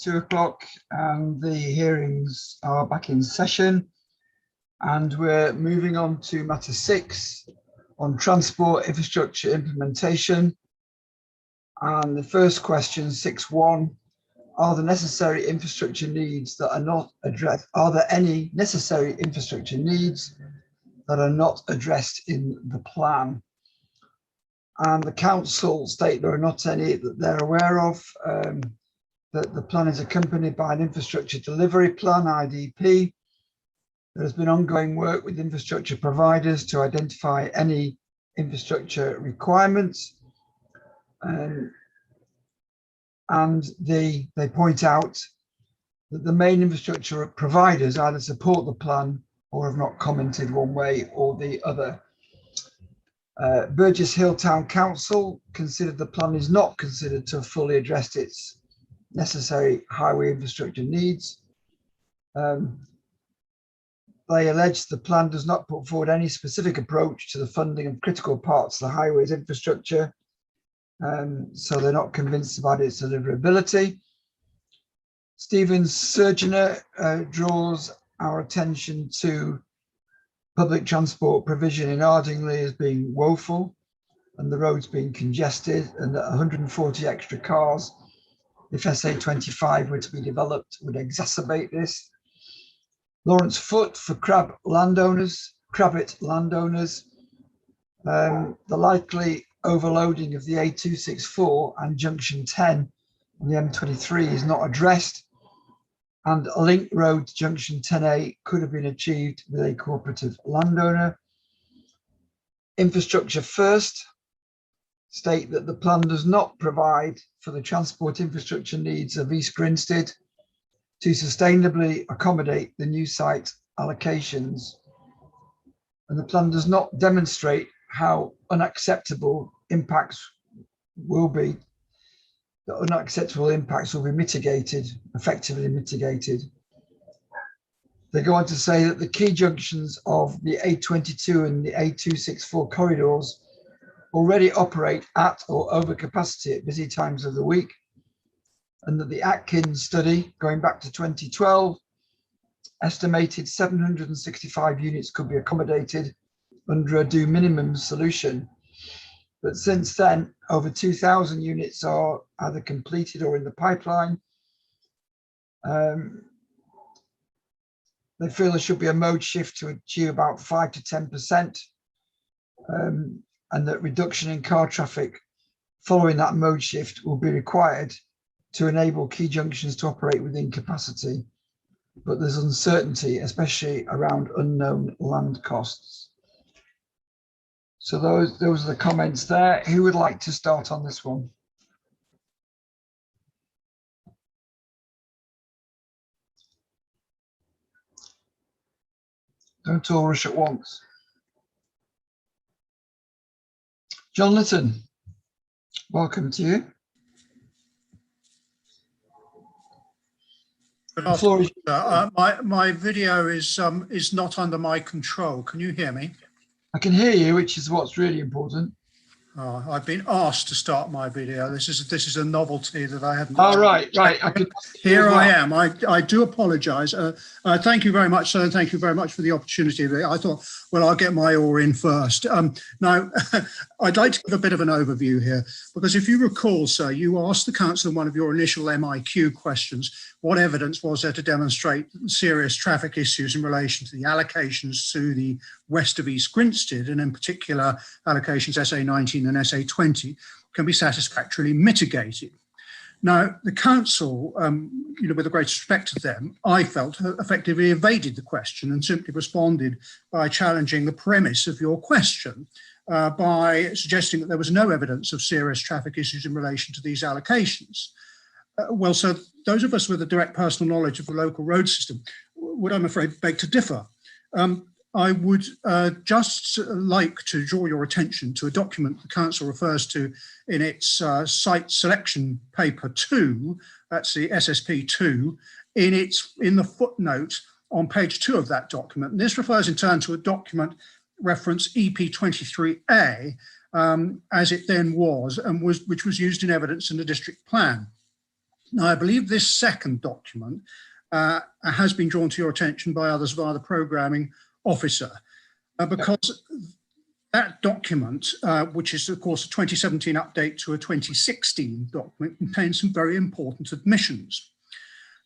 2 o'clock and the hearings are back in session, and we're moving on to matter 6 on transport infrastructure implementation. And the first question, 6.1, are the necessary infrastructure needs that are not addressed? Are there any necessary infrastructure needs that are not addressed in the plan? And the council state there are not any that they're aware of. That the plan is accompanied by an infrastructure delivery plan, IDP. There has been ongoing work with infrastructure providers to identify any infrastructure requirements. And they point out that the main infrastructure providers either support the plan or have not commented one way or the other. Burgess Hill Town Council considered the plan is not considered to have fully addressed its necessary highway infrastructure needs. They allege the plan does not put forward any specific approach to the funding of critical parts of the highways infrastructure, so they're not convinced about its deliverability. Stephen Surgener draws our attention to public transport provision in Ardingly as being woeful and the roads being congested, and that 140 extra cars, if SA25 were to be developed, would exacerbate this. Lawrence Foote for Crabbit landowners, the likely overloading of the A264 and junction 10 on the M23 is not addressed, and a link road to junction 10A could have been achieved with a cooperative landowner. Infrastructure First state that the plan does not provide for the transport infrastructure needs of East Grinstead to sustainably accommodate the new site allocations, and the plan does not demonstrate how unacceptable impacts will be. The unacceptable impacts will be mitigated, effectively mitigated. They go on to say that the key junctions of the A22 and the A264 corridors already operate at or over capacity at busy times of the week, and that the Atkins study, going back to 2012, estimated 765 units could be accommodated under a do minimum solution. But since then, over 2,000 units are either completed or in the pipeline. They feel there should be a mode shift to achieve about 5 to 10%, and that reduction in car traffic following that mode shift will be required to enable key junctions to operate within capacity. But there's uncertainty, especially around unknown land costs. So those are the comments there. Who would like to start on this one? Don't all rush at once. John Litton, welcome to you. Good afternoon. My video is not under my control. Can you hear me? I can hear you, which is what's really important. I've been asked to start my video. This is a novelty that I hadn't. Oh, right. Here I am. I do apologise. Thank you very much, sir, and thank you very much for the opportunity. I thought, well, I'll get my oar in first. Now, I'd like to give a bit of an overview here, because if you recall, sir, you asked the council in one of your initial MIQ questions, what evidence was there to demonstrate serious traffic issues in relation to the allocations to the west of East Grinstead, and in particular allocations SA19 and SA20, can be satisfactorily mitigated. Now, the council, with the greatest respect to them, I felt effectively evaded the question and simply responded by challenging the premise of your question, by suggesting that there was no evidence of serious traffic issues in relation to these allocations. Well, so those of us with a direct personal knowledge of the local road system would, I'm afraid, beg to differ. I would just like to draw your attention to a document the council refers to in its site selection paper 2, that's the SSP 2, in the footnote on page 2 of that document. And this refers in turn to a document reference EP23A, as it then was, and which was used in evidence in the district plan. Now, I believe this second document has been drawn to your attention by others via the programming officer, because that document, which is of course a 2017 update to a 2016 document, contains some very important admissions.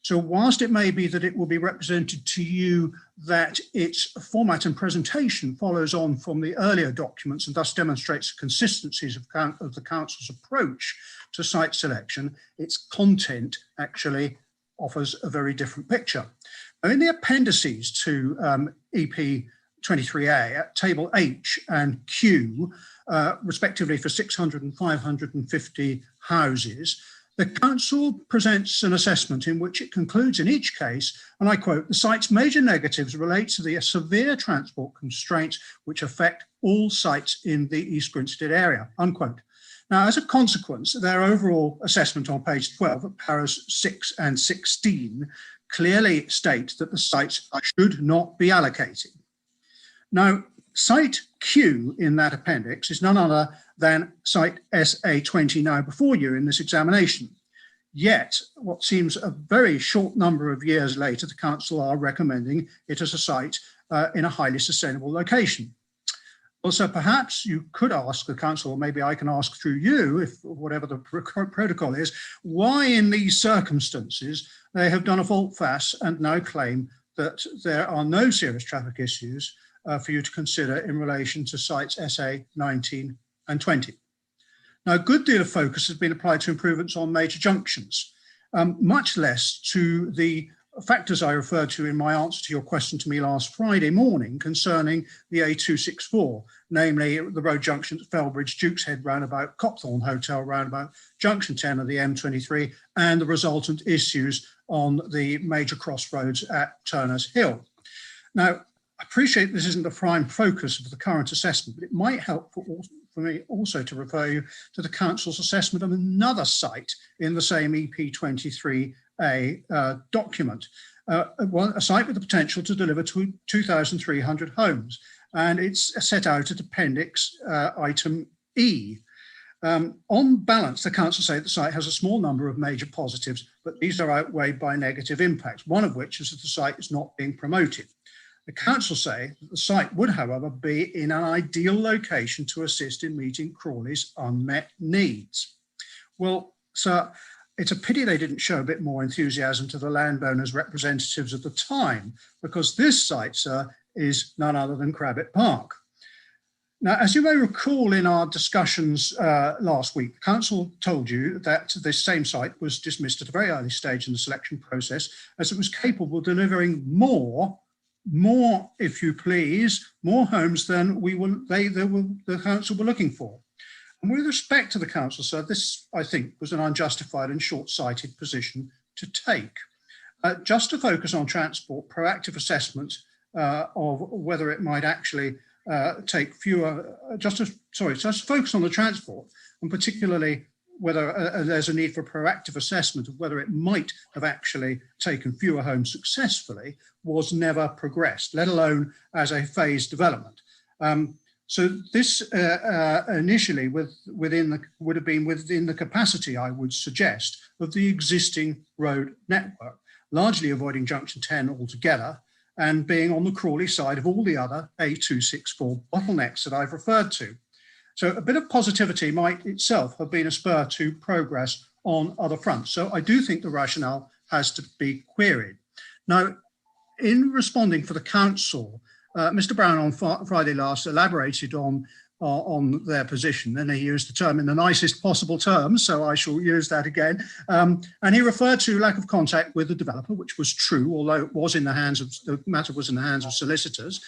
So whilst it may be that it will be represented to you that its format and presentation follows on from the earlier documents and thus demonstrates the consistencies of the Council's approach to site selection, its content actually offers a very different picture. Now, in the appendices to EP 23A at table H and Q, respectively for 600 and 550 houses, the Council presents an assessment in which it concludes in each case, and I quote, "The site's major negatives relate to the severe transport constraints which affect all sites in the East Grinstead area," unquote. Now, as a consequence, their overall assessment on page 12 at paras 6 and 16 clearly state that the sites should not be allocated. Now, site Q in that appendix is none other than site SA20 now before you in this examination. Yet, what seems a very short number of years later, the Council are recommending it as a site in a highly sustainable location. Also, perhaps you could ask the Council, or maybe I can ask through you, if whatever the protocol is, why in these circumstances they have done a volte-face and now claim that there are no serious traffic issues for you to consider in relation to sites SA 19 and 20. Now, a good deal of focus has been applied to improvements on major junctions, much less to the factors I referred to in my answer to your question to me last Friday morning concerning the A264, namely the road junctions at Felbridge, Dukes Head roundabout, Copthorne Hotel roundabout, junction 10 of the M23, and the resultant issues on the major crossroads at Turner's Hill. Now, I appreciate this isn't the prime focus of the current assessment, but it might help for me also to refer you to the Council's assessment of another site in the same EP23A document, a site with the potential to deliver to 2,300 homes, and it's set out at Appendix Item E. On balance, the Council say the site has a small number of major positives, but these are outweighed by negative impacts, one of which is that the site is not being promoted. The Council say that the site would, however, be in an ideal location to assist in meeting Crawley's unmet needs. Well, sir, it's a pity they didn't show a bit more enthusiasm to the landowners' representatives at the time, because this site, sir, is none other than Crabbett Park. Now, as you may recall in our discussions last week, the Council told you that this same site was dismissed at a very early stage in the selection process as it was capable of delivering more, if you please, more homes than the Council were looking for. And with respect to the Council, sir, this, I think, was an unjustified and short-sighted position to take. Just to focus on transport, proactive assessment of whether it might actually take fewer, just to focus on the transport, and particularly whether there's a need for proactive assessment of whether it might have actually taken fewer homes successfully, was never progressed, let alone as a phased development. So this initially would have been within the capacity, I would suggest, of the existing road network, largely avoiding junction 10 altogether and being on the Crawley side of all the other A264 bottlenecks that I've referred to. So a bit of positivity might itself have been a spur to progress on other fronts. So I do think the rationale has to be queried. Now, in responding for the Council, Mr. Brown on Friday last elaborated on their position, and he used the term in the nicest possible terms, so I shall use that again. And he referred to lack of contact with the developer, which was true, although it was in the hands of, the matter was in the hands of solicitors,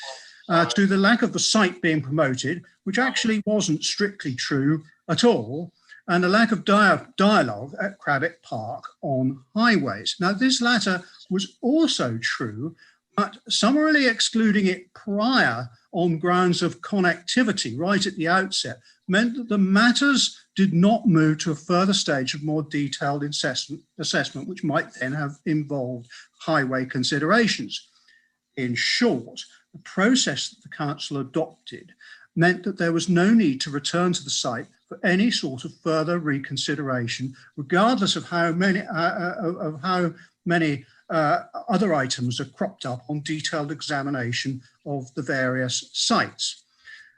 to the lack of the site being promoted, which actually wasn't strictly true at all, and the lack of dialogue at Crabbett Park on highways. Now, this latter was also true, but summarily excluding it prior on grounds of connectivity right at the outset meant that the matters did not move to a further stage of more detailed assessment, which might then have involved highway considerations. In short, the process that the Council adopted meant that there was no need to return to the site for any sort of further reconsideration, regardless of how many other items are cropped up on detailed examination of the various sites.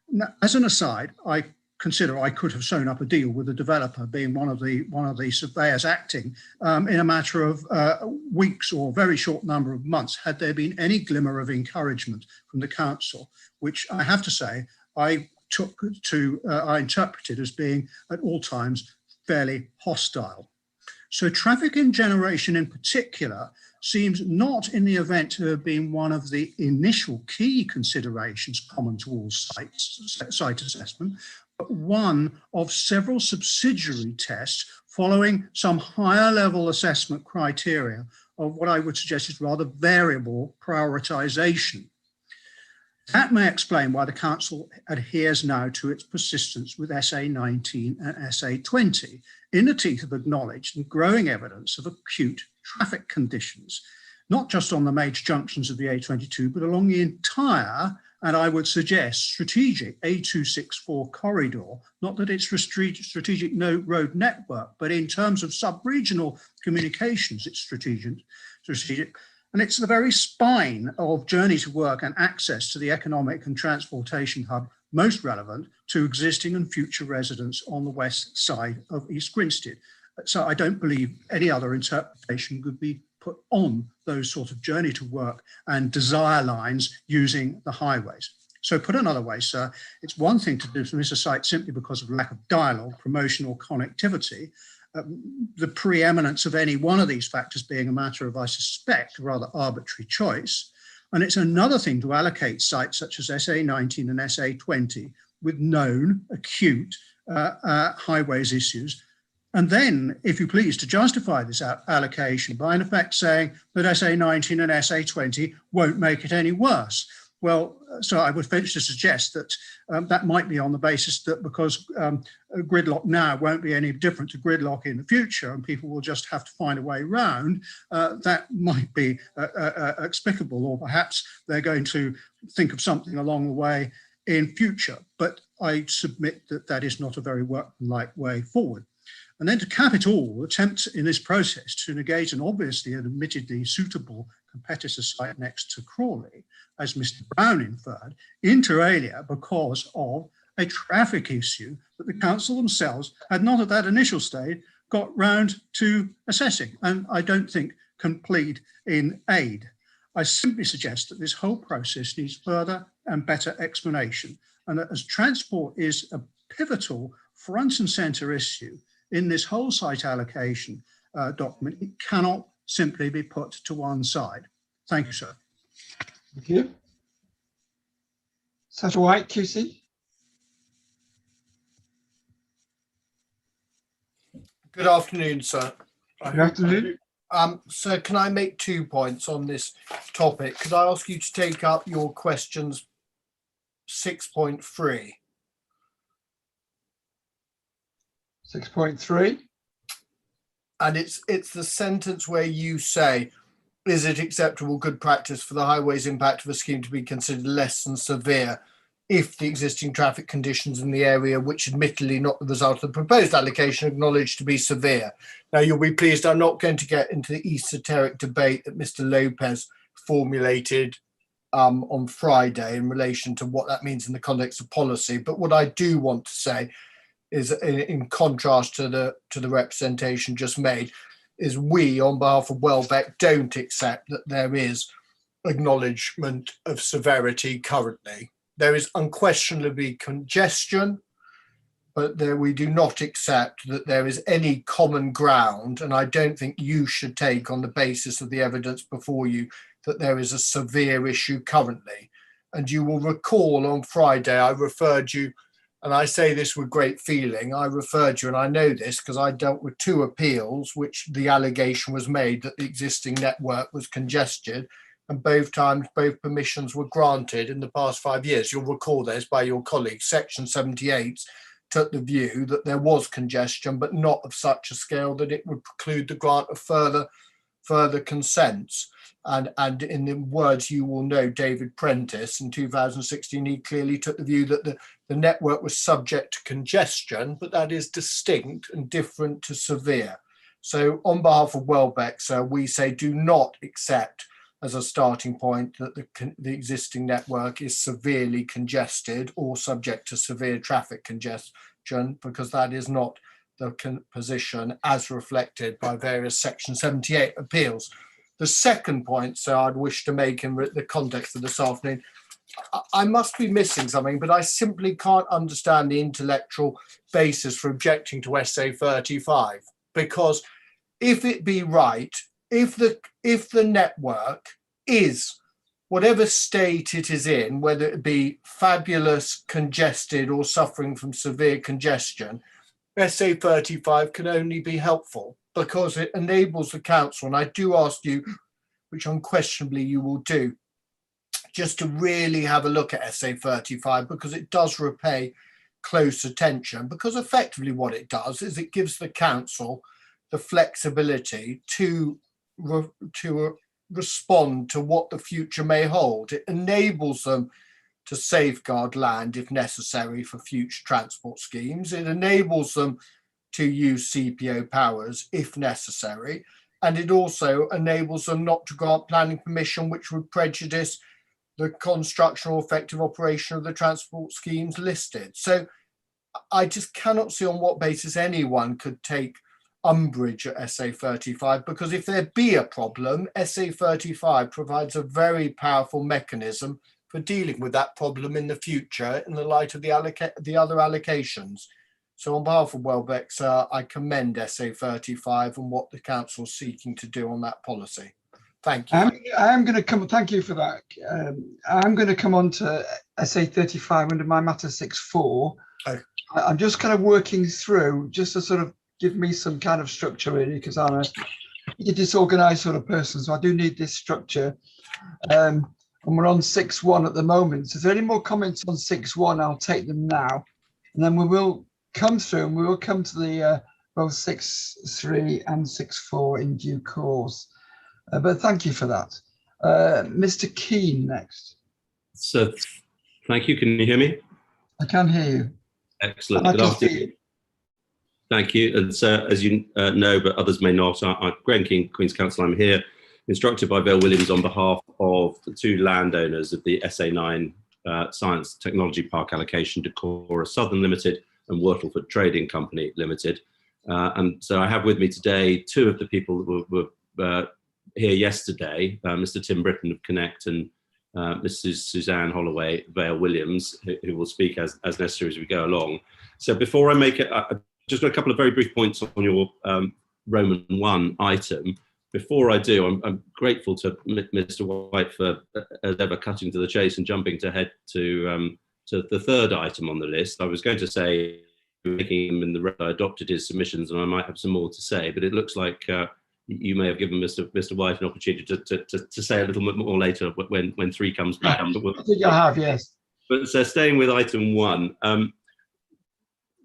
Now, as an aside, I consider I could have sewn up a deal with the developer, being one of the surveyors acting, in a matter of weeks or a very short number of months, had there been any glimmer of encouragement from the council, which I have to say I interpreted as being at all times fairly hostile. So traffic in generation in particular seems not, in the event, to have been one of the initial key considerations common to all site assessment, but one of several subsidiary tests following some higher level assessment criteria of what I would suggest is rather variable prioritization. That may explain why the council adheres now to its persistence with SA 19 and SA 20 in the teeth of acknowledged and growing evidence of acute traffic conditions, not just on the major junctions of the A22, but along the entire, and I would suggest, strategic A264 corridor. Not that it's strategic road network, but in terms of sub-regional communications, it's strategic. And it's the very spine of journey to work and access to the economic and transportation hub most relevant to existing and future residents on the west side of East Grinstead. So I don't believe any other interpretation could be put on those sort of journey to work and desire lines using the highways. So put another way, sir, it's one thing to dismiss a site simply because of lack of dialogue, promotion or connectivity. The preeminence of any one of these factors being a matter of, I suspect, rather arbitrary choice. And it's another thing to allocate sites such as SA 19 and SA 20 with known acute highways issues. And then, if you please, to justify this allocation by in effect saying that SA 19 and SA 20 won't make it any worse. Well, so I would venture to suggest that that might be on the basis that because gridlock now won't be any different to gridlock in the future and people will just have to find a way around, that might be explicable, or perhaps they're going to think of something along the way in future. But I submit that that is not a very workmanlike way forward. And then to cap it all, attempts in this process to negate an obviously and admittedly suitable competitor site next to Crawley, as Mr. Brown inferred, inter alia because of a traffic issue that the council themselves had not at that initial stage got round to assessing, and I don't think can plead in aid. I simply suggest that this whole process needs further and better explanation, and that as transport is a pivotal front and centre issue in this whole site allocation document, it cannot simply be put to one side. Thank you, sir. Thank you. Satterwhite, QC. Good afternoon, sir. Good afternoon. Sir, can I make 2 points on this topic? Could I ask you to take up your questions 6.3? 6.3. And it's the sentence where you say, is it acceptable good practice for the highways impact of a scheme to be considered less than severe if the existing traffic conditions in the area, which admittedly not the result of the proposed allocation, acknowledged to be severe? Now, you'll be pleased I'm not going to get into the esoteric debate that Mr. Lopez formulated on Friday in relation to what that means in the context of policy. But what I do want to say is, in contrast to the representation just made, is we, on behalf of Welbeck, don't accept that there is acknowledgement of severity currently. There is unquestionably congestion, but we do not accept that there is any common ground, and I don't think you should take on the basis of the evidence before you that there is a severe issue currently. And you will recall on Friday I referred you, and I say this with great feeling, I referred you, and I know this because I dealt with 2 appeals which the allegation was made that the existing network was congested, and both times both permissions were granted in the past 5 years. You'll recall this by your colleagues. Section 78 took the view that there was congestion, but not of such a scale that it would preclude the grant of further consents. And in the words you will know, David Prentice, in 2016, he clearly took the view that the network was subject to congestion, but that is distinct and different to severe. So on behalf of Welbeck, sir, we say do not accept as a starting point that the existing network is severely congested or subject to severe traffic congestion, because that is not the position as reflected by various Section 78 appeals. The second point, so I'd wish to make in the context of this afternoon, I must be missing something, but I simply can't understand the intellectual basis for objecting to SA 35, because if it be right, if the network is whatever state it is in, whether it be fabulous, congested, or suffering from severe congestion, SA 35 can only be helpful because it enables the council, and I do ask you, which unquestionably you will do, just to really have a look at SA 35, because it does repay close attention, because effectively what it does is it gives the council the flexibility to respond to what the future may hold. It enables them to safeguard land if necessary for future transport schemes. It enables them to use CPO powers if necessary. And it also enables them not to grant planning permission which would prejudice the construction or effective operation of the transport schemes listed. So I just cannot see on what basis anyone could take umbrage at SA 35, because if there be a problem, SA 35 provides a very powerful mechanism for dealing with that problem in the future in the light of the other allocations. So on behalf of Welbeck, sir, I commend SA 35 and what the council is seeking to do on that policy. Thank you. I'm going to come, thank you for that. I'm going to come on to SA 35 under my matter 6.4. Okay. I'm just kind of working through just to sort of give me some kind of structure really, because I'm a disorganized sort of person, so I do need this structure. And we're on 6.1 at the moment. So if there are any more comments on 6.1, I'll take them now. And then we will come through and we will come to the both 6.3 and 6.4 in due course. But thank you for that. Mr. Keane next. So thank you. Can you hear me? I can hear you. Excellent. Good afternoon. Thank you. And so, as you know, but others may not, I'm Graham King, Queen's Counsel. I'm here instructed by Vale Williams on behalf of the two landowners of the SA9 Science Technology Park allocation, Decorah Southern Limited and Wurtleford Trading Company Limited. And so I have with me today two of the people that were here yesterday, Mr. Tim Britton of Connect and Mrs. Suzanne Holloway, Vale Williams, who will speak as necessary as we go along. So before I make it, just got a couple of very brief points on your Roman 1 item. Before I do, I'm grateful to Mr. White for, as ever, cutting to the chase and jumping ahead to the third item on the list. I was going to say, making him in the adopted his submissions, and I might have some more to say, but it looks like you may have given Mr. White an opportunity to say a little bit more later when 3 comes back. I think I have, yes. But so staying with item 1,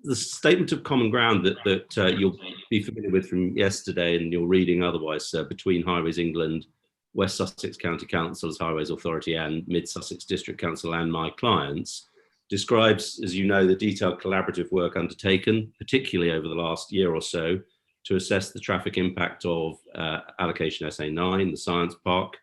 the statement of common ground that you'll be familiar with from yesterday and your reading otherwise, between Highways England, West Sussex County Council's Highways Authority and Mid Sussex District Council and my clients, describes, as you know, the detailed collaborative work undertaken, particularly over the last year or so, to assess the traffic impact of allocation SA9, the Science Park.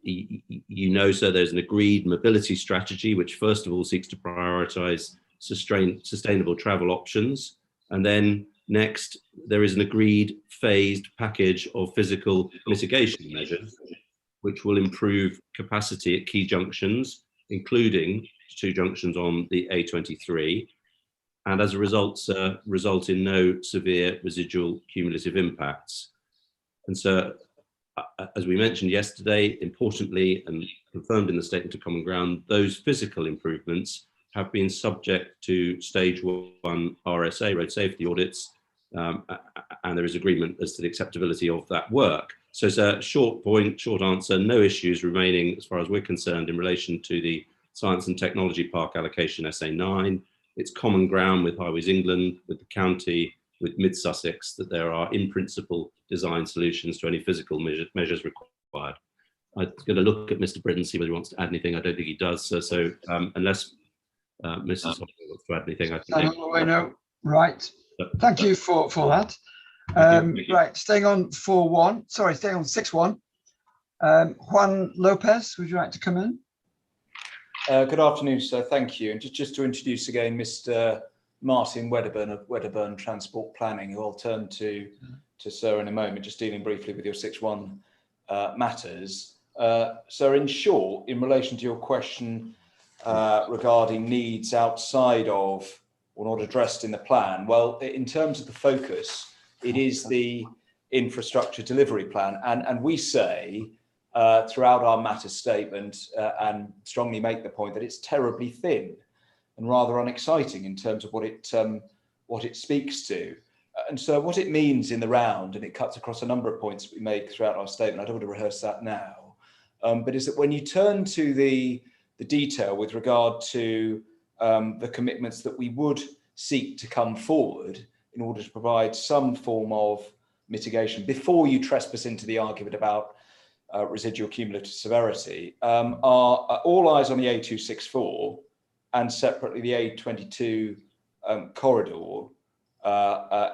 You know, so there's an agreed mobility strategy, which first of all seeks to prioritise sustainable travel options. And then next, there is an agreed phased package of physical mitigation measures, which will improve capacity at key junctions, including 2 junctions on the A23, and as a result, result in no severe residual cumulative impacts. And so, as we mentioned yesterday, importantly and confirmed in the Statement of Common Ground, those physical improvements have been subject to stage 1 RSA, road safety audits, and there is agreement as to the acceptability of that work. So it's a short point, short answer, no issues remaining as far as we're concerned in relation to the Science and Technology Park allocation SA9. It's common ground with Highways England, with the county, with Mid Sussex, that there are in principle design solutions to any physical measures required. I'm going to look at Mr. Britton, see whether he wants to add anything. I don't think he does. So unless Mrs. Hoffman wants to add anything, I can. No. Right. Thank you for that. Thank you. Right. Staying on 4.1. Sorry, staying on 6.1. Juan Lopez, would you like to come in? Good afternoon, sir. Thank you. And just to introduce again, Mr. Martin Wedderburn of Wedderburn Transport Planning, who I'll turn to Sir in a moment, just dealing briefly with your 6.1 matters. So in short, in relation to your question regarding needs outside of or not addressed in the plan, well, in terms of the focus, it is the infrastructure delivery plan. And we say throughout our matter statement and strongly make the point that it's terribly thin and rather unexciting in terms of what it speaks to. And so what it means in the round, and it cuts across a number of points that we make throughout our statement, I don't want to rehearse that now, but is that when you turn to the detail with regard to the commitments that we would seek to come forward in order to provide some form of mitigation before you trespass into the argument about residual cumulative severity, are all eyes on the A264 and separately the A22 corridor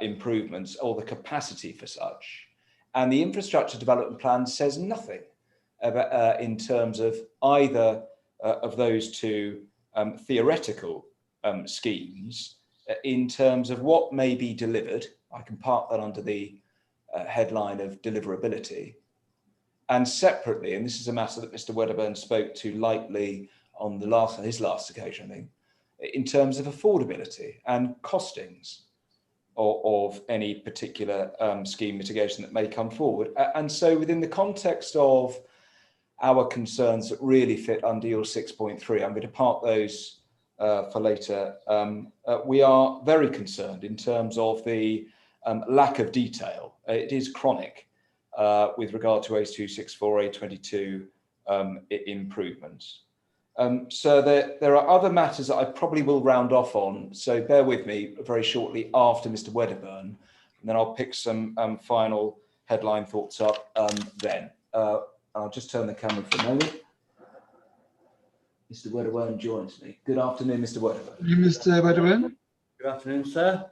improvements or the capacity for such. And the infrastructure development plan says nothing about, in terms of either of those two theoretical schemes in terms of what may be delivered. I can park that under the headline of deliverability. And separately, and this is a matter that Mr. Wedderburn spoke to lightly on his last occasion, I think, in terms of affordability and costings of any particular scheme mitigation that may come forward. And so within the context of our concerns that really fit under your 6.3, I'm going to park those for later. We are very concerned in terms of the lack of detail. It is chronic with regard to A264, A22 improvements. So there are other matters that I probably will round off on, so bear with me very shortly after Mr. Wedderburn, and then I'll pick some final headline thoughts up then. I'll just turn the camera for a moment. Mr. Wedderburn joins me. Good afternoon, Mr. Wedderburn. Mr. Wedderburn. Good afternoon, sir.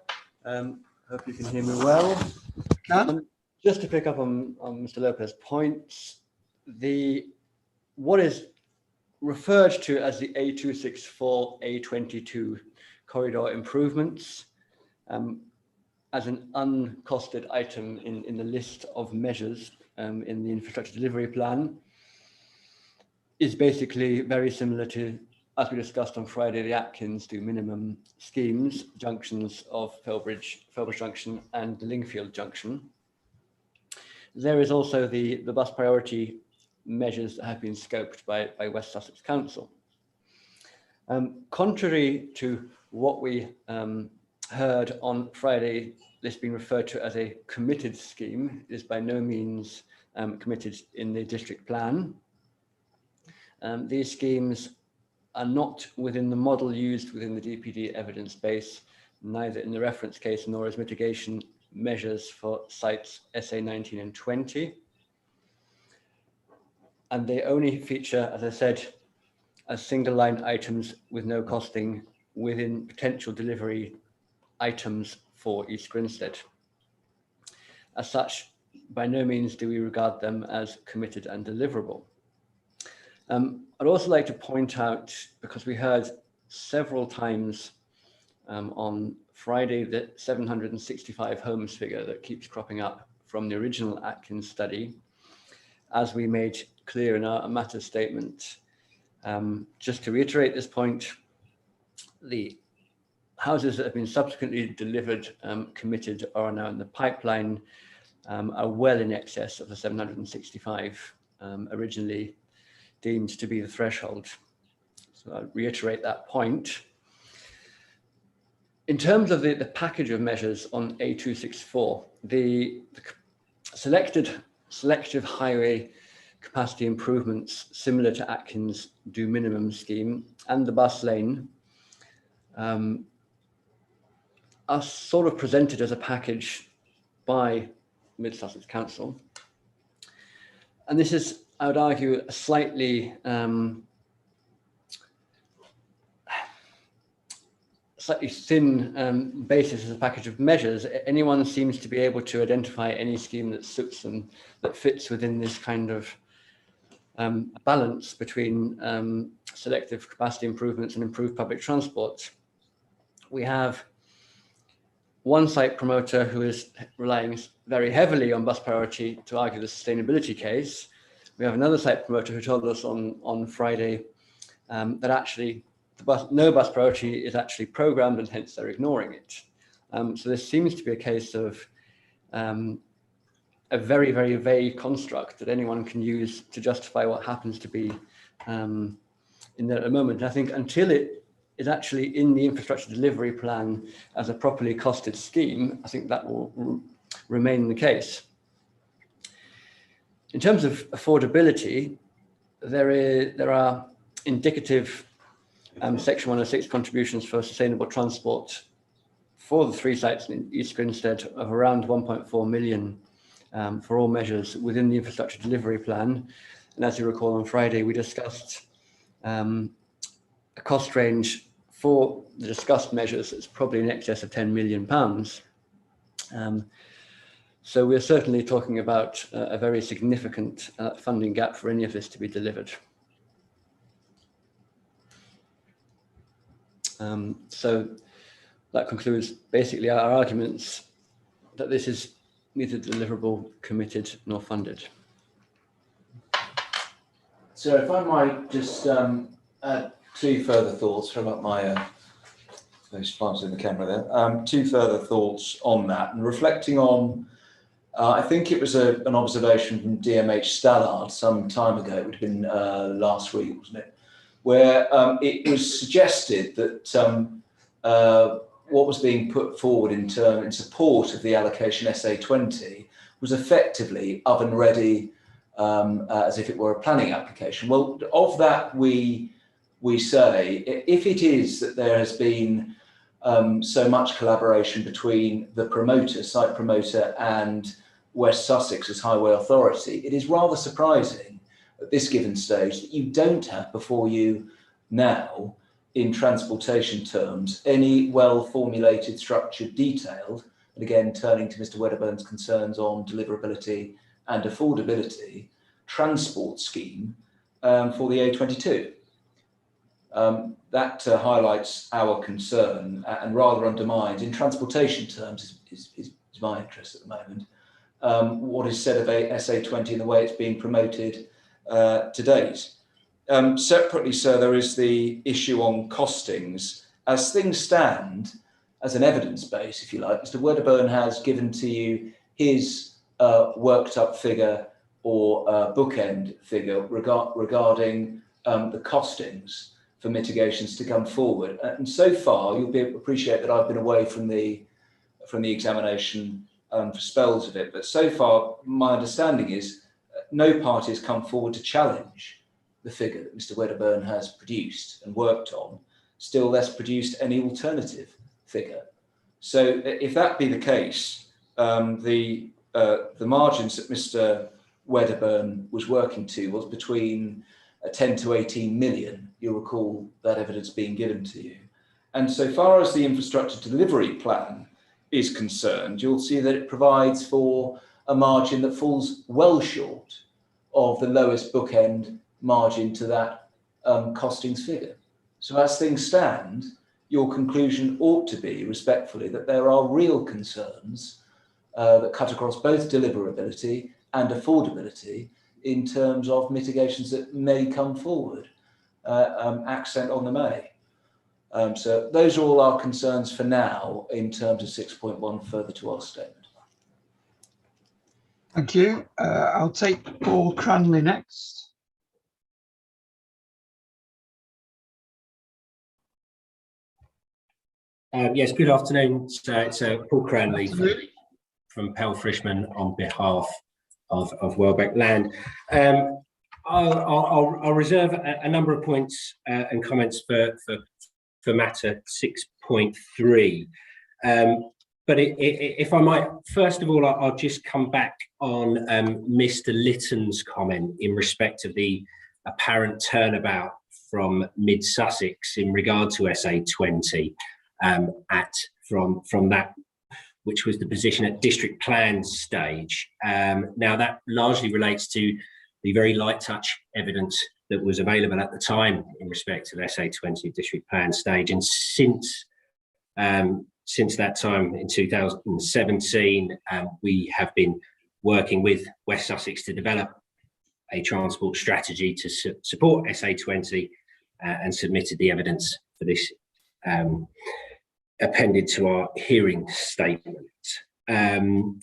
Hope you can hear me well. Just to pick up on Mr. Lopez's points, what is referred to as the A264, A22 corridor improvements as an uncosted item in the list of measures in the infrastructure delivery plan is basically very similar to, as we discussed on Friday, the Atkins do minimum schemes, junctions of Filbridge Junction and the Lingfield Junction. There is also the bus priority measures that have been scoped by West Sussex Council. Contrary to what we heard on Friday, this being referred to as a committed scheme, is by no means committed in the district plan. These schemes are not within the model used within the DPD evidence base, neither in the reference case nor as mitigation measures for sites SA 19 and 20. And they only feature, as I said, as single line items with no costing within potential delivery items for East Grinstead. As such, by no means do we regard them as committed and deliverable. I'd also like to point out, because we heard several times on Friday, the 765 homes figure that keeps cropping up from the original Atkins study, as we made clear in our matter statement. Just to reiterate this point, the houses that have been subsequently delivered, committed, or are now in the pipeline are well in excess of the 765 originally deemed to be the threshold. So I'll reiterate that point. In terms of the package of measures on A264, the selective highway capacity improvements similar to Atkins do minimum scheme and the bus lane are sort of presented as a package by Mid Sussex Council. And this is, I would argue, a slightly thin basis as a package of measures. Anyone seems to be able to identify any scheme that suits them, that fits within this kind of balance between selective capacity improvements and improved public transport. We have one site promoter who is relying very heavily on bus priority to argue the sustainability case. We have another site promoter who told us on Friday that actually no bus priority is actually programmed, and hence they're ignoring it. So this seems to be a case of a very, very vague construct that anyone can use to justify what happens to be in there at the moment. And I think until it is actually in the infrastructure delivery plan as a properly costed scheme, I think that will remain the case. In terms of affordability, there are indicative Section 106 contributions for sustainable transport for the 3 sites in East Grinstead of around 1.4 million for all measures within the infrastructure delivery plan. And as you recall, on Friday, we discussed a cost range for the discussed measures that's probably in excess of £10 million. So we're certainly talking about a very significant funding gap for any of this to be delivered. So that concludes basically our arguments that this is neither deliverable, committed, nor funded. So if I might just add 2 further thoughts from up my those plants in the camera there. 2 further thoughts on that, and reflecting on, I think it was an observation from DMH Stallard some time ago. It would have been last week, wasn't it? Where it was suggested that what was being put forward in support of the allocation SA20 was effectively oven ready, as if it were a planning application. Well, of that we say, if it is that there has been so much collaboration between the promoter, site promoter, and West Sussex's Highway Authority, it is rather surprising at this given stage that you don't have before you now, in transportation terms, any well-formulated, structured, detailed, and again, turning to Mr. Wedderburn's concerns on deliverability and affordability, transport scheme for the A22. That highlights our concern and rather undermines, in transportation terms, is my interest at the moment, what is said of SA20 and the way it's being promoted to date. Separately, sir, there is the issue on costings. As things stand, as an evidence base, if you like, Mr. Wedderburn has given to you his worked up figure or bookend figure regarding the costings for mitigations to come forward. And so far, you'll appreciate that I've been away from the examination for spells of it. But so far, my understanding is no party has come forward to challenge the figure that Mr. Wedderburn has produced and worked on, still less produced any alternative figure. So if that be the case, the margins that Mr. Wedderburn was working to was between 10 to 18 million. You'll recall that evidence being given to you. And so far as the infrastructure delivery plan is concerned, you'll see that it provides for a margin that falls well short of the lowest bookend margin to that costings figure. So as things stand, your conclusion ought to be, respectfully, that there are real concerns that cut across both deliverability and affordability in terms of mitigations that may come forward, accent on the may. So those are all our concerns for now in terms of 6.1 further to our statement. Thank you. I'll take Paul Cranley next. Yes, good afternoon. It's Paul Cranley from Pell Frishman on behalf of Welbeck Land. I'll reserve a number of points and comments for matter 6.3. but if I might, first of all, I'll just come back on Mr. Litton's comment in respect of the apparent turnabout from Mid Sussex in regard to SA20 from that, which was the position at district plan stage. Now that largely relates to the very light touch evidence that was available at the time in respect of SA20 district plan stage, and since that time in 2017, we have been working with West Sussex to develop a transport strategy to support SA20 and submitted the evidence for this appended to our hearing statement. Again,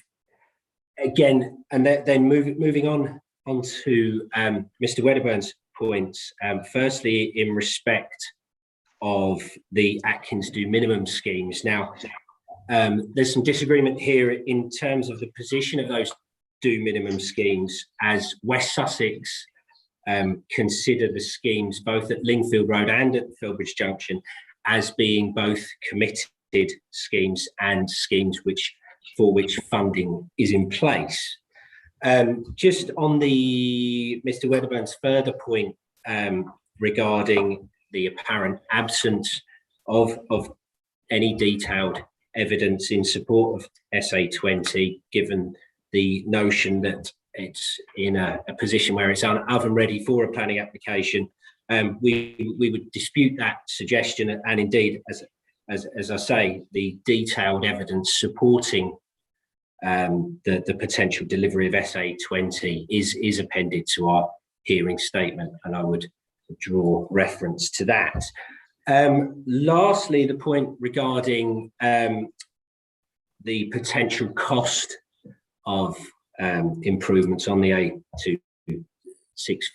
and then moving on to Mr. Wedderburn's points, firstly, in respect of the Atkins do minimum schemes. Now, there's some disagreement here in terms of the position of those do minimum schemes, as West Sussex consider the schemes both at Lingfield Road and at Felbridge Junction as being both committed schemes and schemes for which funding is in place. Just on Mr. Wedderburn's further point regarding the apparent absence of any detailed evidence in support of SA20, given the notion that it's in a position where it's oven ready for a planning application, we would dispute that suggestion, and indeed, as I say, the detailed evidence supporting the potential delivery of SA20 is appended to our hearing statement, and I would draw reference to that. Lastly, the point regarding the potential cost of improvements on the A264,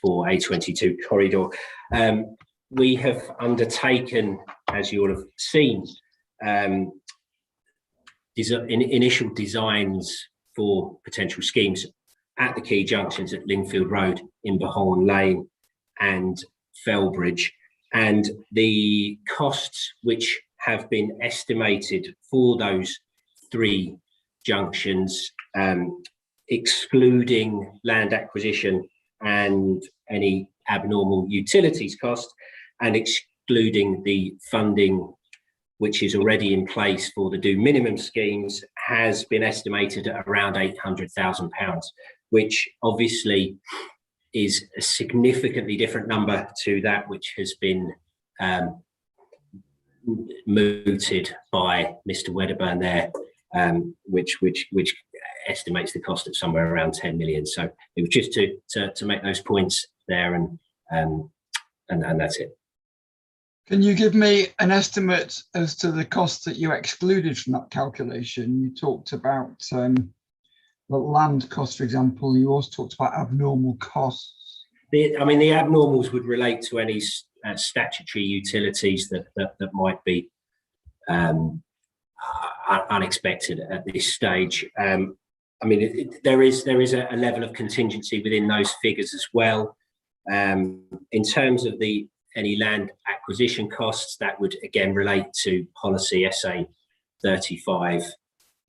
A22 corridor. We have undertaken, as you will have seen, initial designs for potential schemes at the key junctions at Lingfield Road, Imberhorn Lane and Felbridge, and the costs which have been estimated for those three junctions, excluding land acquisition and any abnormal utilities cost, and excluding the funding which is already in place for the do minimum schemes, has been estimated at around £800,000, which obviously is a significantly different number to that which has been mooted by Mr. Wedderburn there, which estimates the cost at somewhere around 10 million. So it was just to make those points there, and that's it. Can you give me an estimate as to the costs that you excluded from that calculation? You talked about the land cost, for example. You also talked about abnormal costs. The abnormals would relate to any statutory utilities that might be unexpected at this stage. There is a level of contingency within those figures as well. In terms of any land acquisition costs, that would again relate to policy SA 35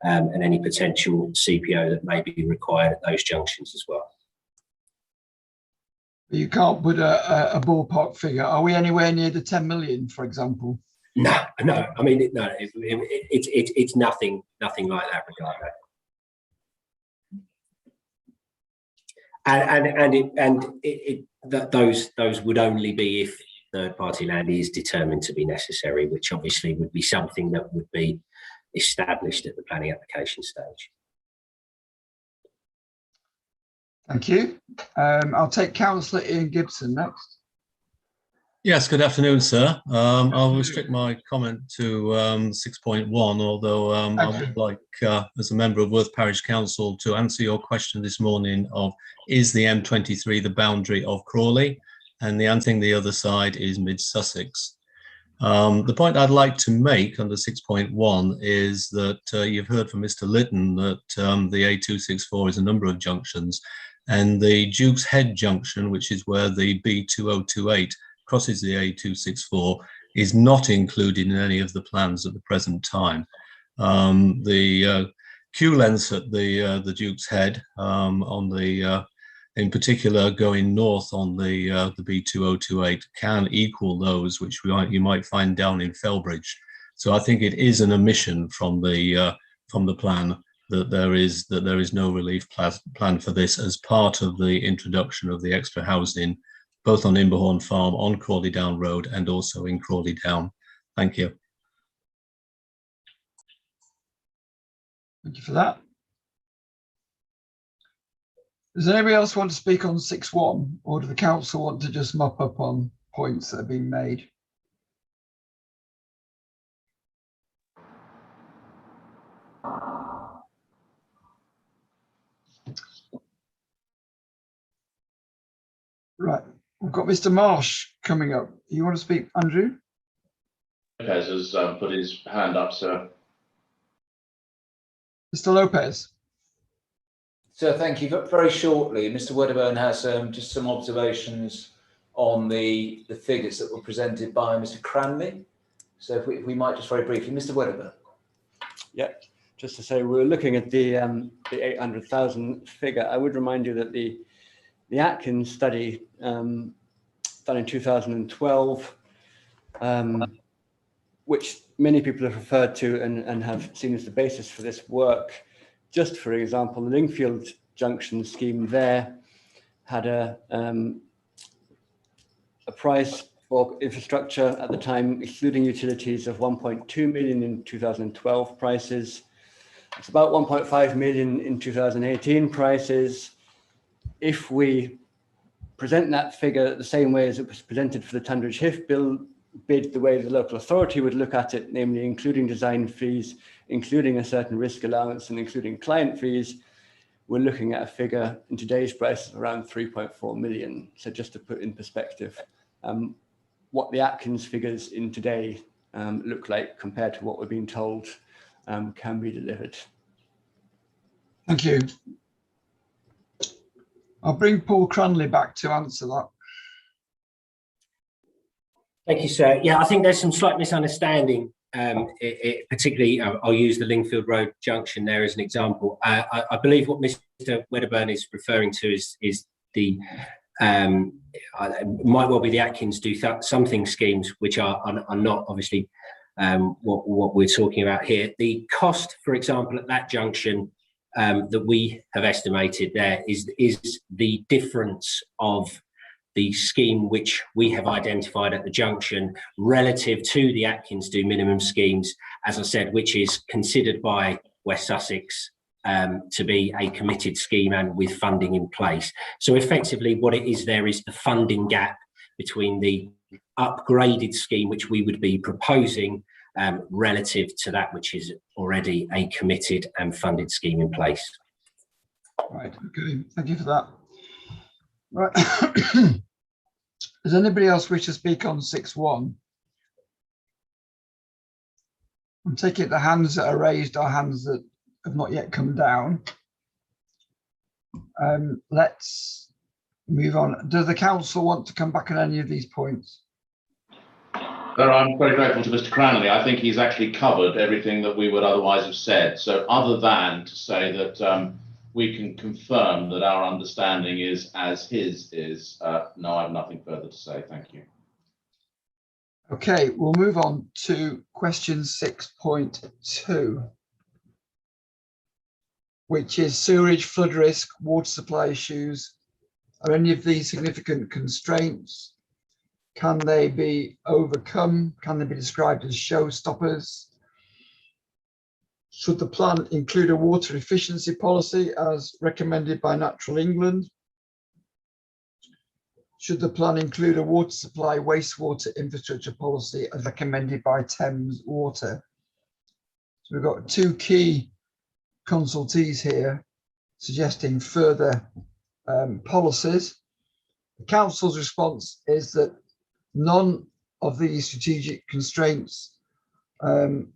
and any potential CPO that may be required at those junctions as well. You can't put a ballpark figure. Are we anywhere near the 10 million, for example? No. It's nothing like that regard. Those would only be if third-party land is determined to be necessary, which obviously would be something that would be established at the planning application stage. Thank you. I'll take Councillor Ian Gibson next. Yes, good afternoon, sir. I'll restrict my comment to 6.1, although I would like, as a member of Worth Parish Council, to answer your question this morning of, is the M23 the boundary of Crawley? And the answer on the other side is Mid Sussex. The point I'd like to make under 6.1 is that you've heard from Mr. Litton that the A264 is a number of junctions, and the Duke's Head junction, which is where the B2028 crosses the A264, is not included in any of the plans at the present time. The queue lengths at the Duke's Head in particular going north on the B2028 can equal those which you might find down in Felbridge. So I think it is an omission from the plan that there is no relief plan for this as part of the introduction of the extra housing, both on Imberhorn Farm, on Crawley Down Road, and also in Crawley Down. Thank you. Thank you for that. Does anybody else want to speak on 6.1, or do the council want to just mop up on points that have been made? Right, we've got Mr. Marsh coming up. You want to speak, Andrew? Lopez has put his hand up, sir. Mr. Lopez. So thank you. Very shortly, Mr. Wedderburn has just some observations on the figures that were presented by Mr. Cranley. So if we might just very briefly, Mr. Wedderburn. Yeah, just to say we're looking at the 800,000 figure. I would remind you that the Atkins study done in 2012, which many people have referred to and have seen as the basis for this work. Just for example, the Lingfield Junction scheme there had a price for infrastructure at the time, excluding utilities, of 1.2 million in 2012 prices. It's about 1.5 million in 2018 prices. If we present that figure the same way as it was presented for the Tunbridge Hythe bid, the way the local authority would look at it, namely including design fees, including a certain risk allowance, and including client fees, we're looking at a figure in today's price of around 3.4 million. So just to put in perspective what the Atkins figures in today look like compared to what we're being told can be delivered. Thank you. I'll bring Paul Cranley back to answer that. Thank you, sir. Yeah, I think there's some slight misunderstanding. Particularly, I'll use the Lingfield Road junction there as an example. I believe what Mr. Wedderburn is referring to is the might well be the Atkins do something schemes, which are not obviously what we're talking about here. The cost, for example, at that junction that we have estimated there is the difference of the scheme which we have identified at the junction relative to the Atkins do minimum schemes, as I said, which is considered by West Sussex to be a committed scheme and with funding in place. So effectively what it is there is the funding gap between the upgraded scheme which we would be proposing relative to that which is already a committed and funded scheme in place. Right, okay, thank you for that. Right. Does anybody else wish to speak on 6.1? I'm taking it the hands that are raised are hands that have not yet come down. Let's move on. Does the council want to come back on any of these points? Sir, I'm very grateful to Mr. Cranley. I think he's actually covered everything that we would otherwise have said. So other than to say that we can confirm that our understanding is as his is, no, I have nothing further to say. Thank you. Okay, we'll move on to question 6.2, which is sewerage, flood risk, water supply issues. Are any of these significant constraints? Can they be overcome? Can they be described as showstoppers? Should the plan include a water efficiency policy as recommended by Natural England? Should the plan include a water supply wastewater infrastructure policy as recommended by Thames Water? So we've got two key consultees here suggesting further policies. The council's response is that none of these strategic constraints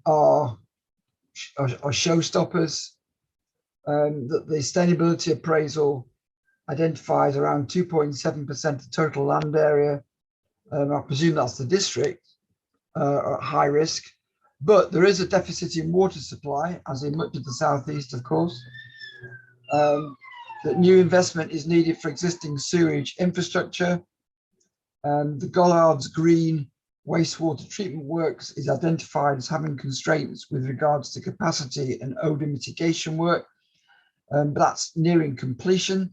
are showstoppers, that the sustainability appraisal identifies around 2.7% of total land area. I presume that's the district at high risk, but there is a deficit in water supply, as in much of the southeast, of course. That new investment is needed for existing sewage infrastructure. The Gollard's Green wastewater treatment works is identified as having constraints with regards to capacity and odour mitigation work, but that's nearing completion,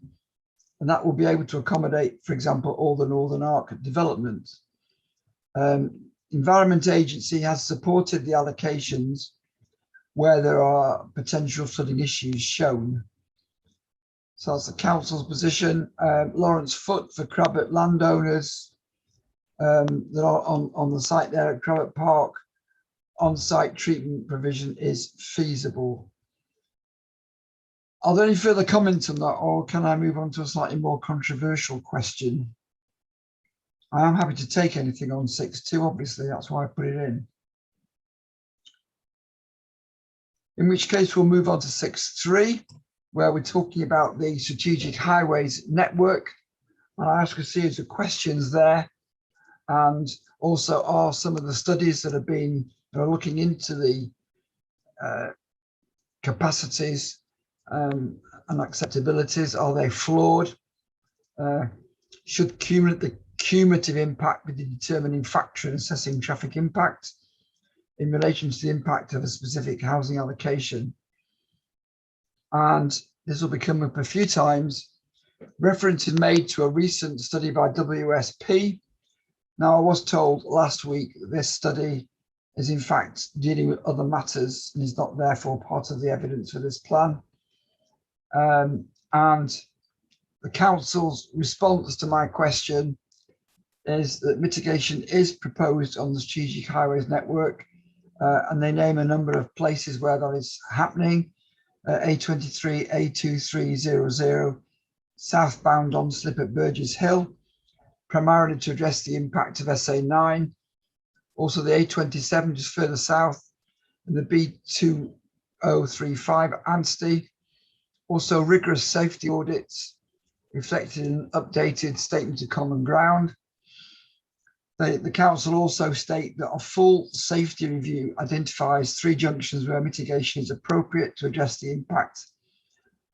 and that will be able to accommodate, for example, all the Northern Arc development. Environment Agency has supported the allocations where there are potential flooding issues shown. So that's the council's position. Lawrence Foot for Crabbett landowners that are on the site there at Crabbett Park, on-site treatment provision is feasible. Are there any further comments on that, or can I move on to a slightly more controversial question? I am happy to take anything on 6.2, obviously, that's why I put it in. In which case we'll move on to 6.3, where we're talking about the strategic highways network. And I ask a series of questions there, and also are some of the studies that are looking into the capacities and acceptabilities, are they flawed? Should the cumulative impact be the determining factor in assessing traffic impact in relation to the impact of a specific housing allocation? And this will become up a few times. Reference is made to a recent study by WSP. Now, I was told last week that this study is in fact dealing with other matters and is not therefore part of the evidence for this plan. And the council's response to my question is that mitigation is proposed on the strategic highways network, and they name a number of places where that is happening. A23, A2300, southbound on slip at Burgess Hill, primarily to address the impact of SA9. Also the A27 just further south, and the B2035 Anstey. Also rigorous safety audits reflected in an updated statement of common ground. The council also state that a full safety review identifies 3 junctions where mitigation is appropriate to address the impact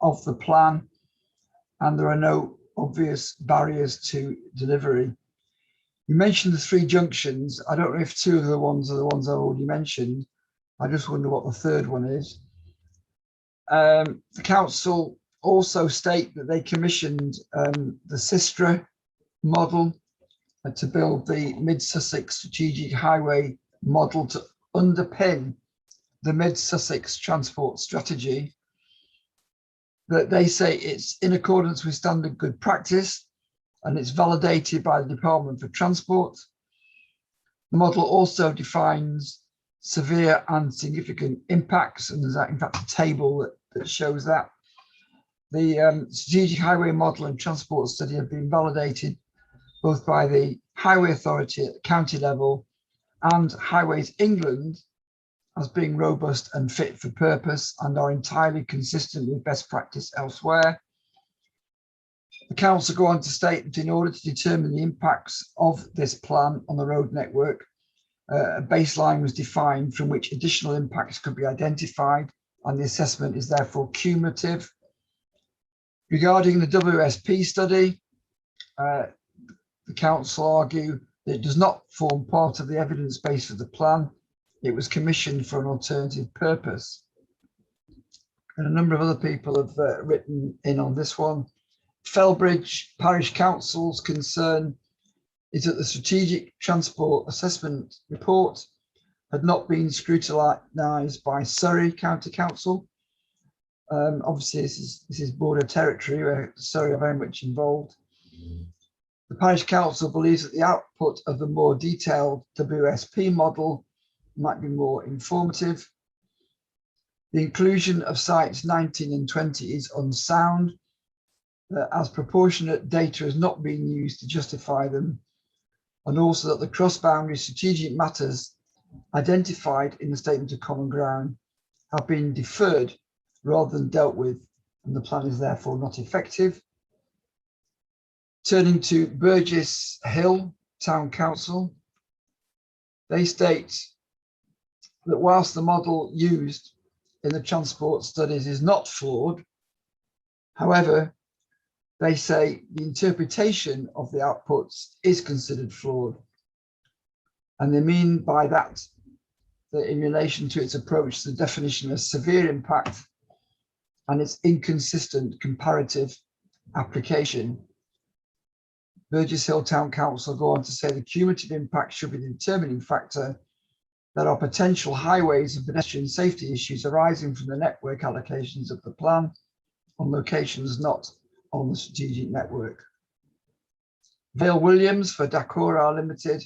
of the plan, and there are no obvious barriers to delivery. You mentioned the 3 junctions. I don't know if 2 of the ones are the ones I've already mentioned. I just wonder what the 3rd one is. The council also state that they commissioned the Sistra model to build the Mid-Sussex Strategic Highway model to underpin the Mid-Sussex Transport Strategy. That they say it's in accordance with standard good practice and it's validated by the Department for Transport. The model also defines severe and significant impacts, and there's in fact a table that shows that. The Strategic Highway Model and Transport Study have been validated both by the Highway Authority at the county level and Highways England as being robust and fit for purpose, and are entirely consistent with best practice elsewhere. The council go on to state that in order to determine the impacts of this plan on the road network, a baseline was defined from which additional impacts could be identified, and the assessment is therefore cumulative. Regarding the WSP study, the council argue that it does not form part of the evidence base for the plan. It was commissioned for an alternative purpose. And a number of other people have written in on this one. Felbridge Parish Council's concern is that the Strategic Transport Assessment Report had not been scrutinised by Surrey County Council. Obviously, this is border territory where Surrey are very much involved. The Parish Council believes that the output of the more detailed WSP model might be more informative. The inclusion of sites 19 and 20 is unsound, as proportionate data has not been used to justify them, and also that the cross-boundary strategic matters identified in the Statement of Common Ground have been deferred rather than dealt with, and the plan is therefore not effective. Turning to Burgess Hill Town Council, they state that whilst the model used in the transport studies is not flawed, however, they say the interpretation of the outputs is considered flawed. And they mean by that in relation to its approach to the definition of severe impact and its inconsistent comparative application. Burgess Hill Town Council go on to say the cumulative impact should be the determining factor. There are potential highways and pedestrian safety issues arising from the network allocations of the plan on locations not on the strategic network. Vale Williams for Dakora Limited,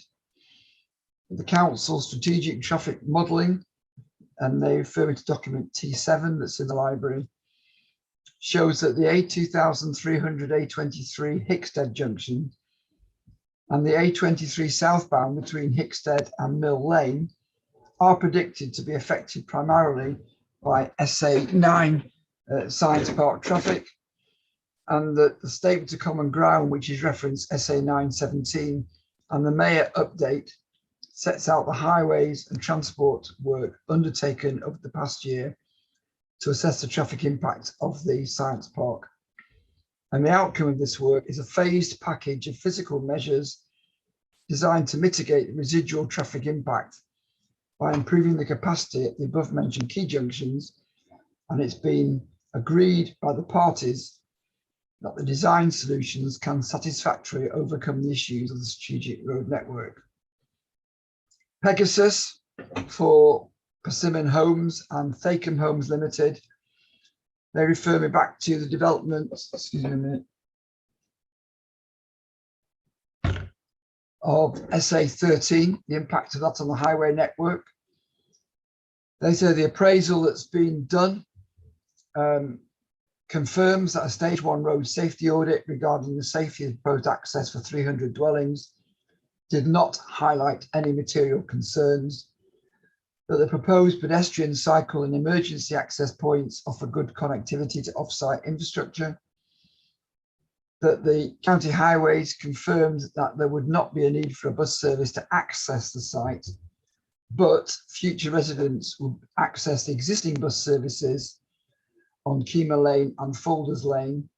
the council strategic traffic modelling, and they refer me to document T7 that's in the library, shows that the A2300 A23 Hickstead junction and the A23 southbound between Hickstead and Mill Lane are predicted to be affected primarily by SA9 Science Park traffic, and that the statement of common ground, which is referenced SA917, and the mayor update sets out the highways and transport work undertaken over the past year to assess the traffic impact of the science park. And the outcome of this work is a phased package of physical measures designed to mitigate the residual traffic impact by improving the capacity at the above mentioned key junctions. And it's been agreed by the parties that the design solutions can satisfactorily overcome the issues of the strategic road network. Pegasus for Persimmon Homes and Thacum Homes Limited, they refer me back to the development, excuse me a minute, of SA13, the impact of that on the highway network. They say the appraisal that's been done confirms that a stage 1 road safety audit regarding the safety of proposed access for 300 dwellings did not highlight any material concerns, that the proposed pedestrian, cycle and emergency access points offer good connectivity to off-site infrastructure, that the county highways confirmed that there would not be a need for a bus service to access the site, but future residents would access the existing bus services on Kemah Lane and Folders Lane,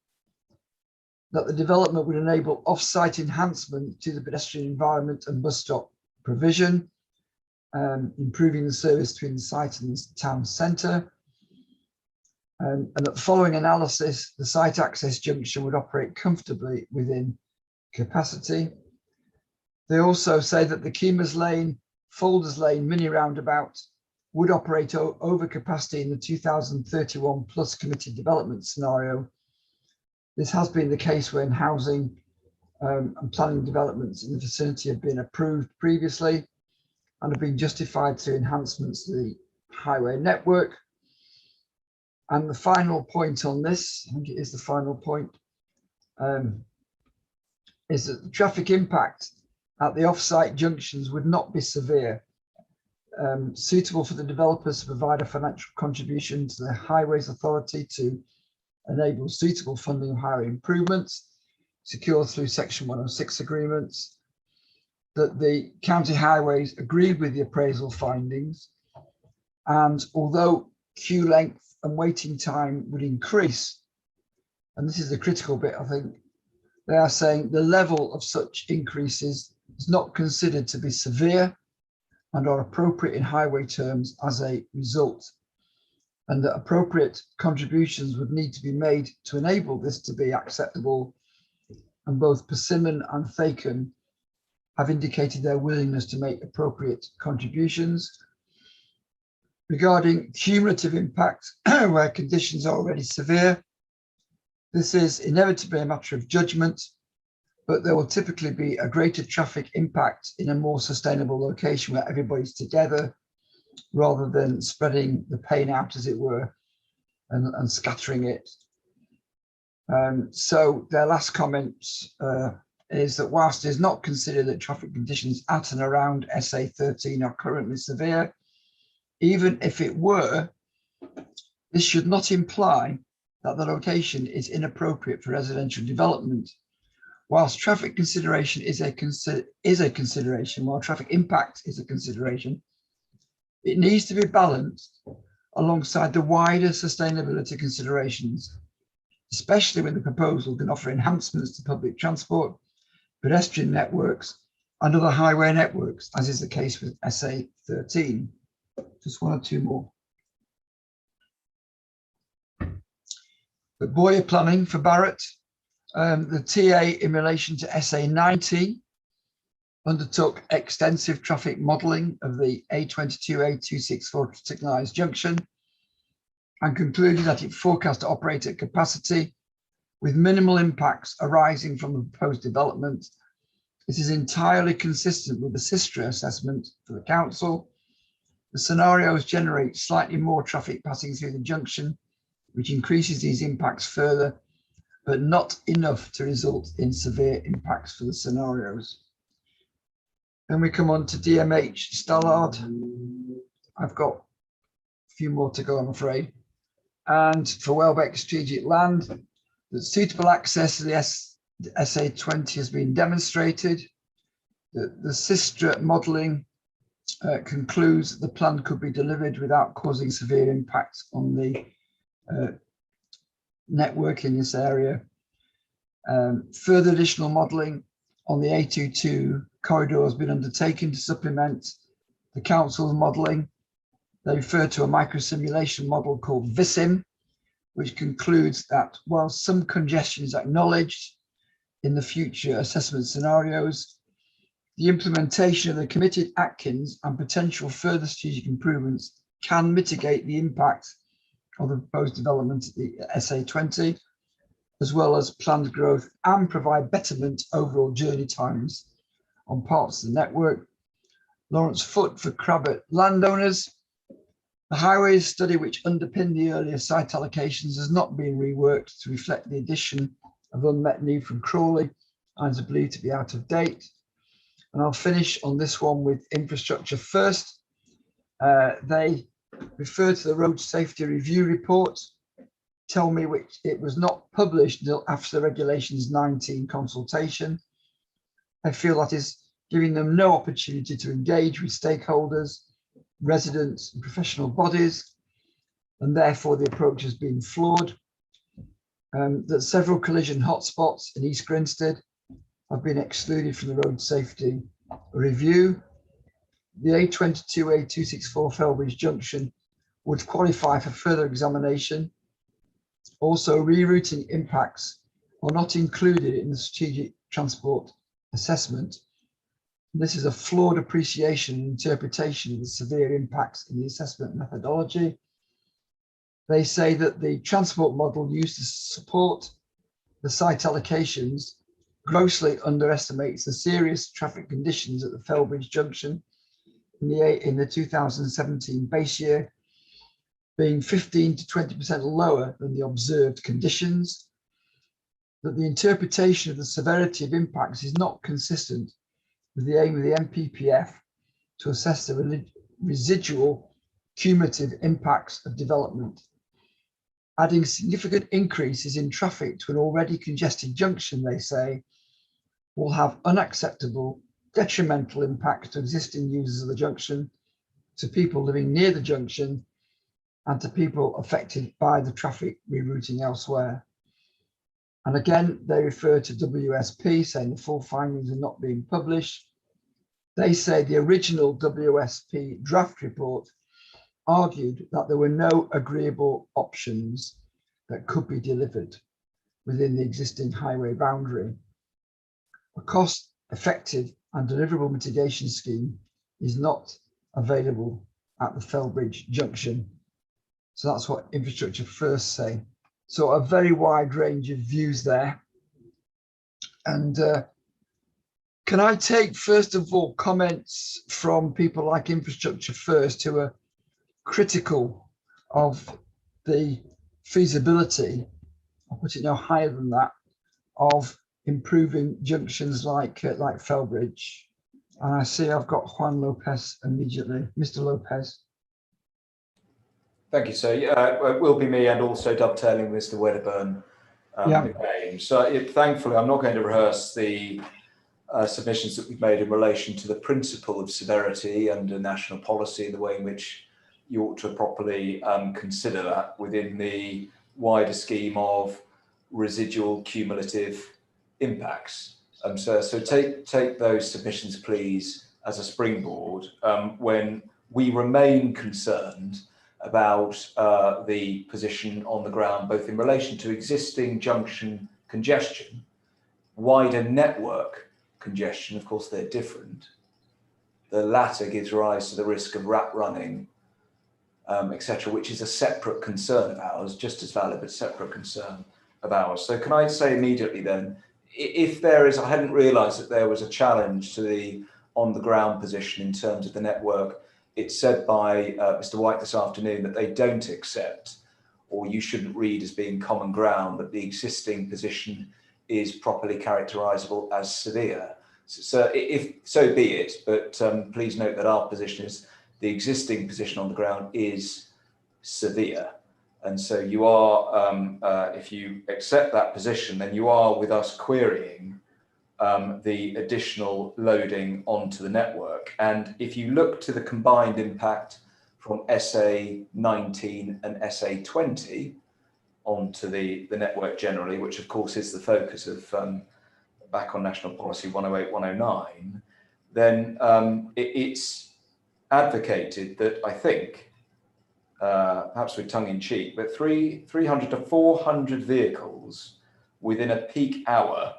that the development would enable off-site enhancement to the pedestrian environment and bus stop provision, improving the service between the site and the town centre, and that following analysis, the site access junction would operate comfortably within capacity. They also say that the Kemah's Lane, Folders Lane mini roundabout would operate over capacity in the 2031 plus committed development scenario. This has been the case when housing and planning developments in the vicinity have been approved previously and have been justified through enhancements to the highway network. And the final point on this, I think it is the final point, is that the traffic impact at the off-site junctions would not be severe, suitable for the developers to provide a financial contribution to the Highways Authority to enable suitable funding of highway improvements, secured through Section 106 agreements, that the county highways agreed with the appraisal findings, and although queue length and waiting time would increase, and this is the critical bit, I think, they are saying the level of such increases is not considered to be severe and are appropriate in highway terms as a result, and that appropriate contributions would need to be made to enable this to be acceptable. And both Persimmon and Thacum have indicated their willingness to make appropriate contributions. Regarding cumulative impact, where conditions are already severe, this is inevitably a matter of judgment, but there will typically be a greater traffic impact in a more sustainable location where everybody's together, rather than spreading the pain out, as it were, and scattering it. So their last comment is that whilst it is not considered that traffic conditions at and around SA13 are currently severe, even if it were, this should not imply that the location is inappropriate for residential development. Whilst traffic consideration is a consideration, while traffic impact is a consideration, It needs to be balanced alongside the wider sustainability considerations, especially when the proposal can offer enhancements to public transport, pedestrian networks, and other highway networks, as is the case with SA13. Just one or two more. But Boyer planning for Barratt, the TA in relation to SA19 undertook extensive traffic modelling of the A22-A264 signalised junction and concluded that it forecast to operate at capacity with minimal impacts arising from the proposed development. It is entirely consistent with the SISTRA assessment for the council. The scenarios generate slightly more traffic passing through the junction, which increases these impacts further, but not enough to result in severe impacts for the scenarios. Then we come on to DMH Stallard. I've got a few more to go, I'm afraid. And for Welbeck Strategic Land, that suitable access to the SA20 has been demonstrated. The SISTRA modelling concludes that the plan could be delivered without causing severe impacts on the network in this area. Further additional modelling on the A22 corridor has been undertaken to supplement the council's modelling. They refer to a microsimulation model called VISIM, which concludes that while some congestion is acknowledged in the future assessment scenarios, the implementation of the committed Atkins and potential further strategic improvements can mitigate the impact of the proposed development at the SA20, as well as planned growth, and provide betterment overall journey times on parts of the network. Lawrence Foote for Crabbett landowners. The highways study which underpinned the earlier site allocations has not been reworked to reflect the addition of unmet need from Crawley and is believed to be out of date. And I'll finish on this one with Infrastructure First. They refer to the Road Safety Review Report, tell me which it was not published until after the Regulations 19 consultation. I feel that is giving them no opportunity to engage with stakeholders, residents and professional bodies, and therefore the approach has been flawed. That several collision hotspots in East Grinstead have been excluded from the road safety review. The A22-A264 Felbridge Junction would qualify for further examination. Also, rerouting impacts are not included in the strategic transport assessment. This is a flawed appreciation and interpretation of the severe impacts in the assessment methodology. They say that the transport model used to support the site allocations grossly underestimates the serious traffic conditions at the Felbridge Junction in the 2017 base year, being 15 to 20% lower than the observed conditions. That the interpretation of the severity of impacts is not consistent with the aim of the MPPF to assess the residual cumulative impacts of development. Adding significant increases in traffic to an already congested junction, they say, will have unacceptable, detrimental impacts to existing users of the junction, to people living near the junction, and to people affected by the traffic rerouting elsewhere. And again, they refer to WSP, saying the full findings are not being published. They say the original WSP draft report argued that there were no agreeable options that could be delivered within the existing highway boundary. A cost-effective and deliverable mitigation scheme is not available at the Felbridge Junction. So that's what Infrastructure First say. So a very wide range of views there. And can I take, first of all, comments from people like Infrastructure First who are critical of the feasibility, I'll put it no higher than that, of improving junctions like Felbridge. And I see I've got Juan Lopez immediately. Mr. Lopez. Thank you, sir. It will be me, and also dovetailing Mr. Wedderburn again. So thankfully, I'm not going to rehearse the submissions that we've made in relation to the principle of severity under national policy, the way in which you ought to properly consider that within the wider scheme of residual cumulative impacts. So take those submissions, please, as a springboard when we remain concerned about the position on the ground, both in relation to existing junction congestion, wider network congestion. Of course, they're different. The latter gives rise to the risk of rat running, etc., which is a separate concern of ours, just as valid, but separate concern of ours. So can I say immediately then, if there is, I hadn't realised that there was a challenge to the on-the-ground position in terms of the network. It's said by Mr. White this afternoon that they don't accept, or you shouldn't read as being common ground, that the existing position is properly characterisable as severe. So if so be it, but please note that our position is the existing position on the ground is severe. And so you are, if you accept that position, then you are with us querying the additional loading onto the network. And if you look to the combined impact from SA19 and SA20 onto the network generally, which of course is the focus of back on National Policy 108-109, then it's advocated that, I think, perhaps with tongue in cheek, but 300 to 400 vehicles within a peak hour,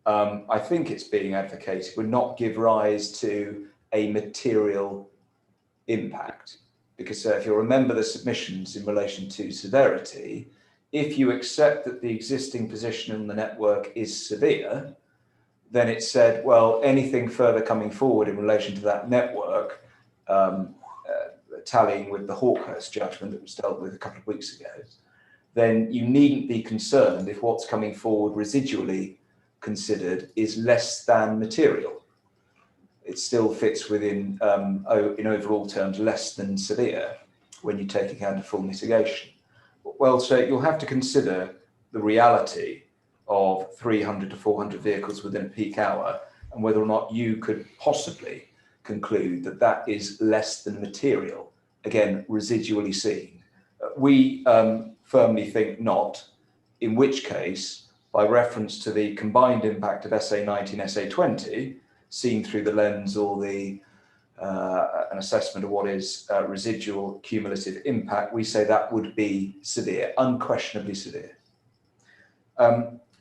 I think it's being advocated, would not give rise to a material impact. Because if you'll remember the submissions in relation to severity, if you accept that the existing position in the network is severe, then it said, well, anything further coming forward in relation to that network, tallying with the Hawkhurst judgment that was dealt with a couple of weeks ago, then you needn't be concerned if what's coming forward residually considered is less than material. It still fits within, in overall terms, less than severe when you take account of full mitigation. Well, so you'll have to consider the reality of 300 to 400 vehicles within a peak hour and whether or not you could possibly conclude that that is less than material, again, residually seen. We firmly think not, in which case, by reference to the combined impact of SA19, SA20, seen through the lens or the an assessment of what is residual cumulative impact, we say that would be severe, unquestionably severe.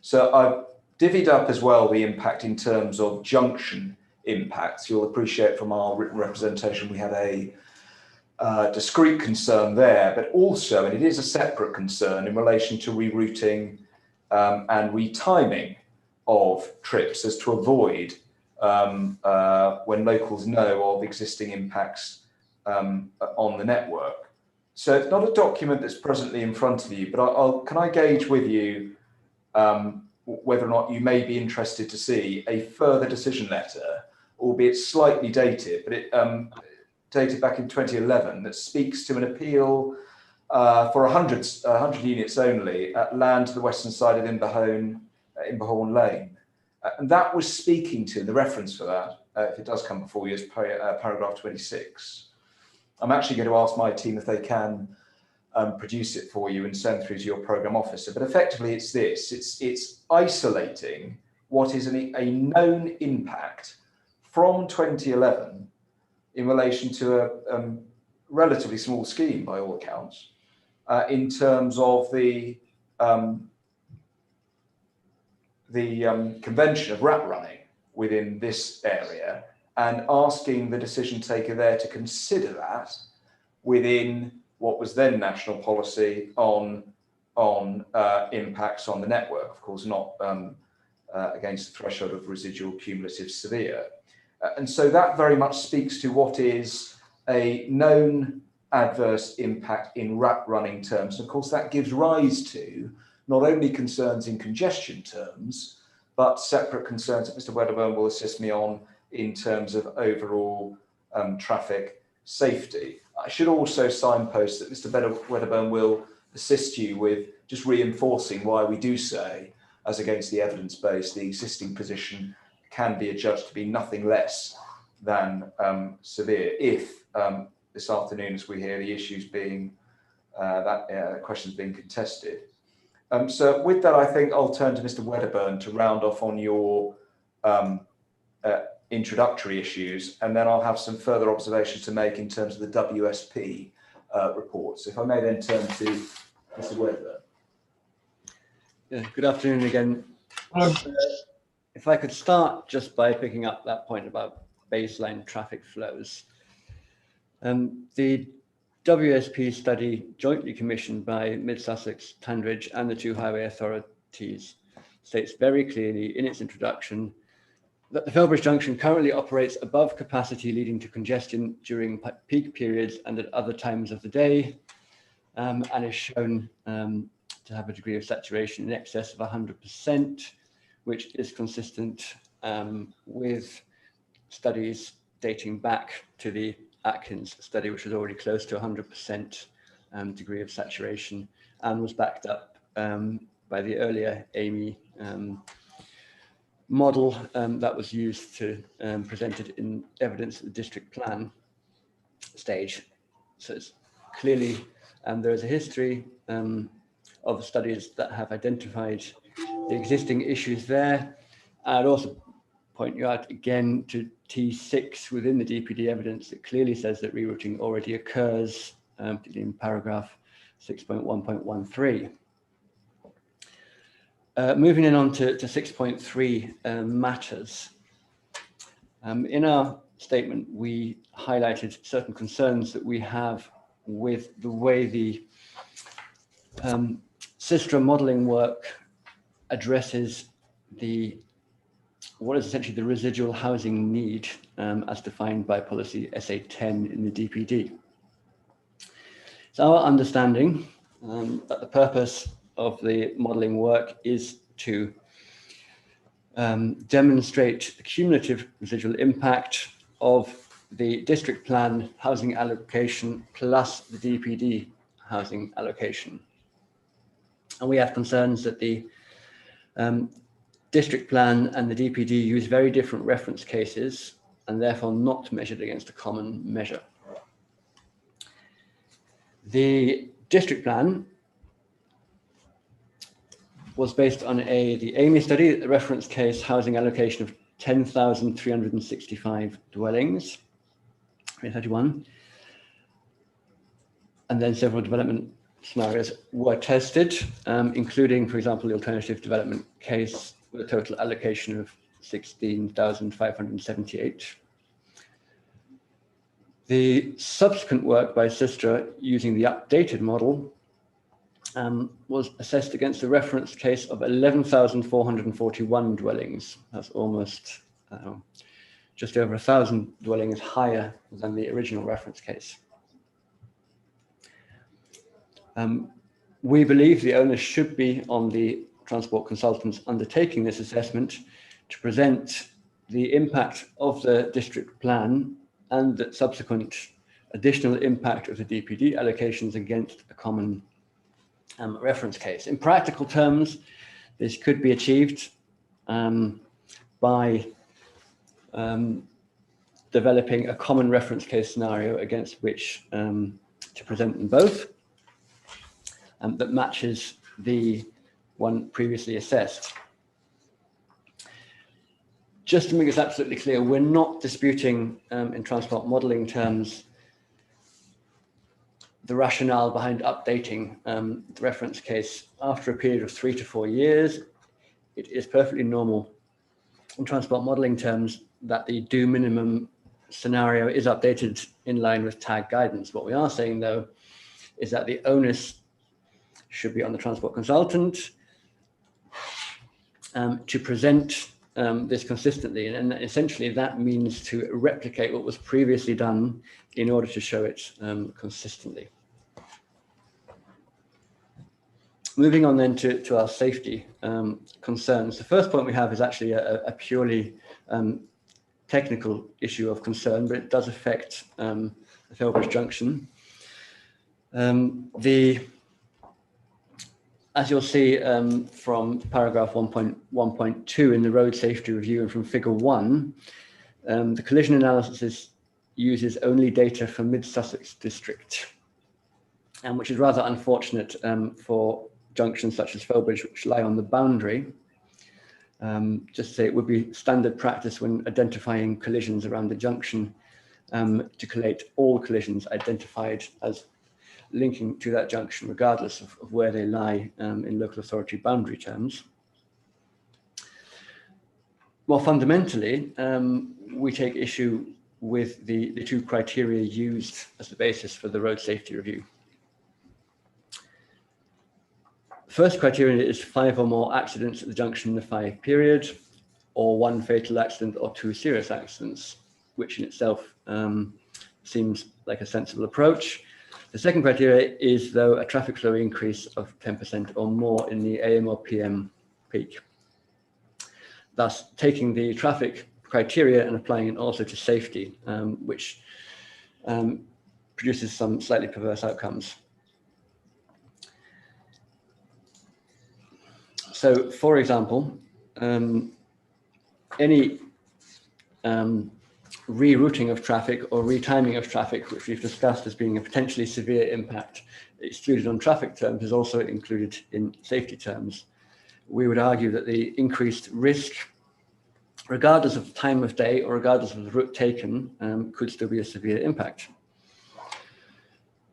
So I've divvied up as well the impact in terms of junction impacts. You'll appreciate from our written representation we had a discrete concern there, but also, and it is a separate concern in relation to rerouting and retiming of trips as to avoid when locals know of existing impacts on the network. So it's not a document that's presently in front of you, but can I gauge with you whether or not you may be interested to see a further decision letter, albeit slightly dated, but it dated back in 2011, that speaks to an appeal for 100 units only at land to the western side of Imberhorn Lane. And that was speaking to, the reference for that, if it does come before you, is paragraph 26. I'm actually going to ask my team if they can produce it for you and send through to your programme officer. But effectively it's this, it's isolating what is a known impact from 2011 in relation to a relatively small scheme by all accounts, in terms of the convention of rat running within this area, and asking the decision taker there to consider that within what was then national policy on impacts on the network, of course not against the threshold of residual cumulative severe. And so that very much speaks to what is a known adverse impact in rat running terms. And of course that gives rise to not only concerns in congestion terms, but separate concerns that Mr. Wedderburn will assist me on in terms of overall traffic safety. I should also signpost that Mr. Wedderburn will assist you with just reinforcing why we do say, as against the evidence base, the existing position can be adjudged to be nothing less than severe if this afternoon, as we hear the issues being questions being contested. So with that, I think I'll turn to Mr. Wedderburn to round off on your introductory issues, and then I'll have some further observations to make in terms of the WSP reports. If I may then turn to Mr. Wedderburn. Yeah, good afternoon again. If I could start just by picking up that point about baseline traffic flows. The WSP study jointly commissioned by Mid Sussex, Tandridge and the two highway authorities states very clearly in its introduction that the Felbridge Junction currently operates above capacity, leading to congestion during peak periods and at other times of the day, and is shown to have a degree of saturation in excess of 100%, which is consistent with studies dating back to the Atkins study, which was already close to 100% degree of saturation, and was backed up by the earlier AMI model that was used to presented in evidence at the district plan stage. So it's clearly, there is a history of studies that have identified the existing issues there. I'd also point you out again to T6 within the DPD evidence that clearly says that rerouting already occurs, particularly in paragraph 6.1.13. Moving in on to 6.3 matters. In our statement, we highlighted certain concerns that we have with the way the SISTRA modelling work addresses what is essentially the residual housing need as defined by policy SA10 in the DPD. It's our understanding that the purpose of the modelling work is to demonstrate the cumulative residual impact of the district plan housing allocation plus the DPD housing allocation. And we have concerns that the district plan and the DPD use very different reference cases and therefore not measured against a common measure. The district plan was based on the AMI study, the reference case housing allocation of 10,365 dwellings, 2031, and then several development scenarios were tested, including, for example, the alternative development case with a total allocation of 16,578. The subsequent work by SISTRA using the updated model was assessed against a reference case of 11,441 dwellings. That's almost just over 1,000 dwellings higher than the original reference case. We believe the onus should be on the transport consultants undertaking this assessment to present the impact of the district plan and the subsequent additional impact of the DPD allocations against a common reference case. In practical terms, this could be achieved by developing a common reference case scenario against which to present them both, that matches the one previously assessed. Just to make this absolutely clear, we're not disputing in transport modelling terms the rationale behind updating the reference case after a period of 3 to 4 years. It is perfectly normal in transport modelling terms that the do minimum scenario is updated in line with TAG guidance. What we are saying, though, is that the onus should be on the transport consultant to present this consistently, and essentially that means to replicate what was previously done in order to show it consistently. Moving on then to our safety concerns. The first point we have is actually a purely technical issue of concern, but it does affect the Felbridge Junction. The as you'll see from paragraph 1.1.2 in the road safety review and from figure 1, the collision analysis uses only data from Mid Sussex district, which is rather unfortunate for junctions such as Felbridge, which lie on the boundary. Just to say, it would be standard practice when identifying collisions around the junction to collate all collisions identified as linking to that junction, regardless of where they lie in local authority boundary terms. More fundamentally, we take issue with the two criteria used as the basis for the road safety review. First criterion is 5 or more accidents at the junction in the 5 period, or 1 fatal accident or 2 serious accidents, which in itself seems like a sensible approach. The second criteria is, though, a traffic flow increase of 10% or more in the AM or PM peak. Thus, taking the traffic criteria and applying it also to safety, which produces some slightly perverse outcomes. So, for example, any rerouting of traffic or retiming of traffic, which we've discussed as being a potentially severe impact, excluded on traffic terms, is also included in safety terms. We would argue that the increased risk, regardless of time of day or regardless of the route taken, could still be a severe impact.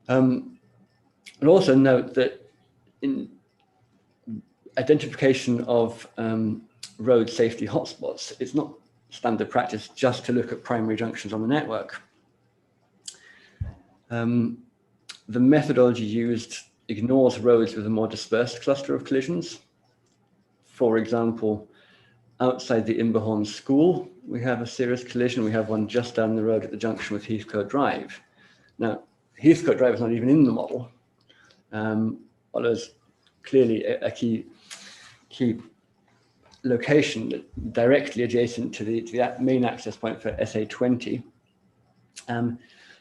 And also note that in identification of road safety hotspots, it's not standard practice just to look at primary junctions on the network. The methodology used ignores roads with a more dispersed cluster of collisions. For example, outside the Imberhorn School, we have a serious collision. We have one just down the road at the junction with Heathcote Drive. Now, Heathcote Drive is not even in the model, although it's clearly a key location directly adjacent to the main access point for SA20. So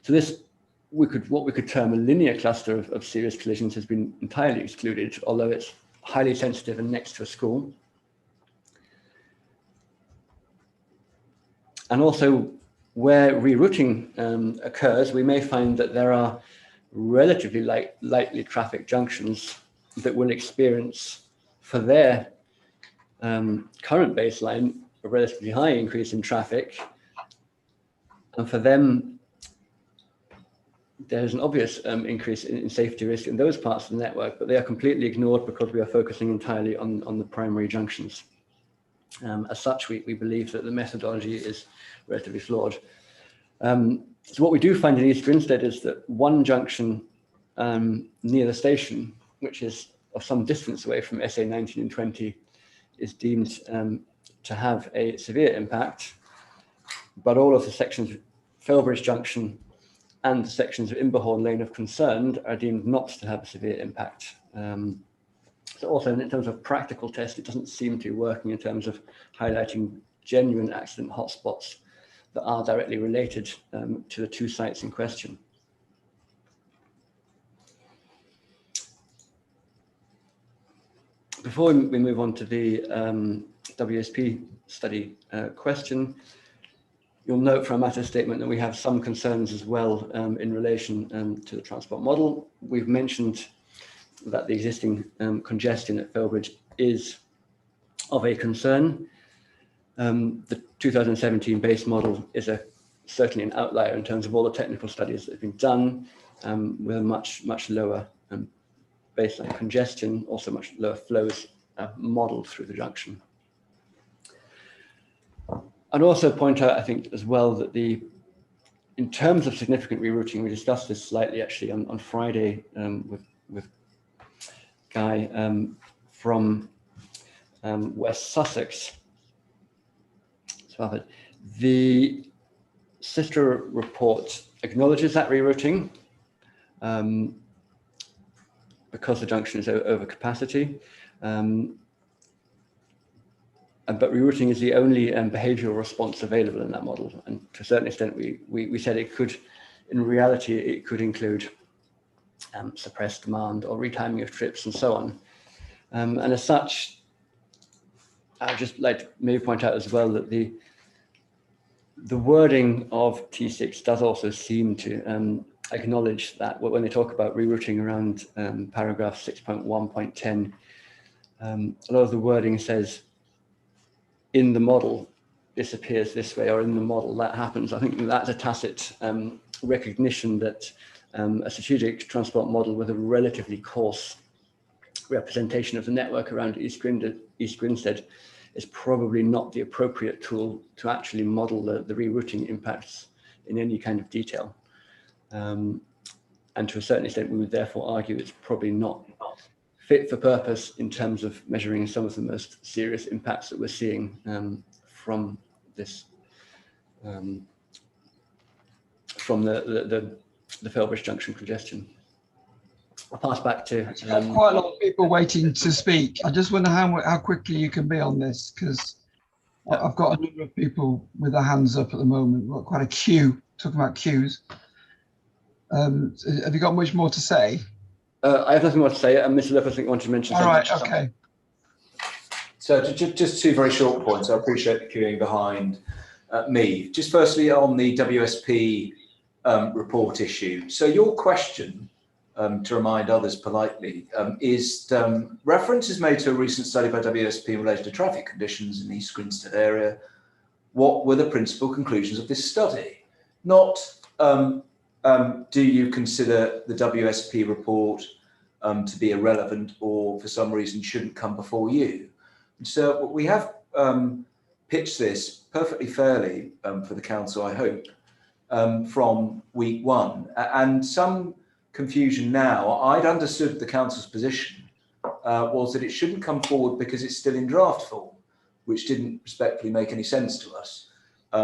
this, what we could term a linear cluster of serious collisions has been entirely excluded, although it's highly sensitive and next to a school. And also, where rerouting occurs, we may find that there are relatively lightly trafficked junctions that will experience, for their current baseline, a relatively high increase in traffic. And for them, there's an obvious increase in safety risk in those parts of the network, but they are completely ignored because we are focusing entirely on the primary junctions. As such, we believe that the methodology is relatively flawed. So what we do find in East Grinstead is that one junction near the station, which is of some distance away from SA 19 and 20, is deemed to have a severe impact, but all of the sections of Felbridge Junction and the sections of Imberhorn Lane of concern are deemed not to have a severe impact. So also in terms of practical test, it doesn't seem to be working in terms of highlighting genuine accident hotspots that are directly related to the two sites in question. Before we move on to the WSP study question, you'll note from our matter statement that we have some concerns as well in relation to the transport model. We've mentioned that the existing congestion at Felbridge is of a concern. The 2017 base model is certainly an outlier in terms of all the technical studies that have been done, with a much lower baseline congestion, also much lower flows modeled through the junction. I'd also point out, I think, as well, that in terms of significant rerouting, we discussed this slightly actually on Friday with Guy from West Sussex. So the sister report acknowledges that rerouting because the junction is over capacity. But rerouting is the only behavioral response available in that model. And to a certain extent, we said it could, in reality, it could include suppressed demand or retiming of trips and so on. And as such, I'd just like to maybe point out as well that the wording of T6 does also seem to acknowledge that when they talk about rerouting around paragraph 6.1.10, a lot of the wording says in the model this appears this way, or in the model that happens. I think that's a tacit recognition that a strategic transport model with a relatively coarse representation of the network around East Grinstead is probably not the appropriate tool to actually model the rerouting impacts in any kind of detail. And to a certain extent, we would therefore argue it's probably not fit for purpose in terms of measuring some of the most serious impacts that we're seeing from this, from the Felbridge Junction congestion. I'll pass back to. Quite a lot of people waiting to speak. I just wonder how quickly you can be on this, because I've got a number of people with their hands up at the moment. We've got quite a queue, talking about queues. Have you got much more to say? I have nothing more to say. Mr. Lipp, I think wanted to mention something. All right, okay. So just two very short points. I appreciate the queuing behind me. Just firstly on the WSP report issue. So your question, to remind others politely, is reference is made to a recent study by WSP in relation to traffic conditions in the East Grinstead area. What were the principal conclusions of this study? Not do you consider the WSP report to be irrelevant or for some reason shouldn't come before you? So we have pitched this perfectly fairly for the council, I hope, from week one. And some confusion now, I'd understood the council's position was that it shouldn't come forward because it's still in draft form, which didn't respectfully make any sense to us.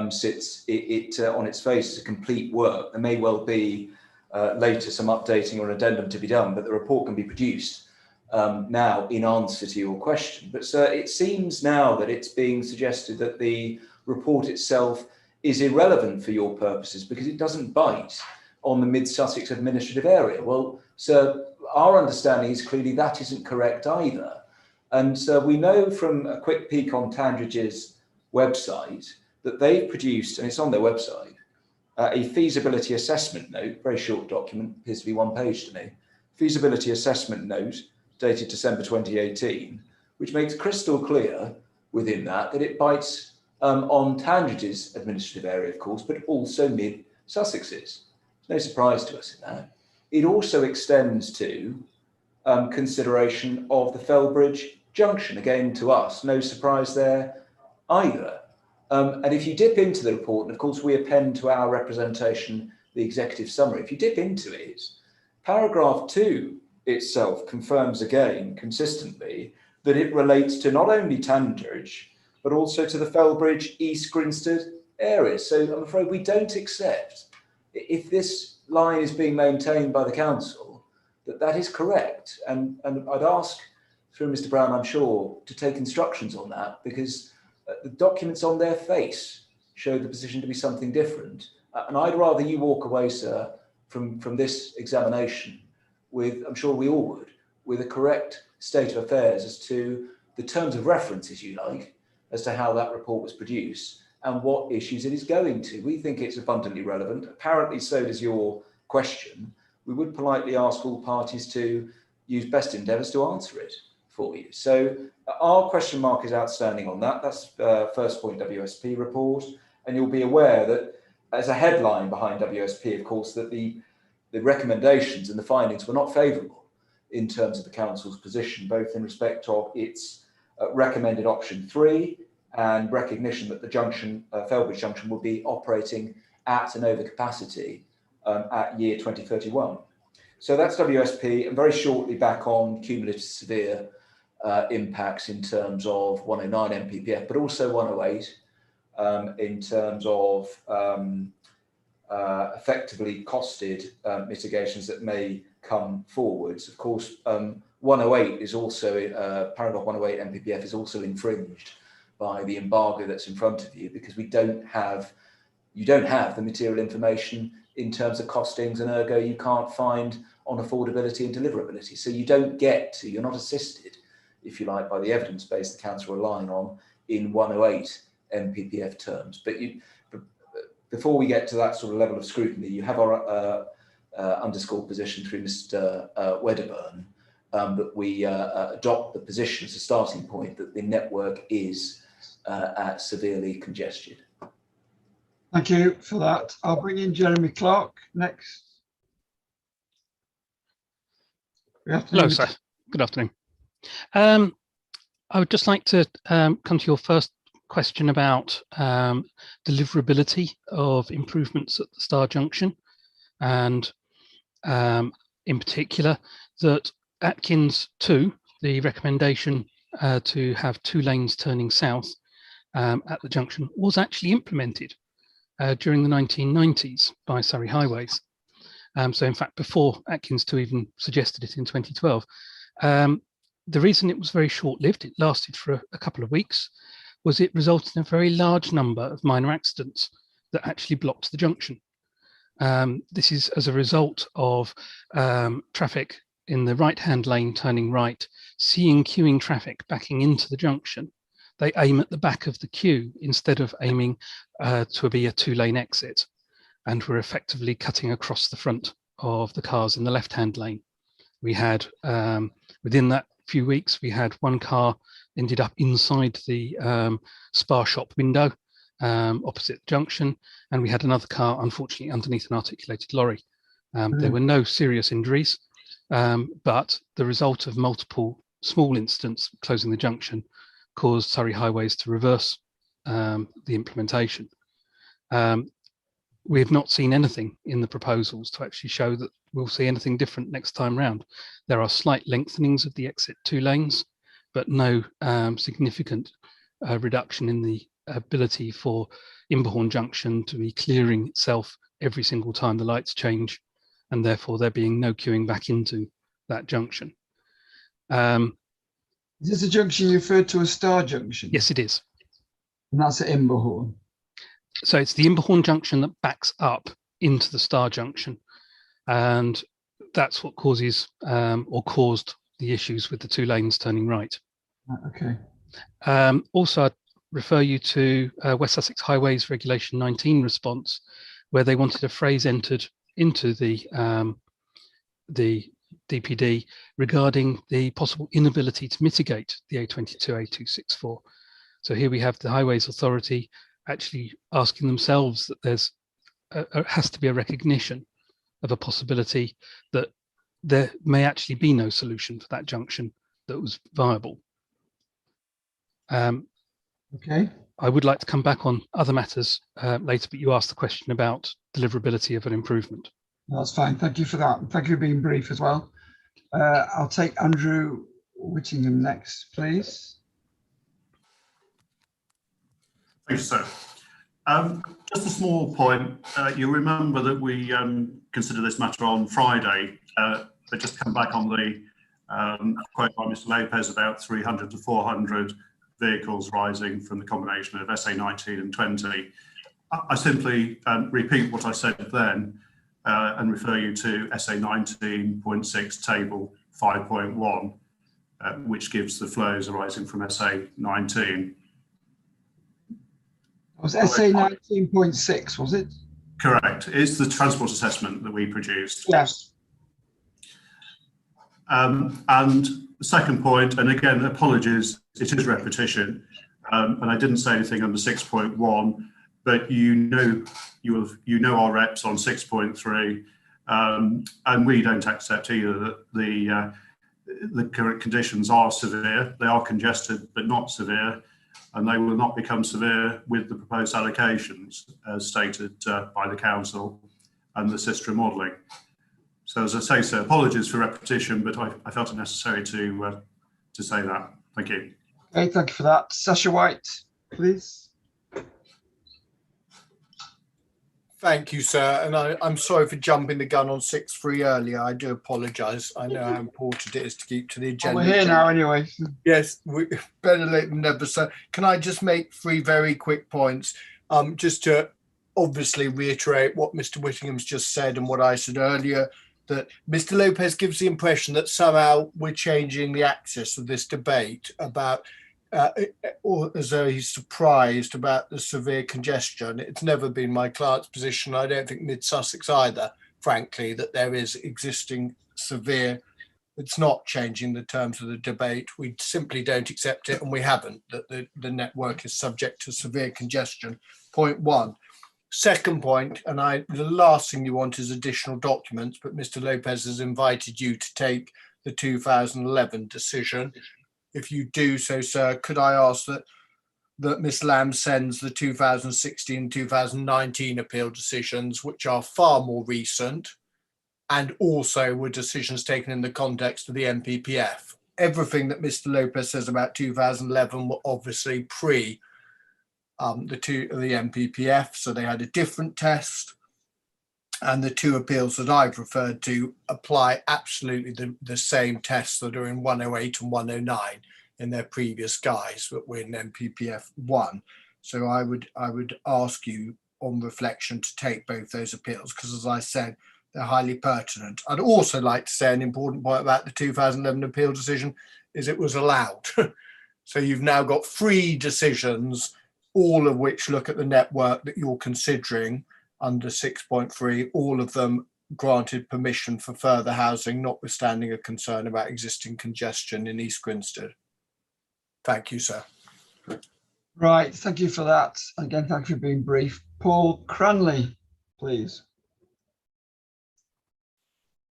Since it on its face is a complete work. There may well be later some updating or addendum to be done, but the report can be produced now in answer to your question. But sir, it seems now that it's being suggested that the report itself is irrelevant for your purposes because it doesn't bite on the Mid-Sussex administrative area. Well, sir, our understanding is clearly that isn't correct either. And so we know from a quick peek on Tandridge's website that they've produced, and it's on their website, a feasibility assessment note, very short document, appears to be one page to me, feasibility assessment note dated December 2018, which makes crystal clear within that it bites on Tandridge's administrative area, of course, but also Mid-Sussex's. No surprise to us in that. It also extends to consideration of the Felbridge Junction, again to us, no surprise there either. And if you dip into the report, and of course we append to our representation the executive summary, if you dip into it, paragraph 2 itself confirms again consistently that it relates to not only Tandridge, but also to the Felbridge East Grinstead area. So I'm afraid we don't accept, if this line is being maintained by the council, that is correct. And I'd ask, through Mr. Brown, I'm sure, to take instructions on that, because the documents on their face show the position to be something different. And I'd rather you walk away, sir, from this examination with, I'm sure we all would, with a correct state of affairs as to the terms of reference, as you like, as to how that report was produced and what issues it is going to. We think it's abundantly relevant. Apparently, so does your question. We would politely ask all parties to use best endeavours to answer it for you. So our question mark is outstanding on that. That's first point WSP report. And you'll be aware that as a headline behind WSP, of course, that the recommendations and the findings were not favourable in terms of the council's position, both in respect of its recommended option 3 and recognition that the junction, Felbridge Junction, will be operating at an overcapacity at year 2031. So that's WSP, and very shortly back on cumulative severe impacts in terms of 109 MPPF, but also 108 in terms of effectively costed mitigations that may come forwards. Of course, 108 is also, paragraph 108 MPPF is also infringed by the embargo that's in front of you, because you don't have the material information in terms of costings, and ergo you can't find on affordability and deliverability. So you don't get to, you're not assisted if you like, by the evidence base the council are relying on in 108 MPPF terms. But before we get to that sort of level of scrutiny, you have our underscored position through Mr. Wedderburn, that we adopt the position as a starting point that the network is severely congested. Thank you for that. I'll bring in Jeremy Clark next. Hello, sir. Good afternoon. I would just like to come to your first question about deliverability of improvements at the Star Junction, and in particular that Atkins 2, the recommendation to have 2 lanes turning south at the junction, was actually implemented during the 1990s by Surrey Highways. So in fact, before Atkins 2 even suggested it in 2012. The reason it was very short-lived, it lasted for a couple of weeks, was it resulted in a very large number of minor accidents that actually blocked the junction. This is as a result of traffic in the right-hand lane turning right, seeing queuing traffic backing into the junction. They aim at the back of the queue instead of aiming to be a 2-lane exit, and were effectively cutting across the front of the cars in the left-hand lane. We had, within that few weeks, we had 1 car ended up inside the Spar shop window opposite the junction, and we had another car, unfortunately, underneath an articulated lorry. There were no serious injuries, but the result of multiple small incidents closing the junction caused Surrey Highways to reverse the implementation. We have not seen anything in the proposals to actually show that we'll see anything different next time round. There are slight lengthenings of the exit 2 lanes, but no significant reduction in the ability for Imberhorn Junction to be clearing itself every single time the lights change, and therefore there being no queuing back into that junction. Is this a junction you referred to as Star Junction? Yes, it is. And that's at Imberhorn. So it's the Imberhorn Junction that backs up into the Star Junction, and that's what causes or caused the issues with the 2 lanes turning right. Okay. Also, I'd refer you to West Sussex Highways Regulation 19 response, where they wanted a phrase entered into the DPD regarding the possible inability to mitigate the A22, A264. So here we have the Highways Authority actually asking themselves that there's has to be a recognition of a possibility that there may actually be no solution for that junction that was viable. Okay. I would like to come back on other matters later, but you asked the question about deliverability of an improvement. That's fine. Thank you for that. Thank you for being brief as well. I'll take Andrew Whittingham next, please. Thank you, sir. Just a small point. You'll remember that we considered this matter on Friday, but just come back on the quote by Mr. Lopez about 300 to 400 vehicles rising from the combination of SA 19 and 20. I simply repeat what I said then and refer you to SA 19.6 table 5.1, which gives the flows arising from SA 19. Was SA 19.6, was it? Correct. It's the transport assessment that we produced. Yes. And the second point, and again, apologies, it is repetition, and I didn't say anything under 6.1, but you know our reps on 6.3, and we don't accept either that the current conditions are severe. They are congested, but not severe, and they will not become severe with the proposed allocations as stated by the council and the SISTRA modelling. So as I say, sir, apologies for repetition, but I felt it necessary to say that. Thank you. Okay, thank you for that. Sasha White, please. Thank you, sir. And I'm sorry for jumping the gun on 6.3 earlier. I do apologise. I know how important it is to keep to the agenda. We're here now anyway. Yes, we better late than never. So can I just make 3 very quick points? Just to obviously reiterate what Mr. Whittingham's just said and what I said earlier. that Mr. Lopez gives the impression that somehow we're changing the axis of this debate about, or as though he's surprised about the severe congestion. It's never been my client's position. I don't think Mid Sussex either, frankly, that there is existing severe. It's not changing the terms of the debate. We simply don't accept it, and we haven't, that the network is subject to severe congestion. Point one. Second point, and the last thing you want is additional documents, but Mr. Lopez has invited you to take the 2011 decision. If you do so, sir, could I ask that Ms. Lamb sends the 2016, 2019 appeal decisions, which are far more recent, and also were decisions taken in the context of the MPPF. Everything that Mr. Lopez says about 2011 were obviously pre the MPPF, so they had a different test, and the two appeals that I've referred to apply absolutely the same tests that are in 108 and 109 in their previous guise, but we're in MPPF 1. So I would ask you on reflection to take both those appeals, because as I said, they're highly pertinent. I'd also like to say an important point about the 2011 appeal decision is it was allowed. So you've now got 3 decisions, all of which look at the network that you're considering under 6.3, all of them granted permission for further housing, notwithstanding a concern about existing congestion in East Grinstead. Thank you, sir. Right, thank you for that. Again, thank you for being brief. Paul Cranley, please.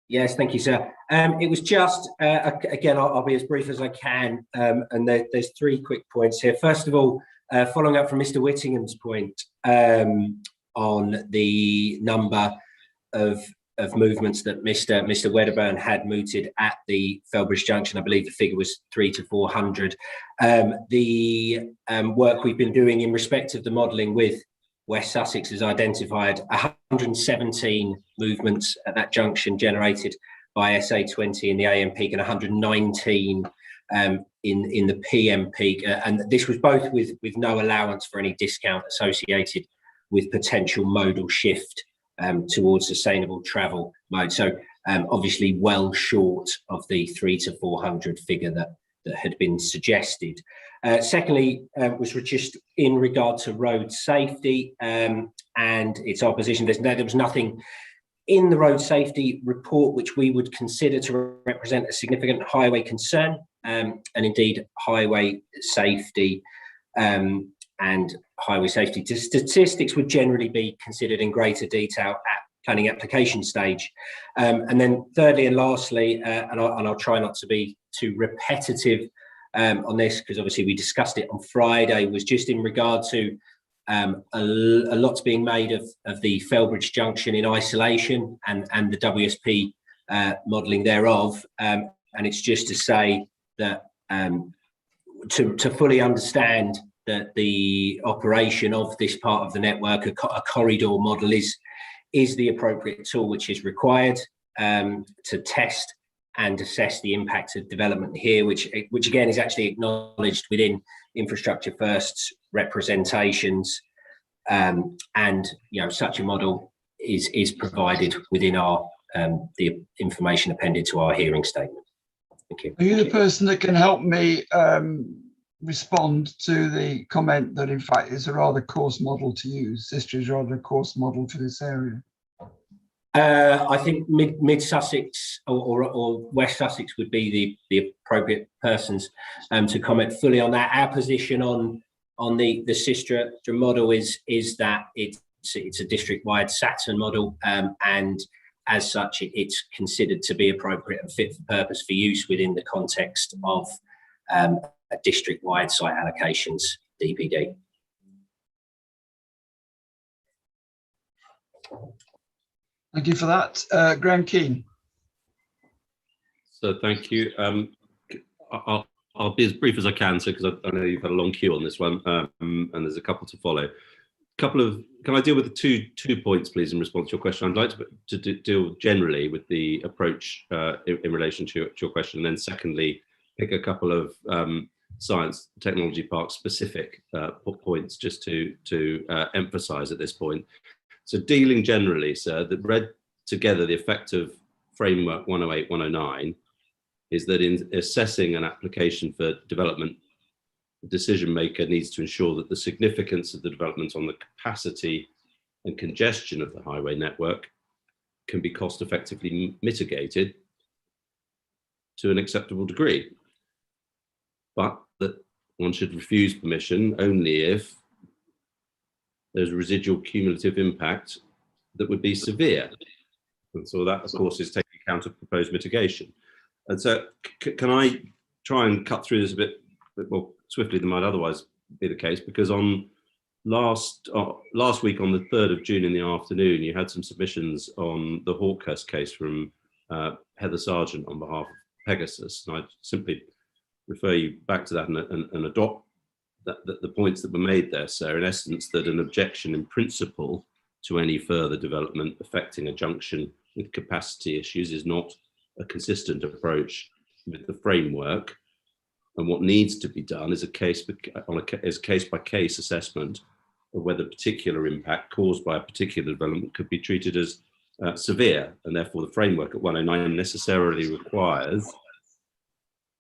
Yes, thank you, sir. It was just, again, I'll be as brief as I can, and there's 3 quick points here. First of all, following up from Mr. Whittingham's point on the number of movements that Mr. Wedderburn had mooted at the Felbridge Junction, I believe the figure was 300 to 400. The work we've been doing in respect of the modelling with West Sussex has identified 117 movements at that junction generated by SA20 in the AM peak and 119 in the PM peak, and this was both with no allowance for any discount associated with potential modal shift towards sustainable travel mode. So obviously well short of the 300 to 400 figure that had been suggested. Secondly, was just in regard to road safety, and it's our position there was nothing in the road safety report which we would consider to represent a significant highway concern, and indeed highway safety and highway safety statistics would generally be considered in greater detail at planning application stage. And then thirdly and lastly, and I'll try not to be too repetitive on this, because obviously we discussed it on Friday, was just in regard to a lot's being made of the Felbridge Junction in isolation and the WSP modelling thereof, and it's just to say that to fully understand that the operation of this part of the network, a corridor model is the appropriate tool which is required to test and assess the impact of development here, which again is actually acknowledged within Infrastructure First's representations, and such a model is provided within our the information appended to our hearing statement. Thank you. Are you the person that can help me respond to the comment that in fact it's a rather coarse model to use? Sister is rather a coarse model for this area. I think mid Sussex or West Sussex would be the appropriate persons to comment fully on that. Our position on the Sistra model is that it's a district-wide Saturn model, and as such it's considered to be appropriate and fit for purpose for use within the context of a district-wide site allocations DPD. Thank you for that. Graham Keane. So thank you. I'll be as brief as I can, so because I know you've had a long queue on this one, and there's a couple to follow. Can I deal with the two points, please, in response to your question? I'd like to deal generally with the approach in relation to your question, and then secondly, pick a couple of science technology park specific points just to emphasise at this point. So dealing generally, sir, that read together the effect of Framework 108, 109 is that in assessing an application for development, the decision maker needs to ensure that the significance of the development on the capacity and congestion of the highway network can be cost effectively mitigated to an acceptable degree, but that one should refuse permission only if there's a residual cumulative impact that would be severe. And so that, of course, is taking account of proposed mitigation. And so can I try and cut through this a bit more swiftly than might otherwise be the case? Because on last week, on the 3rd of June in the afternoon, you had some submissions on the Hawkhurst case from Heather Sargent on behalf of Pegasus. And I'd simply refer you back to that and adopt the points that were made there. So in essence, that an objection in principle to any further development affecting a junction with capacity issues is not a consistent approach with the framework. And what needs to be done is a case-by-case assessment of whether particular impact caused by a particular development could be treated as severe. And therefore the framework at 109 necessarily requires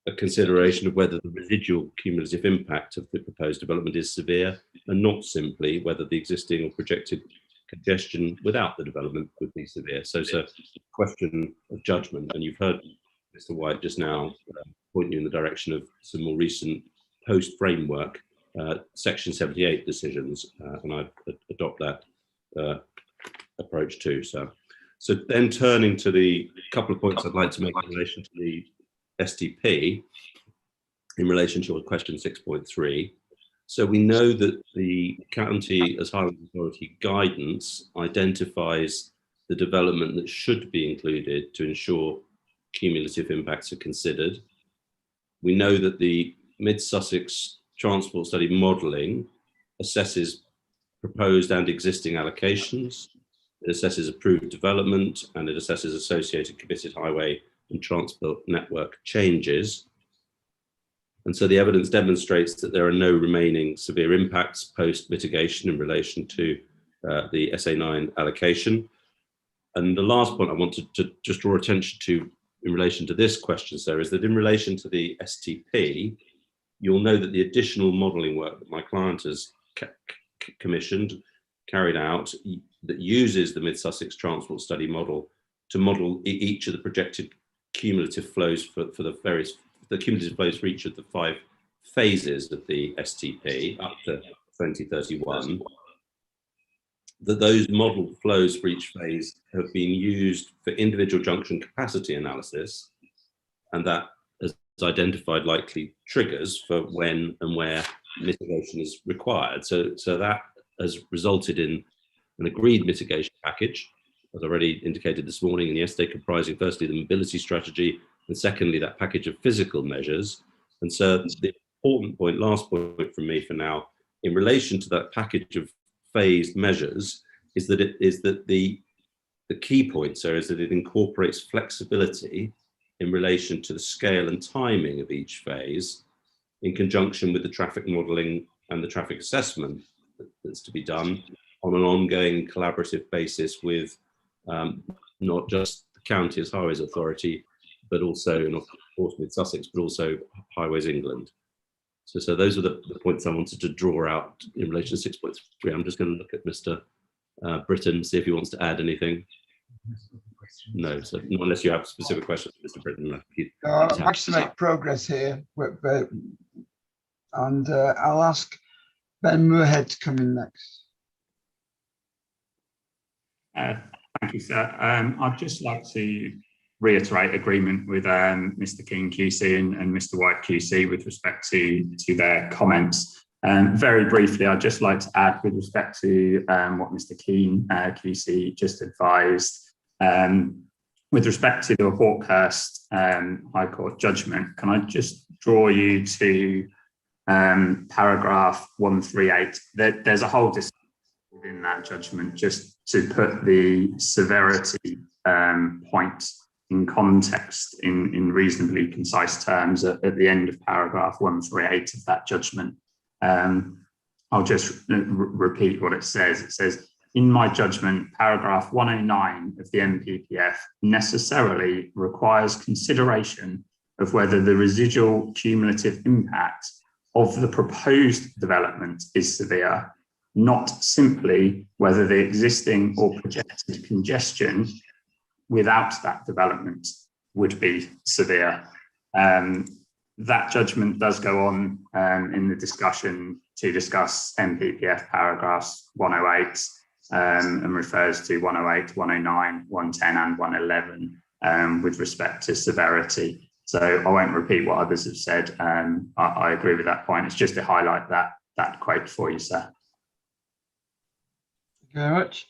a consideration of whether the residual cumulative impact of the proposed development is severe, and not simply whether the existing or projected congestion without the development would be severe. So it's a question of judgment. And you've heard Mr. White just now point you in the direction of some more recent post-framework Section 78 decisions, and I adopt that approach too. So then turning to the couple of points I'd like to make in relation to the STP, in relation to question 6.3. So we know that the county as Highways Authority guidance identifies the development that should be included to ensure cumulative impacts are considered. We know that the Mid-Sussex Transport Study modelling assesses proposed and existing allocations, it assesses approved development, and it assesses associated committed highway and transport network changes. And so the evidence demonstrates that there are no remaining severe impacts post mitigation in relation to the SA9 allocation. And the last point I wanted to just draw attention to in relation to this question, sir, is that in relation to the STP, you'll know that the additional modelling work that my client has commissioned, carried out, that uses the Mid-Sussex Transport Study model to model each of the projected cumulative flows for the cumulative flows for each of the 5 phases of the STP up to 2031, that those modelled flows for each phase have been used for individual junction capacity analysis, and that has identified likely triggers for when and where mitigation is required. So that has resulted in an agreed mitigation package, as already indicated this morning, and yesterday, comprising firstly the mobility strategy, and secondly that package of physical measures. And so the important point, last point from me for now, in relation to that package of phased measures, is that the key point, sir, is that it incorporates flexibility in relation to the scale and timing of each phase, in conjunction with the traffic modelling and the traffic assessment that's to be done on an ongoing collaborative basis with not just the county as Highways Authority, but also, and of course, with Sussex, but also Highways England. So those are the points I wanted to draw out in relation to 6.3. I'm just going to look at Mr. Britton, see if he wants to add anything. No, so not unless you have specific questions, Mr. Britton. I'd like to make progress here, and I'll ask Ben Moorhead to come in next. Thank you, sir. I'd just like to reiterate agreement with Mr. King QC and Mr. White QC with respect to their comments. Very briefly, I'd just like to add with respect to what Mr. Keane QC just advised. With respect to the Hawkhurst High Court judgment, can I just draw you to paragraph 138? There's a whole discussion within that judgment just to put the severity point in context in reasonably concise terms at the end of paragraph 138 of that judgment. I'll just repeat what it says. It says, in my judgment, paragraph 109 of the NPPF necessarily requires consideration of whether the residual cumulative impact of the proposed development is severe, not simply whether the existing or projected congestion without that development would be severe. That judgment does go on in the discussion to discuss NPPF paragraphs 108 and refers to 108, 109, 110 and 111 with respect to severity. So I won't repeat what others have said. I agree with that point. It's just to highlight that quote for you, sir. Thank you very much.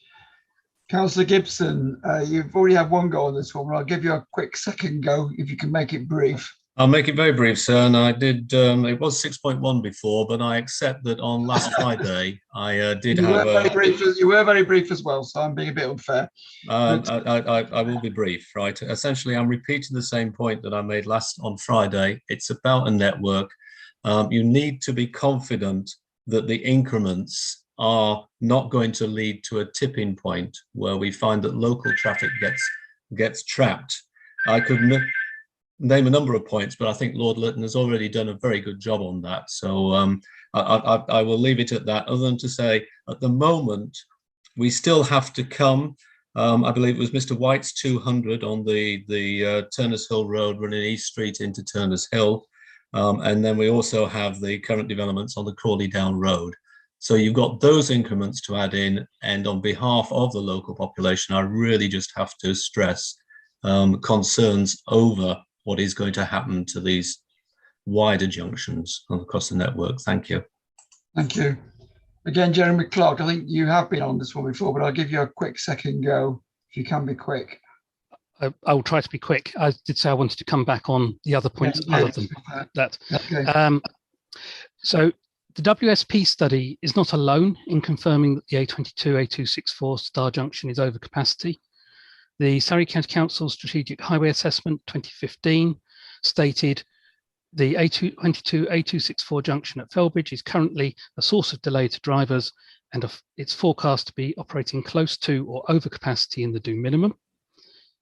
Councillor Gibson, you've already had one go on this one, but I'll give you a quick second go if you can make it brief. I'll make it very brief, sir. And I did, it was 6.1 before, but I accept that on last Friday, I did You have you were very brief as well, so I'm being a bit unfair. I will be brief, right? Essentially, I'm repeating the same point that I made on Friday. It's about a network. You need to be confident that the increments are not going to lead to a tipping point where we find that local traffic gets trapped. I could name a number of points, but I think Lord Lytton has already done a very good job on that. So I will leave it at that, other than to say at the moment, we still have to come. I believe it was Mr. White's 200 on the Turners Hill Road running East Street into Turners Hill. And then we also have the current developments on the Crawley Down Road. So you've got those increments to add in. And on behalf of the local population, I really just have to stress concerns over what is going to happen to these wider junctions across the network. Thank you. Thank you. Again, Jeremy Clark, I think you have been on this one before, but I'll give you a quick second go if you can be quick. I will try to be quick. I did say I wanted to come back on the other points other than that. Okay. So the WSP study is not alone in confirming that the A22-A264 Star Junction is over capacity. The Surrey County Council Strategic Highway Assessment 2015 stated the A22-A264 junction at Felbridge is currently a source of delay to drivers and it's forecast to be operating close to or over capacity in the due minimum.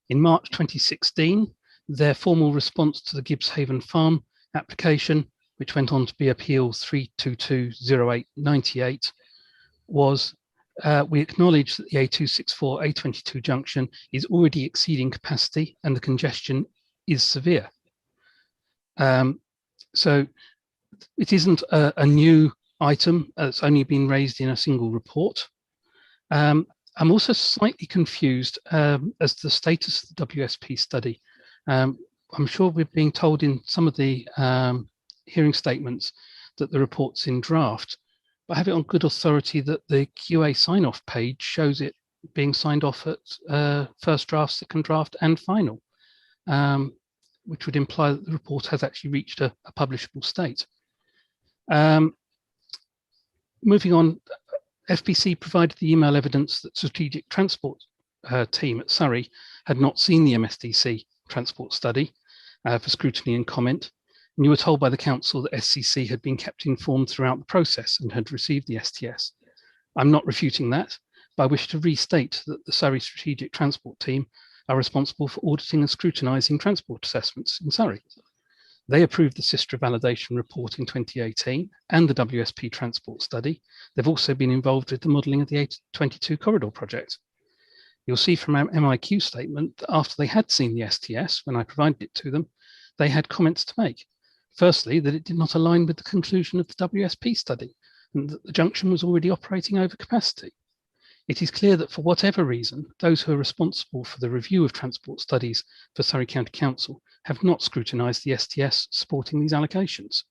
In March 2016, their formal response to the Gibbs Haven Farm application, which went on to be Appeal 3220898, was we acknowledge that the A264-A22 junction is already exceeding capacity and the congestion is severe. So it isn't a new item. It's only been raised in a single report. I'm also slightly confused as to the status of the WSP study. I'm sure we're being told in some of the hearing statements that the report's in draft, but I have it on good authority that the QA sign-off page shows it being signed off at first draft, second draft, and final, which would imply that the report has actually reached a publishable state. Moving on, FPC provided the email evidence that Strategic Transport team at Surrey had not seen the MSDC transport study for scrutiny and comment. And you were told by the council that SCC had been kept informed throughout the process and had received the STS. I'm not refuting that, but I wish to restate that the Surrey Strategic Transport team are responsible for auditing and scrutinising transport assessments in Surrey. They approved the SISTRA validation report in 2018 and the WSP transport study. They've also been involved with the modelling of the A22 corridor project. You'll see from our MIQ statement that after they had seen the STS, when I provided it to them, they had comments to make. Firstly, that it did not align with the conclusion of the WSP study and that the junction was already operating over capacity. It is clear that for whatever reason, those who are responsible for the review of transport studies for Surrey County Council have not scrutinised the STS supporting these allocations.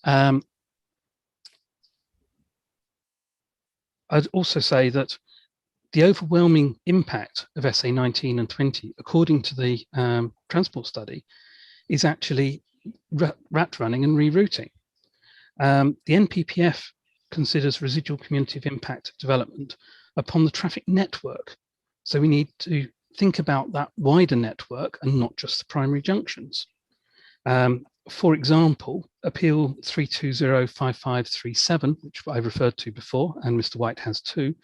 I'd also say that the overwhelming impact of SA 19 and 20, according to the transport study, is actually rat running and rerouting. The NPPF considers residual cumulative impact development upon the traffic network. So we need to think about that wider network and not just the primary junctions. For example, Appeal 3205537, which I referred to before, and Mr. White has too,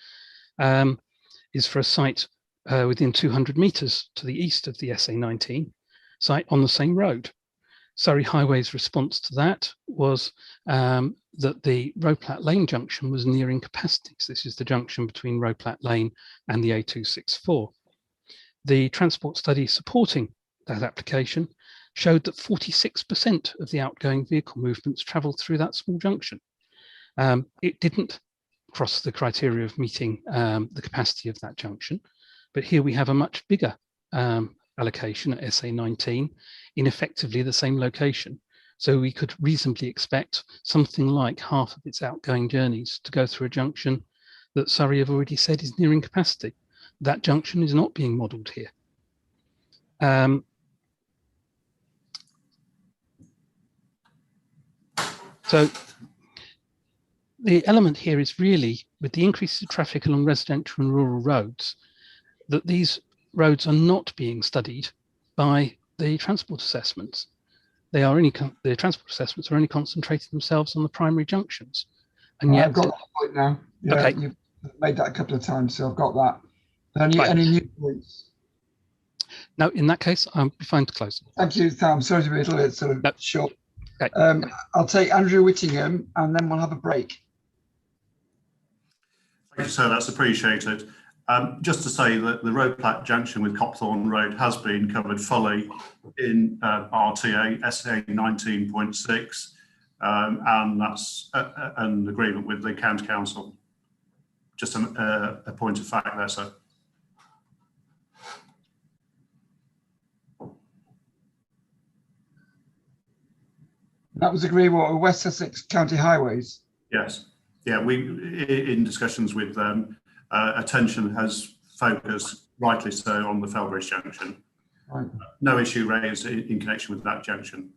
is for a site within 200 metres to the east of the SA19 site on the same road. Surrey Highway's response to that was that the Rowplatt Lane junction was nearing capacity. So this is the junction between Rowplatt Lane and the A264. The transport study supporting that application showed that 46% of the outgoing vehicle movements travelled through that small junction. It didn't cross the criteria of meeting the capacity of that junction, but here we have a much bigger allocation at SA19 in effectively the same location. So we could reasonably expect something like half of its outgoing journeys to go through a junction that Surrey have already said is nearing capacity. That junction is not being modelled here. So the element here is really, with the increase of traffic along residential and rural roads, that these roads are not being studied by the transport assessments. They are only the transport assessments are only concentrating themselves on the primary junctions, and yet I've got that point now. Yeah, okay. You've made that a couple of times, so I've got that. Right. Any new points? No, in that case, I'll be fine to close. Thank you, Sam. Sorry to be a little bit sort of short. Okay. I'll take Andrew Whittingham, and then we'll have a break. Thank you, sir. That's appreciated. Just to say that the Rowplatt junction with Copthorne Road has been covered fully in RTA SA 19.6, and that's an agreement with the County Council. Just a point of fact there, sir. That was agreed with West Sussex County Highways. Yes. Yeah, we in discussions with them, attention has focused, rightly so, on the Felbridge junction. Right. No issue raised in connection with that junction.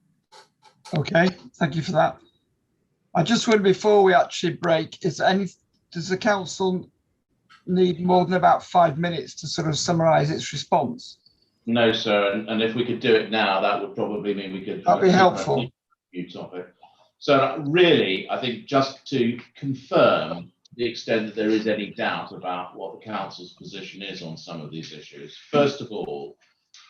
Okay, thank you for that. I just wonder, before we actually break, does the council need more than about 5 minutes to sort of summarise its response? No, sir. And if we could do it now, that would probably mean we could. That'd be helpful. Topic. So really, I think just to confirm the extent that there is any doubt about what the council's position is on some of these issues. First of all,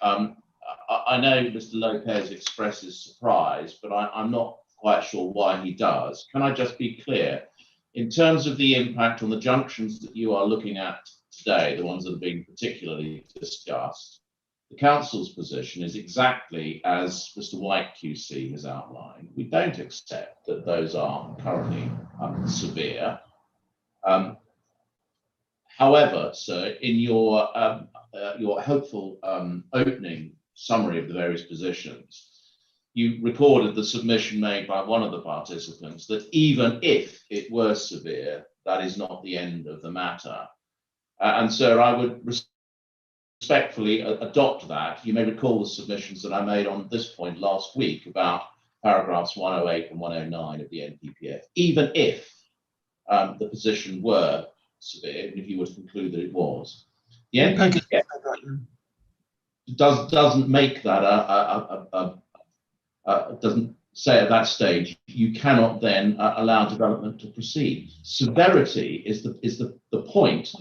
I know Mr. Lopez expresses surprise, but I'm not quite sure why he does. Can I just be clear? In terms of the impact on the junctions that you are looking at today, the ones that are being particularly discussed, the council's position is exactly as Mr. White QC has outlined. We don't accept that those are currently severe. However, sir, in your helpful opening summary of the various positions, you recorded the submission made by one of the participants that even if it were severe, that is not the end of the matter. And so I would respectfully adopt that. You may recall the submissions that I made on this point last week about paragraphs 108 and 109 of the NPPF. Even if the position were severe, and if you were to conclude that it was, the NPPF doesn't make that doesn't say at that stage you cannot then allow development to proceed. Severity is the point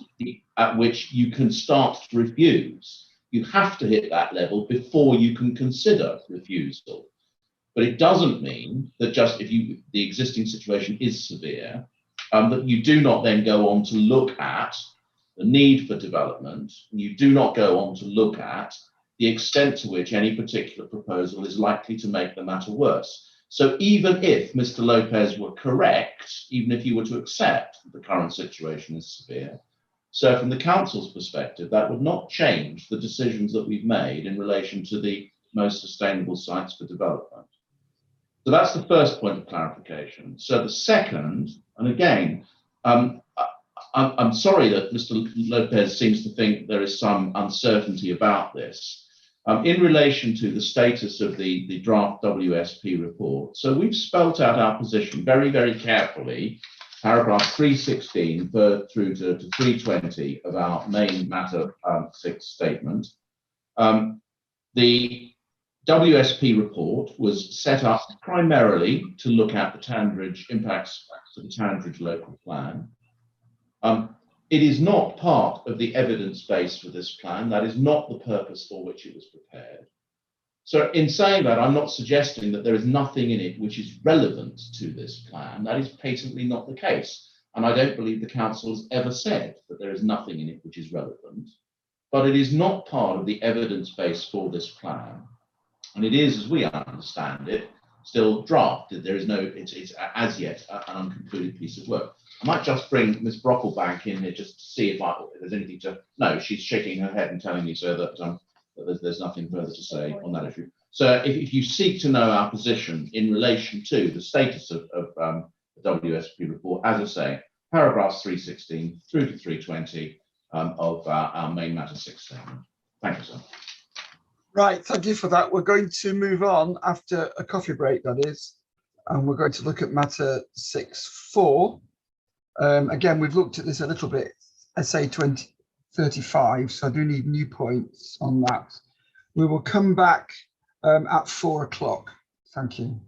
at which you can start to refuse. You have to hit that level before you can consider refusal. But it doesn't mean that just if the existing situation is severe, that you do not then go on to look at the need for development, and you do not go on to look at the extent to which any particular proposal is likely to make the matter worse. So even if Mr. Lopez were correct, even if you were to accept that the current situation is severe, so from the council's perspective, that would not change the decisions that we've made in relation to the most sustainable sites for development. So that's the first point of clarification. So the second, and again, I'm sorry that Mr. Lopez seems to think there is some uncertainty about this. In relation to the status of the draft WSP report, so we've spelt out our position very, very carefully, paragraph 316 through to 320 of our main matter 6 statement. The WSP report was set up primarily to look at the Tandridge impacts to the Tandridge local plan. It is not part of the evidence base for this plan. That is not the purpose for which it was prepared. So in saying that, I'm not suggesting that there is nothing in it which is relevant to this plan. That is patently not the case. And I don't believe the council has ever said that there is nothing in it which is relevant. But it is not part of the evidence base for this plan. And it is, as we understand it, still drafted. There is no, it's as yet an unconcluded piece of work. I might just bring Ms. Brocklebank in here just to see if there's anything to. No, she's shaking her head and telling me so that, there's nothing further to say on that issue. So if you seek to know our position in relation to the status of the WSP report, as I say, paragraphs 316 through to 320 of our main matter 16. Thank you, sir. Right, thank you for that. We're going to move on after a coffee break, that is, and we're going to look at matter 6.4. Again, we've looked at this a little bit, SA 2035, so I do need new points on that. We will come back at 4 o'clock. Thank you.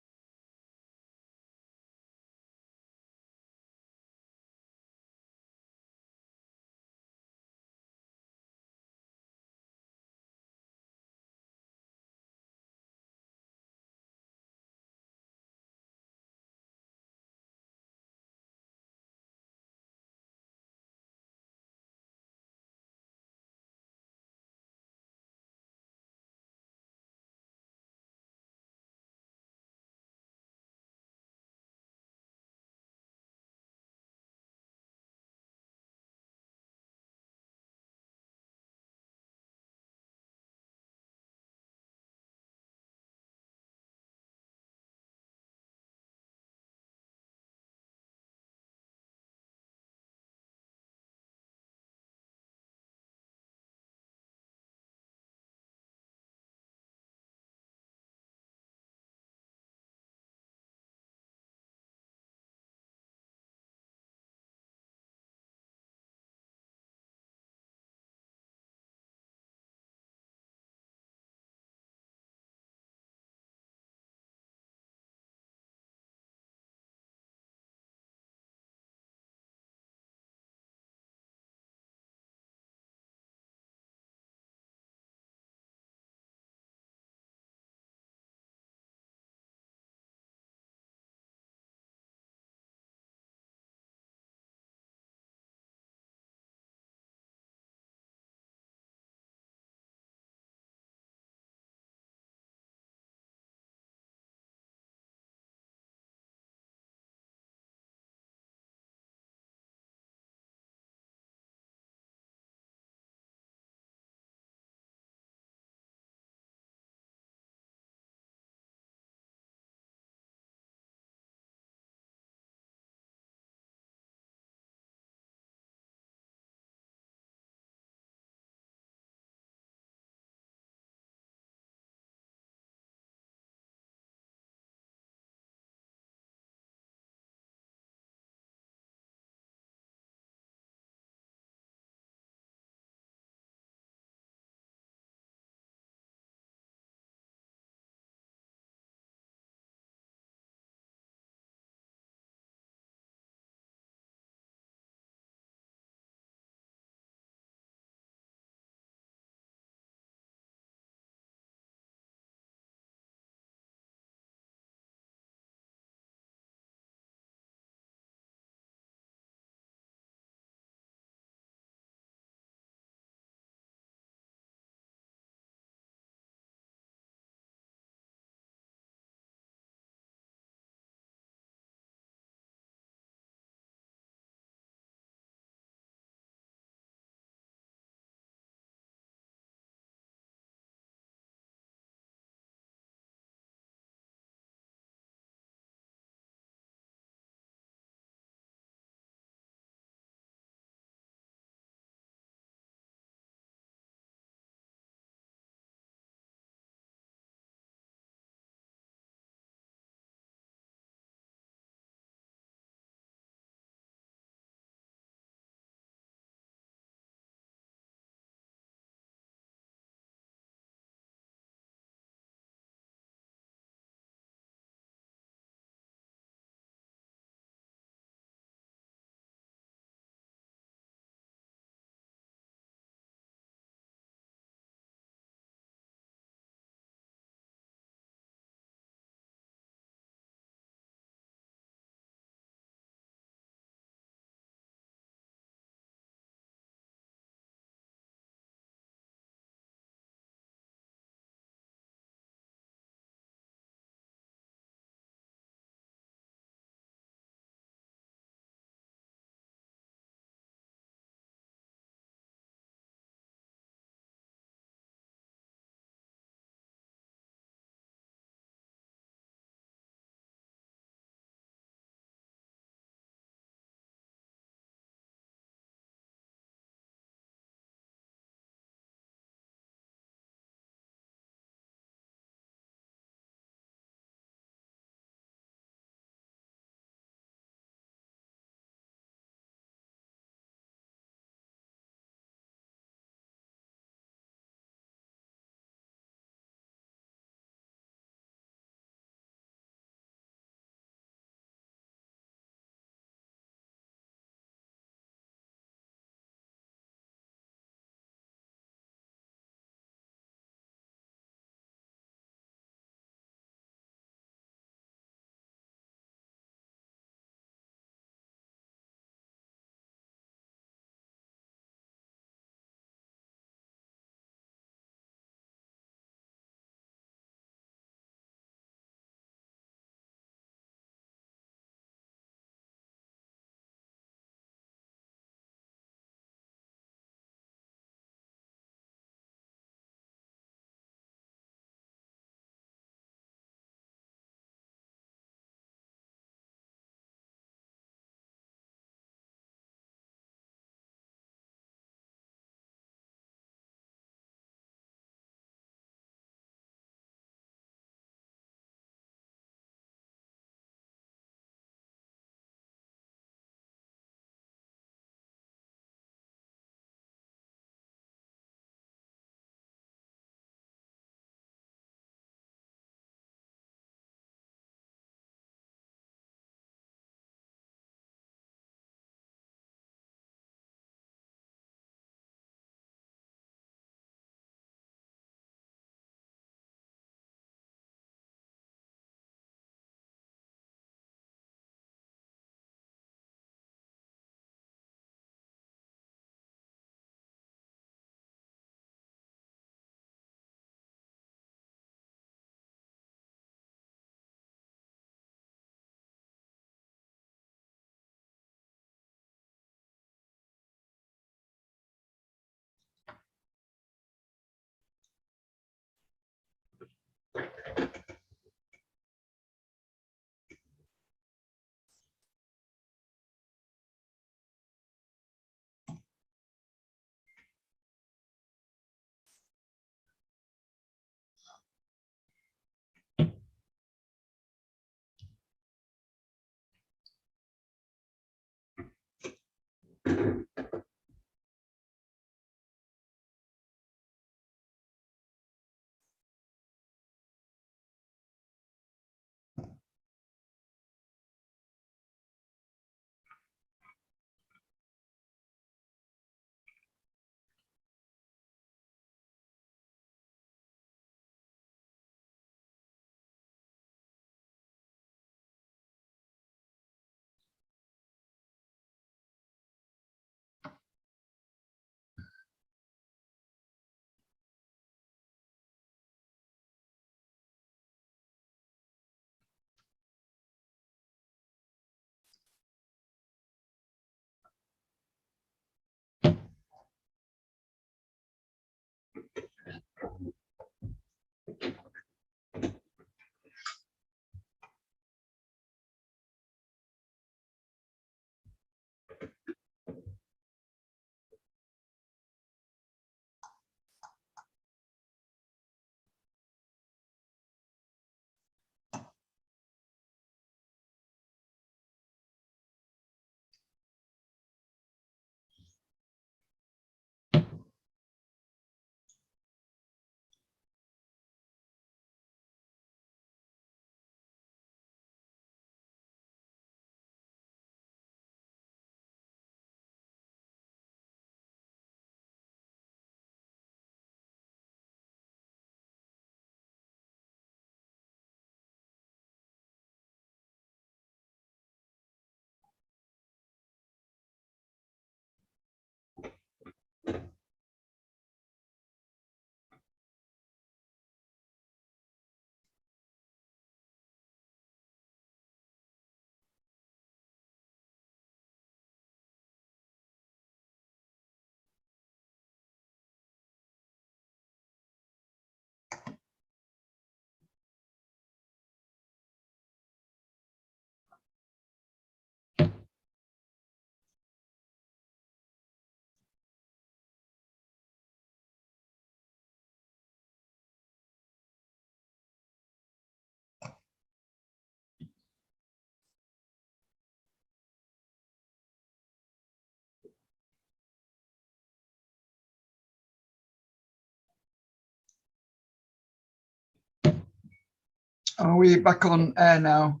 Are we back on air now,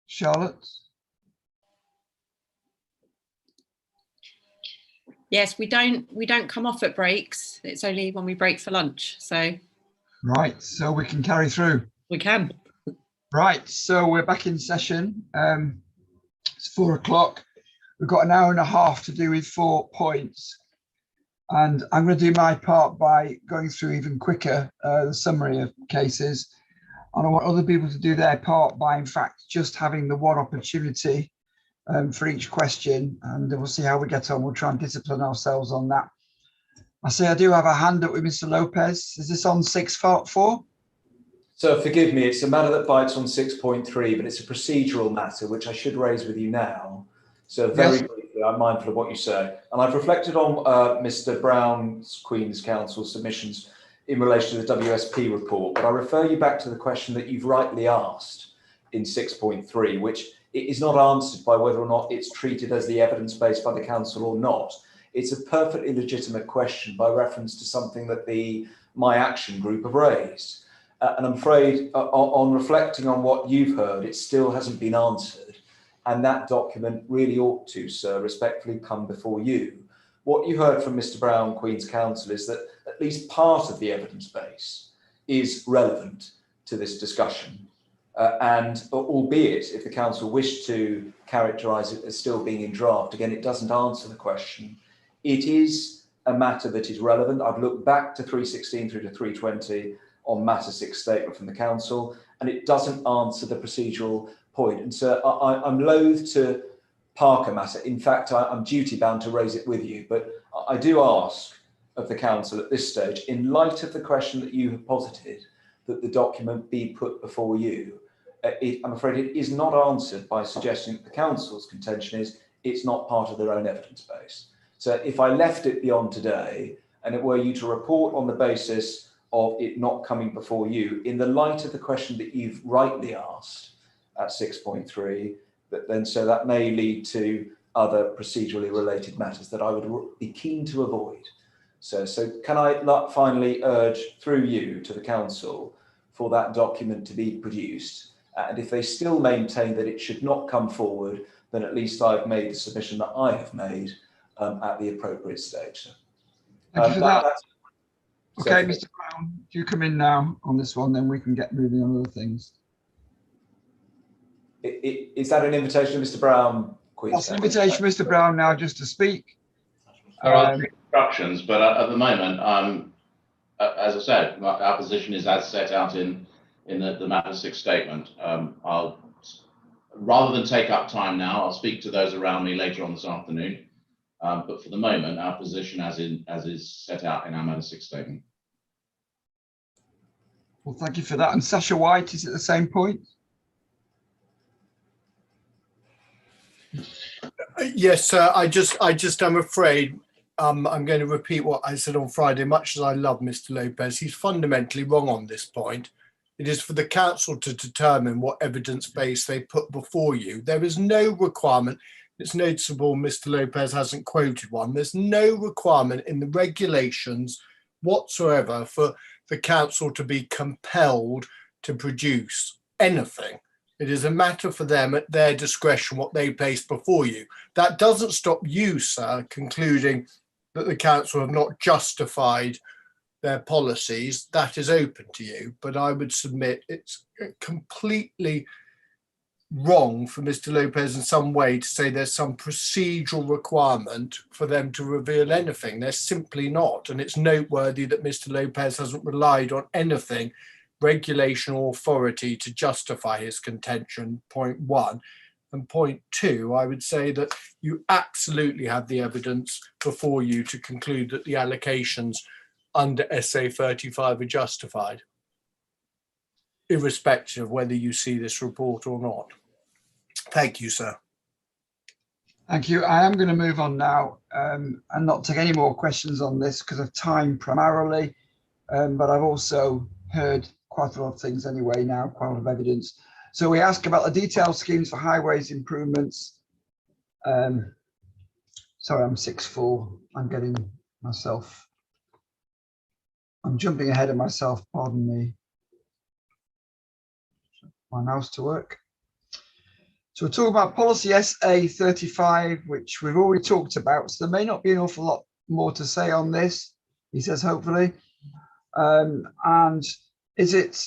Charlotte? Yes, we don't come off at breaks. It's only when we break for lunch. So Right, so we can carry through. we can. Right, so we're back in session. It's 4 o'clock. We've got an hour and a half to do with 4 points. And I'm going to do my part by going through even quicker the summary of cases. And I want other people to do their part by, in fact, just having the one opportunity for each question, and we'll see how we get on. We'll try and discipline ourselves on that. I see I do have a hand up with Mr. Lopez. Is this on 6.4? So forgive me, it's a matter that bites on 6.3, but it's a procedural matter which I should raise with you now. So very briefly, I'm mindful of what you say. And I've reflected on Mr. Brown's Queen's Counsel submissions in relation to the WSP report, but I refer you back to the question that you've rightly asked in 6.3, which it is not answered by whether or not it's treated as the evidence base by the council or not. It's a perfectly legitimate question by reference to something that the My Action group have raised. And I'm afraid on reflecting on what you've heard, it still hasn't been answered. And that document really ought to, sir, respectfully come before you. What you heard from Mr. Brown, Queen's Counsel, is that at least part of the evidence base is relevant to this discussion. And albeit if the council wished to characterise it as still being in draft, again, it doesn't answer the question. It is a matter that is relevant. I've looked back to 316 through to 320 on matter 6 statement from the council, and it doesn't answer the procedural point. And so I'm loath to park a matter. In fact, I'm duty bound to raise it with you, but I do ask of the council at this stage, in light of the question that you have posited, that the document be put before you. I'm afraid it is not answered by suggesting that the council's contention is it's not part of their own evidence base. So if I left it beyond today and it were you to report on the basis of it not coming before you, in the light of the question that you've rightly asked at 6.3, then so that may lead to other procedurally related matters that I would be keen to avoid. So can I finally urge through you to the council for that document to be produced? And if they still maintain that it should not come forward, then at least I've made the submission that I have made at the appropriate stage. Thank you for that. Okay, Mr. Brown, do you come in now on this one, then we can get moving on other things. Is that an invitation to Mr. Brown, Queen's That's an invitation for Mr. Brown now just to speak. There are instructions, but at the moment, as I said, our position is as set out in the matter 6 statement. I'll, rather than take up time now, I'll speak to those around me later on this afternoon. But for the moment, our position as is set out in our matter 6 statement. Well, thank you for that. And Sasha White, is it the same point? Yes, sir. I'm afraid I'm going to repeat what I said on Friday. Much as I love Mr. Lopez, he's fundamentally wrong on this point. It is for the council to determine what evidence base they put before you. There is no requirement. It's noticeable Mr. Lopez hasn't quoted one. There's no requirement in the regulations whatsoever for the council to be compelled to produce anything. It is a matter for them at their discretion what they place before you. That doesn't stop you, sir, concluding that the council have not justified their policies. That is open to you, but I would submit it's completely wrong for Mr. Lopez in some way to say there's some procedural requirement for them to reveal anything. There's simply not. And it's noteworthy that Mr. Lopez hasn't relied on anything, regulation or authority, to justify his contention, point 1. And point 2, I would say that you absolutely have the evidence before you to conclude that the allocations under SA 35 are justified, irrespective of whether you see this report or not. Thank you, sir. Thank you. I am going to move on now and not take any more questions on this because of time primarily, but I've also heard quite a lot of things anyway now, quite a lot of evidence. So we ask about the detailed schemes for highways improvements. Sorry, I'm 6.4. I'm getting myself, I'm jumping ahead of myself, pardon me. my mouse to work. So we're talking about policy SA35, which we've already talked about. So there may not be an awful lot more to say on this, he says, hopefully. And is it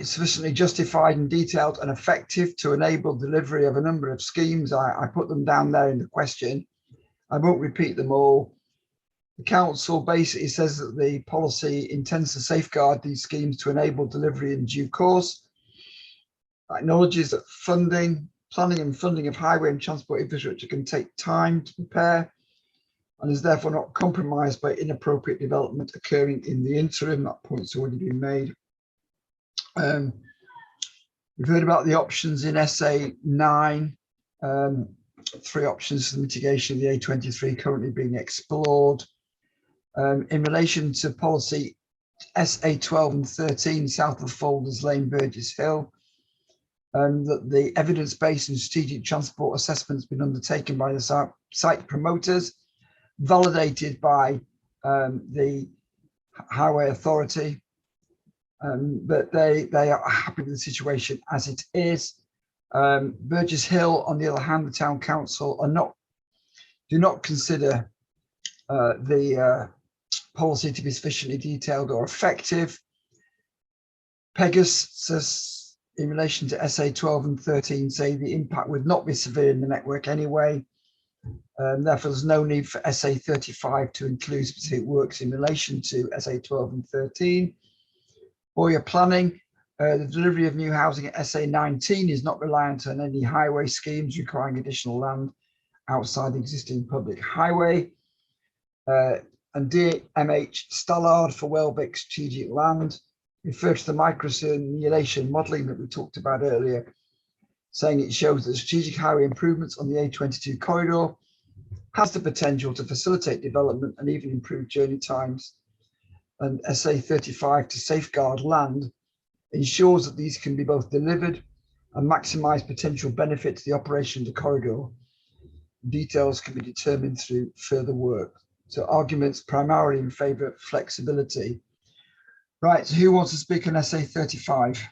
sufficiently justified and detailed and effective to enable delivery of a number of schemes? I put them down there in the question. I won't repeat them all. The council basically says that the policy intends to safeguard these schemes to enable delivery in due course. Acknowledges that planning and funding of highway and transport infrastructure can take time to prepare and is therefore not compromised by inappropriate development occurring in the interim. That point's already been made. We've heard about the options in SA9, 3 options for the mitigation of the A23 currently being explored. In relation to policy SA12 and 13, south of Folders Lane, Burgess Hill, that the evidence-based and strategic transport assessment has been undertaken by the site promoters, validated by the Highway Authority, but they are happy with the situation as it is. Burgess Hill, on the other hand, the town council do not consider the policy to be sufficiently detailed or effective. Pegasus, in relation to SA 12 and 13, say the impact would not be severe in the network anyway. Therefore, there's no need for SA 35 to include specific works in relation to SA 12 and 13. Boyer planning, the delivery of new housing at SA 19 is not reliant on any highway schemes requiring additional land outside the existing public highway. And DMH Stallard for Welbeck strategic land, refer to the microsimulation modelling that we talked about earlier, saying it shows that strategic highway improvements on the A22 corridor has the potential to facilitate development and even improve journey times. And SA 35 to safeguard land ensures that these can be both delivered and maximise potential benefit to the operation of the corridor. Details can be determined through further work. So arguments primarily in favour of flexibility. Right, so who wants to speak on SA 35?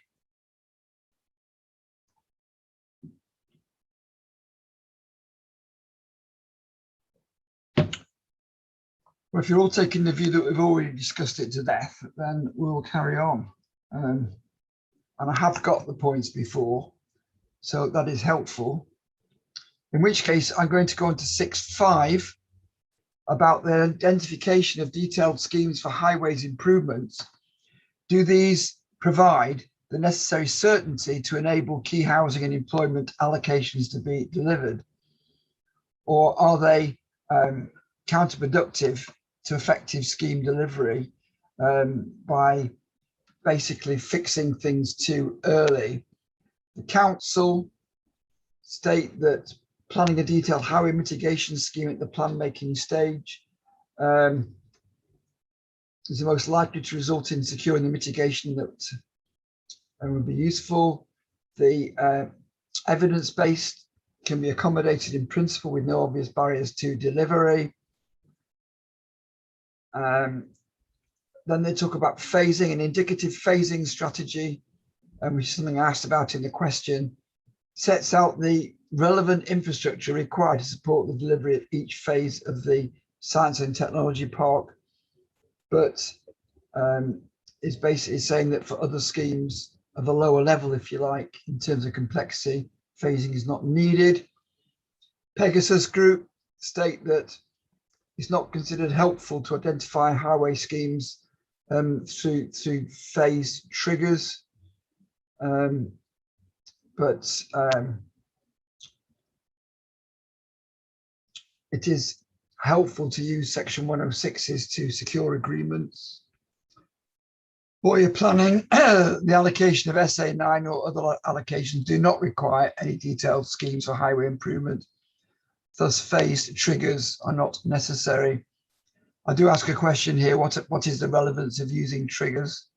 Well, if you're all taking the view that we've already discussed it to death, then we'll carry on. And I have got the points before, so that is helpful. In which case, I'm going to go on to 6.5 about the identification of detailed schemes for highways improvements. Do these provide the necessary certainty to enable key housing and employment allocations to be delivered? Or are they counterproductive to effective scheme delivery by basically fixing things too early? The council state that planning a detailed highway mitigation scheme at the plan making stage is the most likely to result in securing the mitigation that would be useful. The evidence-based can be accommodated in principle with no obvious barriers to delivery. Then they talk about phasing, an indicative phasing strategy, which is something I asked about in the question, sets out the relevant infrastructure required to support the delivery of each phase of the Science and Technology Park, but is basically saying that for other schemes of a lower level, if you like, in terms of complexity, phasing is not needed. Pegasus Group state that it's not considered helpful to identify highway schemes through phase triggers, but it is helpful to use section 106s to secure agreements. Boyer planning, the allocation of SA9 or other allocations do not require any detailed schemes for highway improvement. Thus, phased triggers are not necessary. I do ask a question here, what is the relevance of using triggers?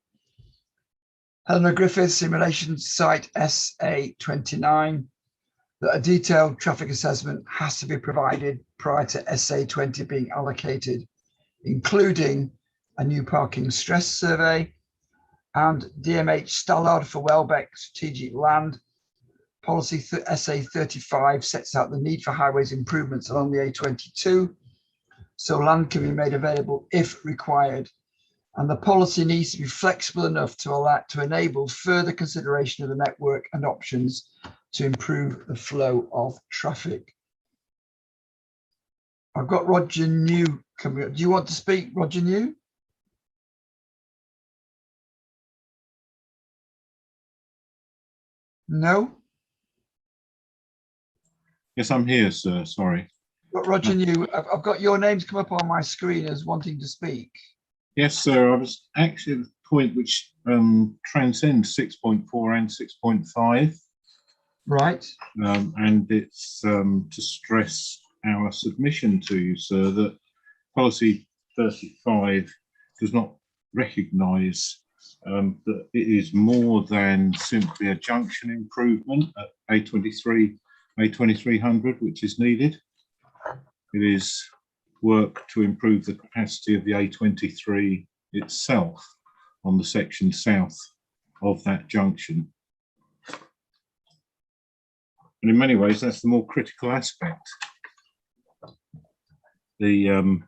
Helena Griffiths, in relation to site SA29, that a detailed traffic assessment has to be provided prior to SA20 being allocated, including a new parking stress survey and DMH Stallard for Welbeck Strategic Land. Policy SA 35 sets out the need for highways improvements along the A22, so land can be made available if required. And the policy needs to be flexible enough to enable further consideration of the network and options to improve the flow of traffic. I've got Roger New coming up. Do you want to speak, Roger New? No? Yes, I'm here, sir. Sorry. Roger New, I've got your names come up on my screen as wanting to speak. Yes, sir. I was actually at the point which transcends 6.4 and 6.5. Right. And it's to stress our submission to you, sir, that policy 35 does not recognise that it is more than simply a junction improvement at A2300, which is needed. It is work to improve the capacity of the A23 itself on the section south of that junction. And in many ways, that's the more critical aspect. The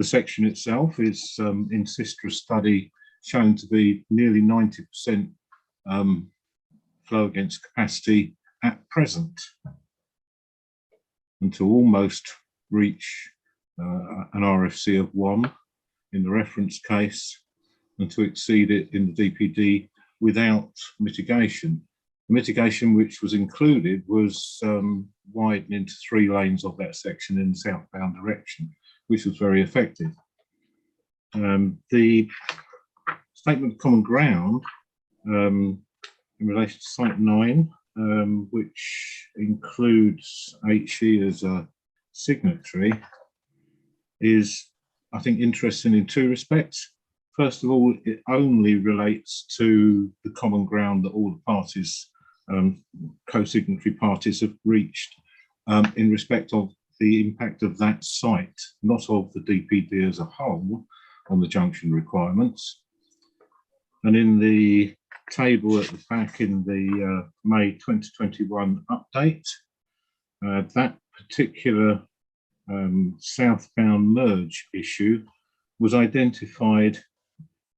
section itself is, in Sistra study, shown to be nearly 90% flow against capacity at present, and to almost reach an RFC of 1 in the reference case, and to exceed it in the DPD without mitigation. The mitigation which was included was widening into 3 lanes of that section in the southbound direction, which was very effective. The statement of common ground in relation to site 9, which includes HE as a signatory, is, I think, interesting in 2 respects. First of all, it only relates to the common ground that all the parties, co-signatory parties, have reached in respect of the impact of that site, not of the DPD as a whole on the junction requirements. And in the table at the back in the May 2021 update, that particular southbound merge issue was identified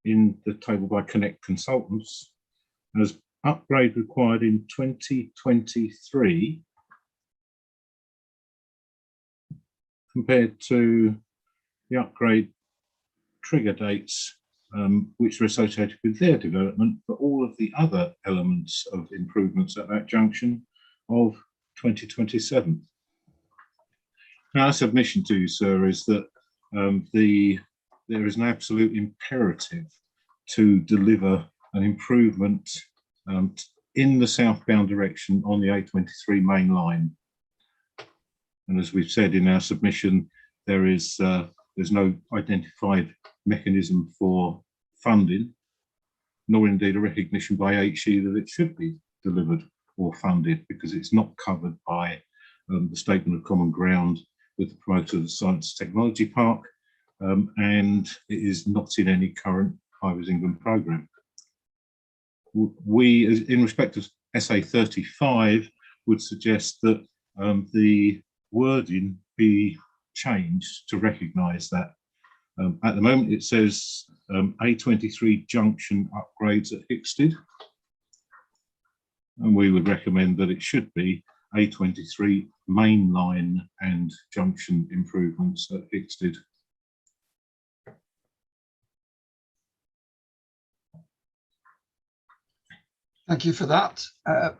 in the table by Connect Consultants as upgrade required in 2023 compared to the upgrade trigger dates which are associated with their development for all of the other elements of improvements at that junction of 2027. Now, our submission to you, sir, is that there is an absolute imperative to deliver an improvement in the southbound direction on the A23 main line. And as we've said in our submission, there's no identified mechanism for funding, nor indeed a recognition by HE that it should be delivered or funded, because it's not covered by the statement of common ground with the promoter of the Science Technology Park, and it is not in any current Highways England programme. We, in respect of SA 35, would suggest that the wording be changed to recognise that. At the moment, it says A23 junction upgrades at Hicksted, and we would recommend that it should be A23 main line and junction improvements at Hicksted. Thank you for that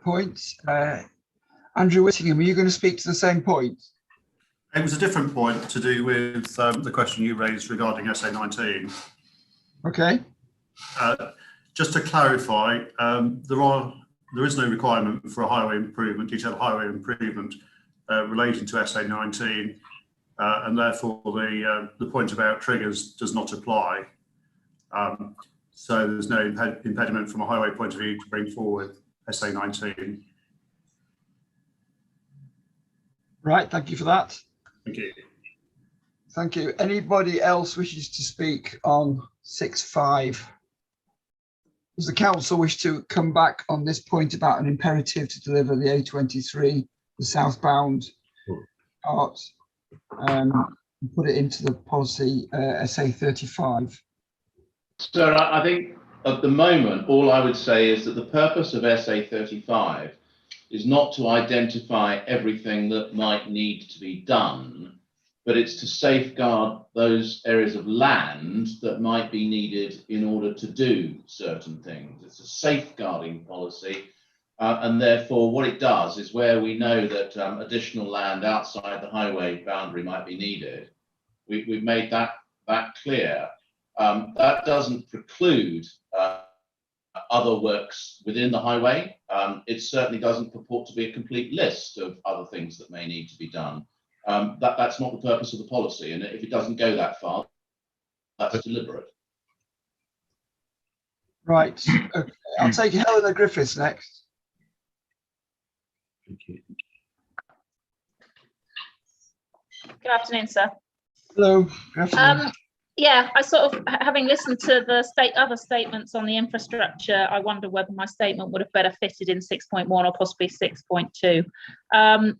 point. Andrew Whittingham, are you going to speak to the same point? It was a different point to do with the question you raised regarding SA 19. Okay. Just to clarify, there is no requirement for a highway improvement, detailed highway improvement relating to SA 19, and therefore the point about triggers does not apply. So there's no impediment from a highway point of view to bring forward SA 19. Right, thank you for that. Thank you. Thank you. Anybody else wishes to speak on 6.5? Does the council wish to come back on this point about an imperative to deliver the A23, the southbound part, and put it into the policy SA35? So I think at the moment, all I would say is that the purpose of SA35 is not to identify everything that might need to be done, but it's to safeguard those areas of land that might be needed in order to do certain things. It's a safeguarding policy. And therefore, what it does is where we know that additional land outside the highway boundary might be needed, we've made that clear. That doesn't preclude other works within the highway. It certainly doesn't purport to be a complete list of other things that may need to be done. That's not the purpose of the policy, and if it doesn't go that far, that's deliberate. Right. Okay. I'll take Helena Griffiths next. Thank you. Good afternoon, sir. Hello. Good afternoon. Yeah, I sort of, having listened to the other statements on the infrastructure, I wonder whether my statement would have better fitted in 6.1 or possibly 6.2.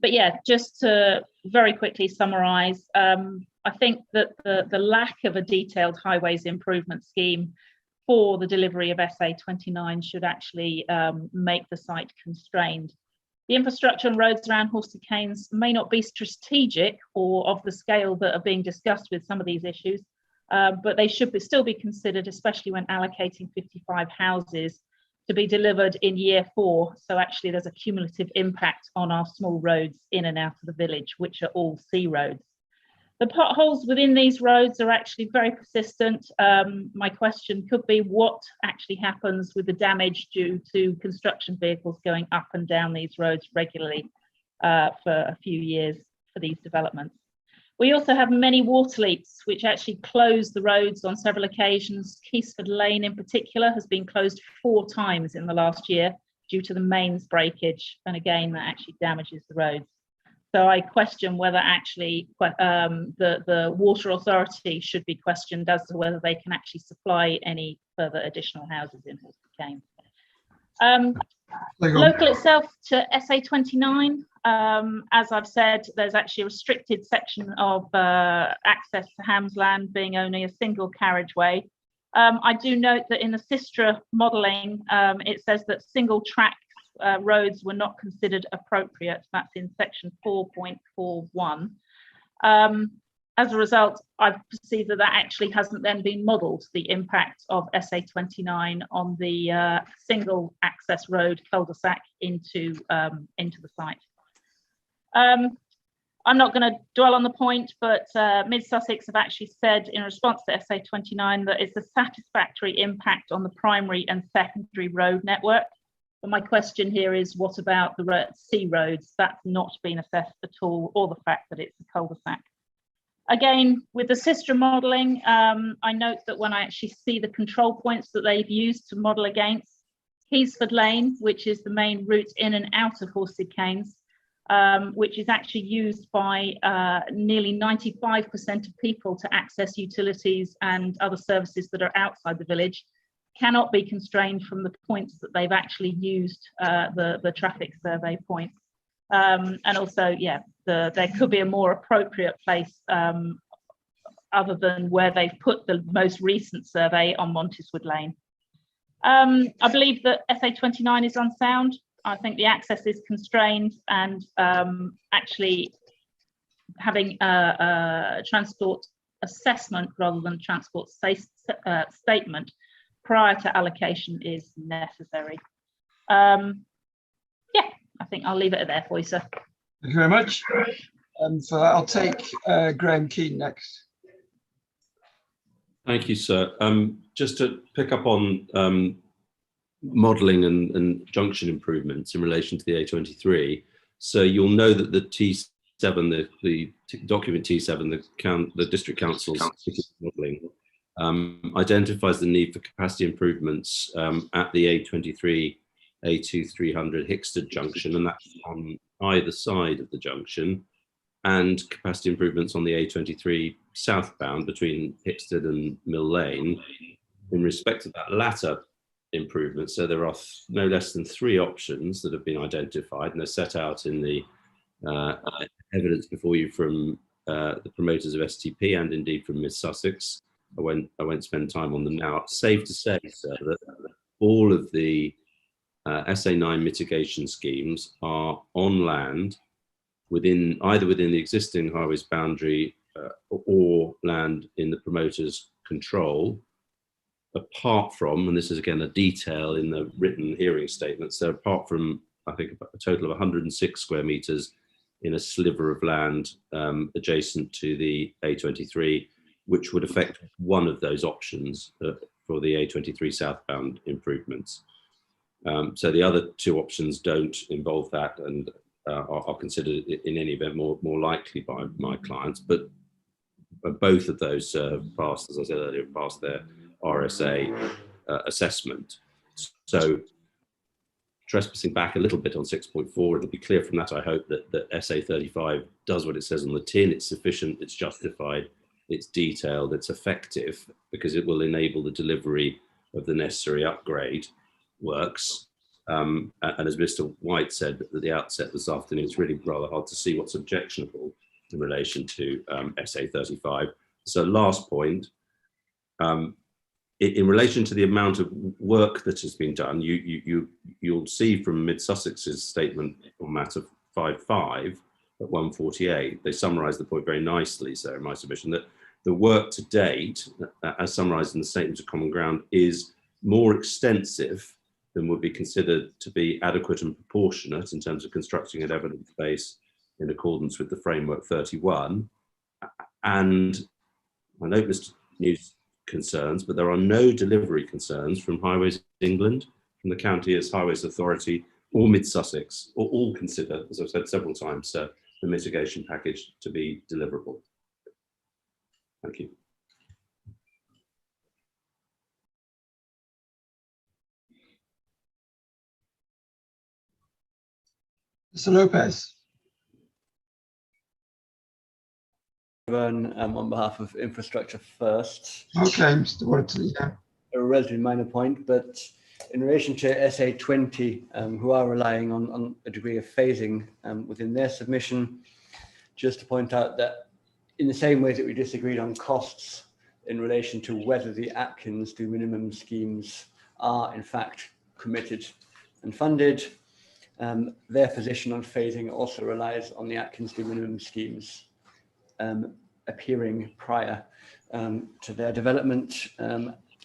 But yeah, just to very quickly summarise, I think that the lack of a detailed highways improvement scheme for the delivery of SA29 should actually make the site constrained. The infrastructure and roads around Horsted Canes may not be strategic or of the scale that are being discussed with some of these issues, but they should still be considered, especially when allocating 55 houses to be delivered in year 4. So actually there's a cumulative impact on our small roads in and out of the village, which are all C roads. The potholes within these roads are actually very persistent. My question could be what actually happens with the damage due to construction vehicles going up and down these roads regularly for a few years for these developments. We also have many water leaks which actually close the roads on several occasions. Keysford Lane in particular has been closed 4 times in the last year due to the mains breakage, and again that actually damages the roads. So I question whether actually the water authority should be questioned as to whether they can actually supply any further additional houses in Horsted Canes. Local itself to SA29, as I've said, there's actually a restricted section of access to Hamsland being only a single carriageway. I do note that in the Sistra modelling, it says that single track roads were not considered appropriate. That's in section 4.41. As a result, I perceive that actually hasn't then been modelled, the impact of SA29 on the single access road cul-de-sac into the site. I'm not going to dwell on the point, but Mid Sussex have actually said in response to SA29 that it's a satisfactory impact on the primary and secondary road network. But my question here is, what about the C roads? That's not been assessed at all, or the fact that it's a cul-de-sac. Again, with the Sistra modelling, I note that when I actually see the control points that they've used to model against, Keysford Lane, which is the main route in and out of Horsted Canes, which is actually used by nearly 95% of people to access utilities and other services that are outside the village, cannot be constrained from the points that they've actually used, the traffic survey points. And also, yeah, there could be a more appropriate place other than where they've put the most recent survey on Monteswood Lane. I believe that SA29 is unsound. I think the access is constrained, and actually having a transport assessment rather than transport statement prior to allocation is necessary. Yeah, I think I'll leave it there for you, sir. Thank you very much. So I'll take Graham Keane next. Thank you, sir. Just to pick up on modelling and junction improvements in relation to the A23. So you'll know that the T7, the document T7, the District Council's modelling identifies the need for capacity improvements at the A23, A2 300 Hickstead junction, and that's on either side of the junction, and capacity improvements on the A23 southbound between Hickstead and Mill Lane. In respect to that latter improvements. So there are no less than 3 options that have been identified, and they're set out in the evidence before you from the promoters of STP and indeed from Mid Sussex. I won't spend time on them now. It's safe to say, sir, that all of the SA9 mitigation schemes are on land, either within the existing highways boundary or land in the promoter's control, apart from, and this is again a detail in the written hearing statement, so apart from, I think, a total of 106 square metres in a sliver of land adjacent to the A23, which would affect one of those options for the A23 southbound improvements. So the other 2 options don't involve that and are considered in any event more likely by my clients, but both of those have passed, as I said earlier, passed their RSA assessment. So trespassing back a little bit on 6.4, it'll be clear from that, I hope, that SA35 does what it says on the tin. It's sufficient, it's justified, it's detailed, it's effective, because it will enable the delivery of the necessary upgrade works. And as Mr. White said at the outset this afternoon, it's really rather hard to see what's objectionable in relation to SA35. So last point, in relation to the amount of work that has been done, you'll see from Mid Sussex's statement on matter 5.5 at 148, they summarise the point very nicely, so in my submission, that the work to date, as summarised in the statement of common ground, is more extensive than would be considered to be adequate and proportionate in terms of constructing an evidence base in accordance with the Framework 31. And I note Mr. News concerns, but there are no delivery concerns from Highways England, from the County as Highways Authority, or Mid Sussex, or all consider, as I've said several times, the mitigation package to be deliverable. Thank you. Mr. Lopez. On behalf of Infrastructure First. Okay, Mr. Waterley, yeah. A relatively minor point, but in relation to SA20, who are relying on a degree of phasing within their submission, just to point out that in the same way that we disagreed on costs in relation to whether the Atkins do minimum schemes are in fact committed and funded, their position on phasing also relies on the Atkins do minimum schemes appearing prior to their development.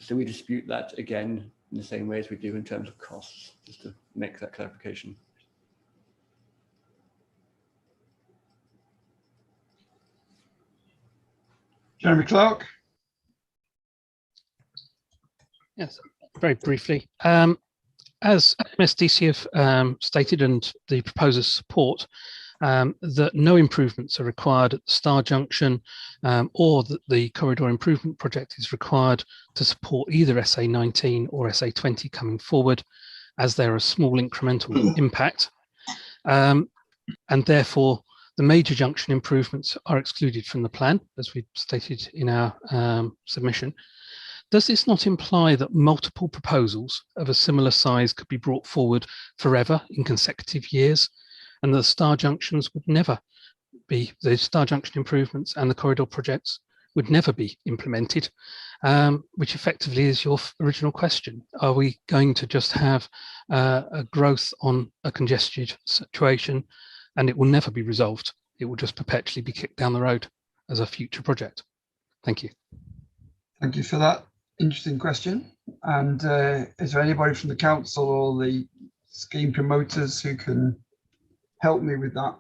So we dispute that again in the same way as we do in terms of costs, just to make that clarification. Jeremy Clark. Yes, very briefly. As MSDC have stated and the proposers support, that no improvements are required at the Star Junction or that the corridor improvement project is required to support either SA19 or SA20 coming forward, as they're a small incremental impact. And therefore, the major junction improvements are excluded from the plan, as we stated in our submission. Does this not imply that multiple proposals of a similar size could be brought forward forever in consecutive years, and the Star Junctions would never be, the Star Junction improvements and the corridor projects would never be implemented, which effectively is your original question. Are we going to just have a growth on a congested situation and it will never be resolved? It will just perpetually be kicked down the road as a future project. Thank you. Thank you for that interesting question. And is there anybody from the council or the scheme promoters who can help me with that?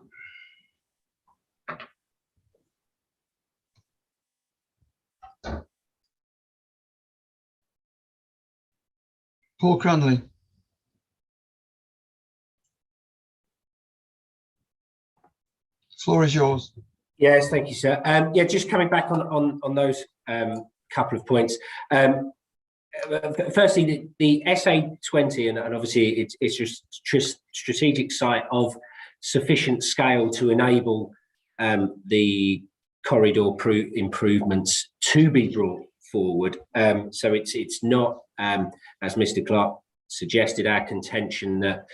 Paul Cranley. Floor is yours. Yes, thank you, sir. Yeah, just coming back on those couple of points. Firstly, the SA20, and obviously it's just strategic site of sufficient scale to enable the corridor improvements to be brought forward. So it's not as Mr. Clark suggested, our contention that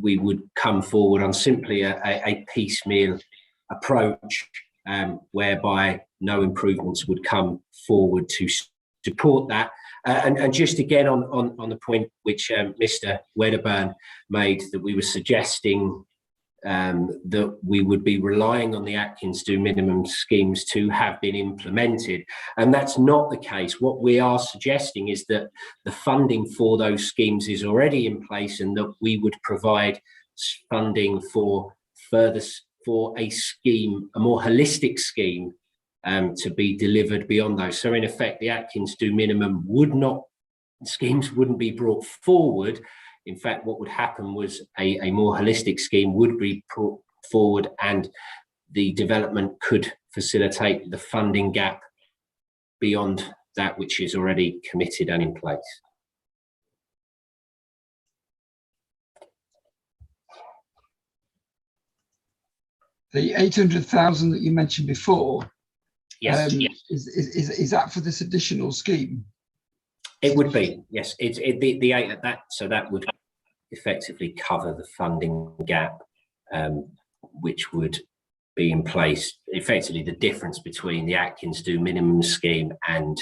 we would come forward on simply a piecemeal approach, whereby no improvements would come forward to support that. And just again on the point which Mr. Wedderburn made, that we were suggesting that we would be relying on the Atkins Do minimum schemes to have been implemented. And that's not the case. What we are suggesting is that the funding for those schemes is already in place, and that we would provide funding for a scheme, a more holistic scheme, to be delivered beyond those. So in effect, the Atkins Do minimum schemes wouldn't be brought forward. In fact, what would happen was a more holistic scheme would be brought forward, and the development could facilitate the funding gap beyond that which is already committed and in place. The 800,000 that you mentioned before, yes, is that for this additional scheme? It would be, yes. So that would effectively cover the funding gap, which would be in place. Effectively, the difference between the Atkins Do minimum scheme and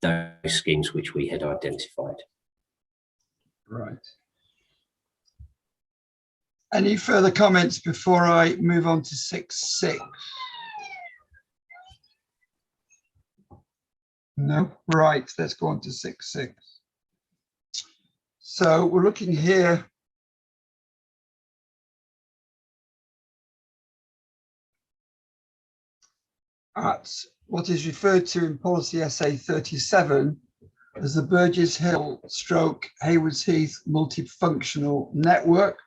those schemes which we had identified. Right. Any further comments before I move on to 6.6? No? Right, let's go on to 6.6. So we're looking here at what is referred to in policy SA 37 as the Burgess Hill / Haywards Heath multifunctional network.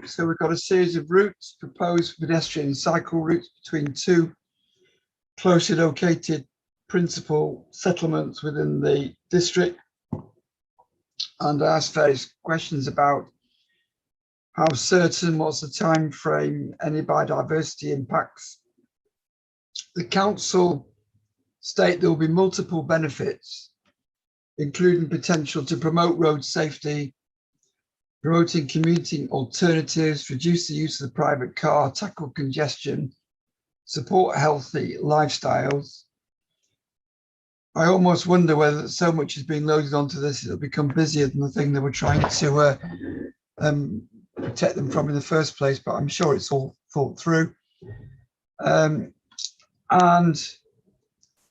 So we've got a series of routes, proposed pedestrian and cycle routes between two closely located principal settlements within the district, and asked various questions about how certain, what's the time frame, any biodiversity impacts. The council state there will be multiple benefits, including potential to promote road safety, promoting commuting alternatives, reduce the use of the private car, tackle congestion, support healthy lifestyles. I almost wonder whether so much has been loaded onto this, it'll become busier than the thing they were trying to protect them from in the first place, but I'm sure it's all thought through. And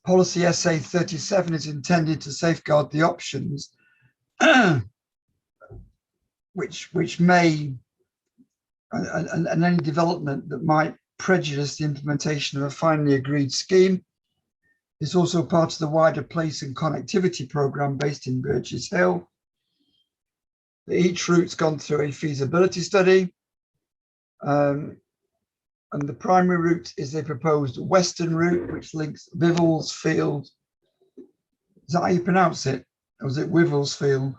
policy SA 37 is intended to safeguard the options which may, and any development that might prejudice the implementation of a finally agreed scheme. It's also part of the wider place and connectivity programme based in Burgess Hill. Each route's gone through a feasibility study, and the primary route is a proposed western route which links Wivelsfield. Is that how you pronounce it? Or is it Wivelsfield?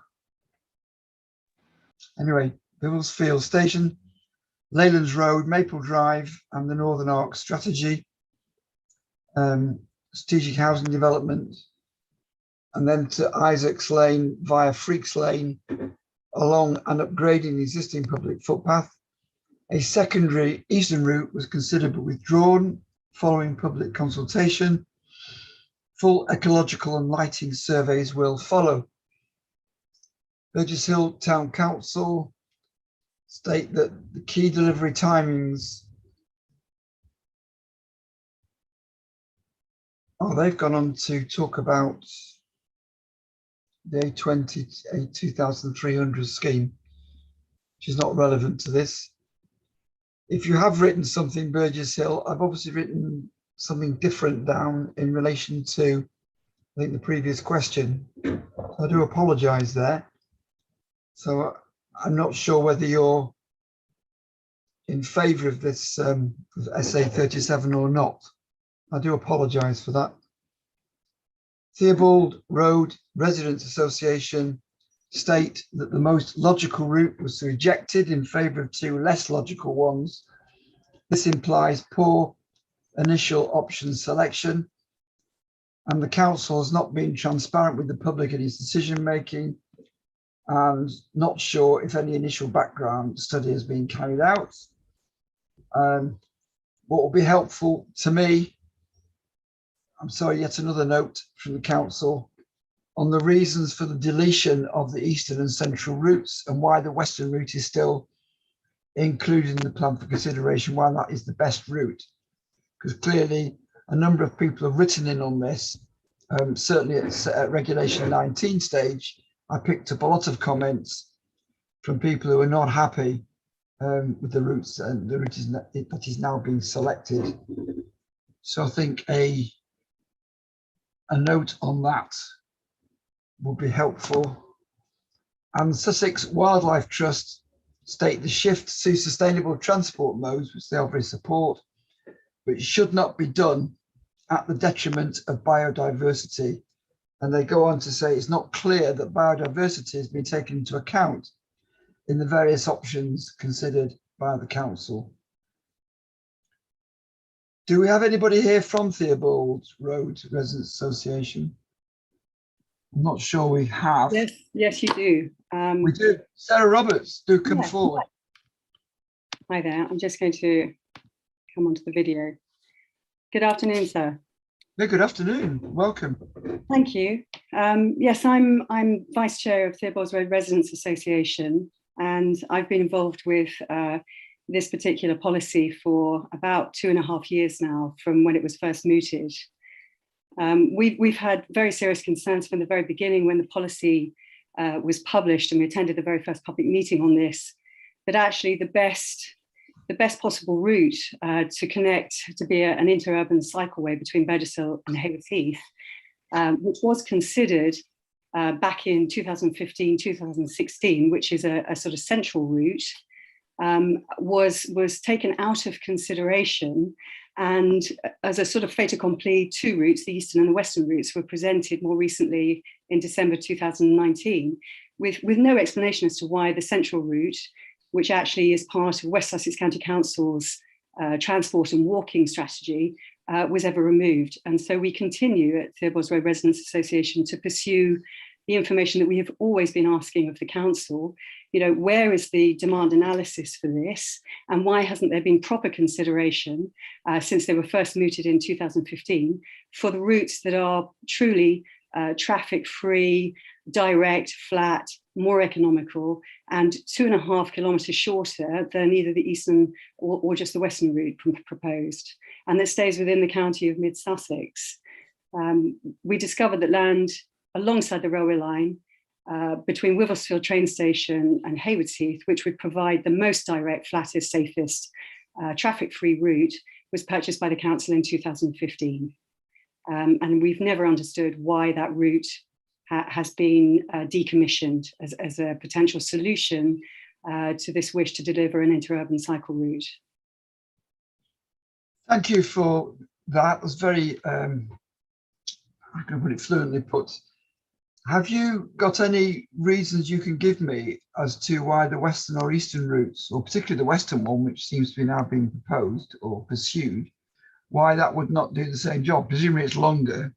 Anyway, Wivelsfield Station, Leylands Road, Maple Drive, and the Northern Arc Strategy, strategic housing development, and then to Isaacs Lane via Freaks Lane, along and upgrading the existing public footpath. A secondary eastern route was considered but withdrawn following public consultation. Full ecological and lighting surveys will follow. Burgess Hill Town Council state that the key delivery timings, they've gone on to talk about the A 2,300 scheme, which is not relevant to this. If you have written something, Burgess Hill, I've obviously written something different down in relation to, I think, the previous question. I do apologise there. So I'm not sure whether you're in favour of this SA 37 or not. I do apologise for that. Theobald Road Residents Association state that the most logical route was rejected in favour of two less logical ones. This implies poor initial option selection. and the council has not been transparent with the public in its decision making, and not sure if any initial background study has been carried out. What will be helpful to me, I'm sorry, yet another note from the council on the reasons for the deletion of the eastern and central routes and why the western route is still included in the plan for consideration, why that is the best route. Because clearly a number of people have written in on this. Certainly at regulation 19 stage, I picked up a lot of comments from people who are not happy with the routes and the route that is now being selected. So I think a note on that will be helpful. And Sussex Wildlife Trust state the shift to sustainable transport modes, which they obviously support, but it should not be done at the detriment of biodiversity. And they go on to say it's not clear that biodiversity has been taken into account in the various options considered by the council. Do we have anybody here from Theobald Road Residents Association? I'm not sure we have. Yes, you do. We do. Sarah Roberts, do come forward. Hi there. I'm just going to come onto the video. Good afternoon, sir. Yeah, good afternoon. Welcome. Thank you. Yes, I'm Vice Chair of Theobald Road Residents Association, and I've been involved with this particular policy for about 2.5 years now, from when it was first mooted. We've had very serious concerns from the very beginning when the policy was published, and we attended the very first public meeting on this, that actually the best possible route to connect, to be an interurban cycleway between Burgesshill and Haywards Heath, which was considered back in 2015, 2016, which is a sort of central route, was taken out of consideration. And as a sort of fait accompli, two routes, the eastern and the western routes, were presented more recently in December 2019, with no explanation as to why the central route, which actually is part of West Sussex County Council's transport and walking strategy, was ever removed. And so we continue at Theobald Road Residents Association to pursue the information that we have always been asking of the council. You know, where is the demand analysis for this, and why hasn't there been proper consideration since they were first mooted in 2015 for the routes that are truly traffic-free, direct, flat, more economical, and 2.5 kilometres shorter than either the eastern or just the western route proposed, and that stays within the county of Mid Sussex. We discovered that land alongside the railway line between Wivelsfield train station and Haywards Heath, which would provide the most direct, flattest, safest, traffic-free route, was purchased by the council in 2015. And we've never understood why that route has been decommissioned as a potential solution to this wish to deliver an interurban cycle route. Thank you for that. It was very, I'm going to put it fluently put. Have you got any reasons you can give me as to why the western or eastern routes, or particularly the western one, which seems to be now being proposed or pursued, why that would not do the same job? Presumably it's longer.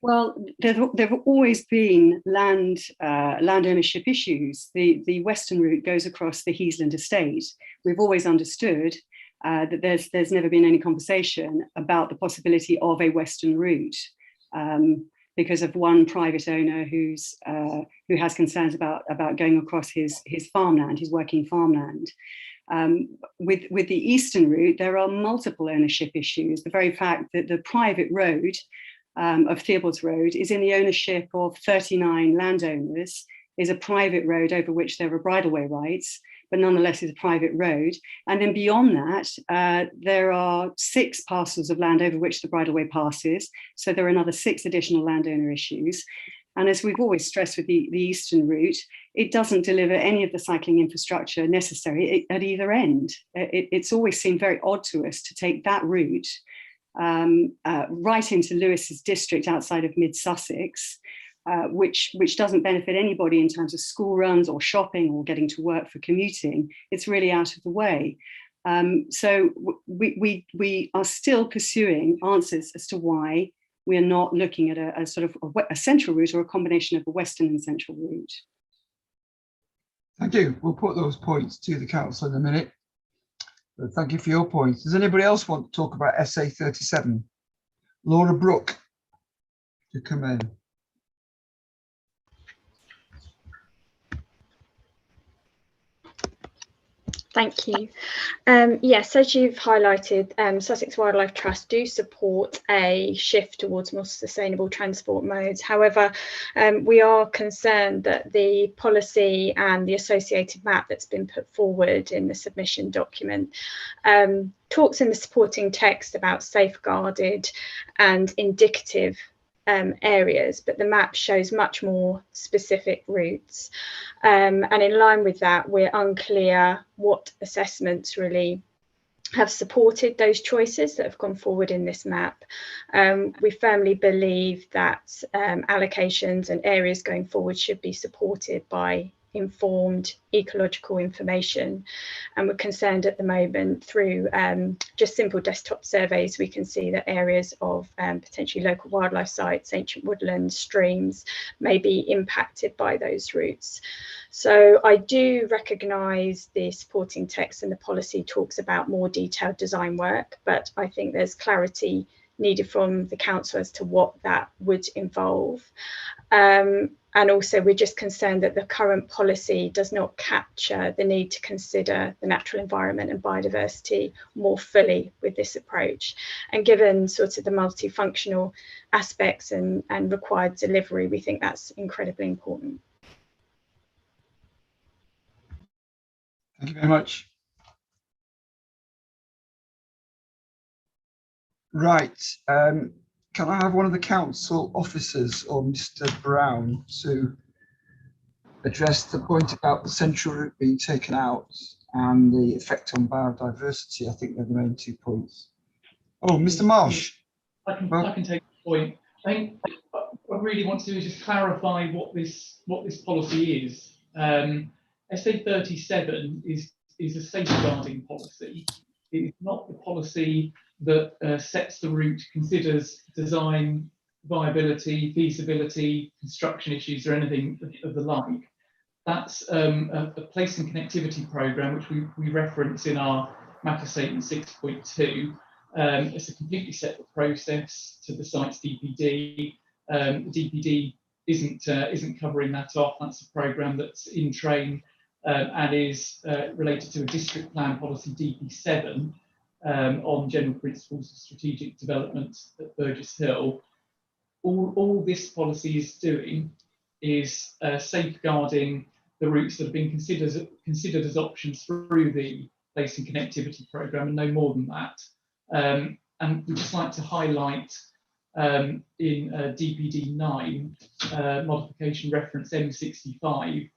Well, there have always been land ownership issues. The western route goes across the Heathland estate. We've always understood that there's never been any conversation about the possibility of a western route. Because of one private owner who has concerns about going across his farmland, his working farmland. With the eastern route, there are multiple ownership issues. The very fact that the private road of Theobald's Road is in the ownership of 39 landowners, is a private road over which there are bridleway rights, but nonetheless is a private road. And then beyond that, there are 6 parcels of land over which the bridleway passes. So there are another 6 additional landowner issues. And as we've always stressed with the eastern route, it doesn't deliver any of the cycling infrastructure necessary at either end. It's always seemed very odd to us to take that route right into Lewis's district outside of Mid Sussex, which doesn't benefit anybody in terms of school runs or shopping or getting to work for commuting. It's really out of the way. So we are still pursuing answers as to why we're not looking at a sort of a central route or a combination of a western and central route. Thank you. We'll put those points to the council in a minute. But thank you for your points. Does anybody else want to talk about SA 37? Laura Brooke, to come in. Thank you. Yes, as you've highlighted, Sussex Wildlife Trust do support a shift towards more sustainable transport modes. However, we are concerned that the policy and the associated map that's been put forward in the submission document talks in the supporting text about safeguarded and indicative areas, but the map shows much more specific routes. And in line with that, we're unclear what assessments really have supported those choices that have gone forward in this map. We firmly believe that allocations and areas going forward should be supported by informed ecological information, and we're concerned at the moment through just simple desktop surveys we can see that areas of potentially local wildlife sites, ancient woodlands, streams may be impacted by those routes. So I do recognise the supporting text and the policy talks about more detailed design work, but I think there's clarity needed from the council as to what that would involve. And also we're just concerned that the current policy does not capture the need to consider the natural environment and biodiversity more fully with this approach. And given sort of the multifunctional aspects and required delivery, we think that's incredibly important. Thank you very much. Right. Can I have one of the council officers or Mr. Brown to address the point about the central route being taken out and the effect on biodiversity? I think they're the main 2 points. Oh, Mr. Marsh. I can take the point. I think what I really want to do is just clarify what this policy is. SA 37 is a safeguarding policy. It is not the policy that sets the route, considers design, viability, feasibility, construction issues or anything of the like. That's a place and connectivity programme which we reference in our matter statement 6.2. It's a completely separate process to the site's DPD. The DPD isn't covering that off. That's a programme that's in train and is related to a district plan policy DP7 on general principles of strategic development at Burgess Hill. All this policy is doing is safeguarding the routes that have been considered as options through the place and connectivity programme, and no more than that. And we'd just like to highlight in DPD 9 modification reference M65,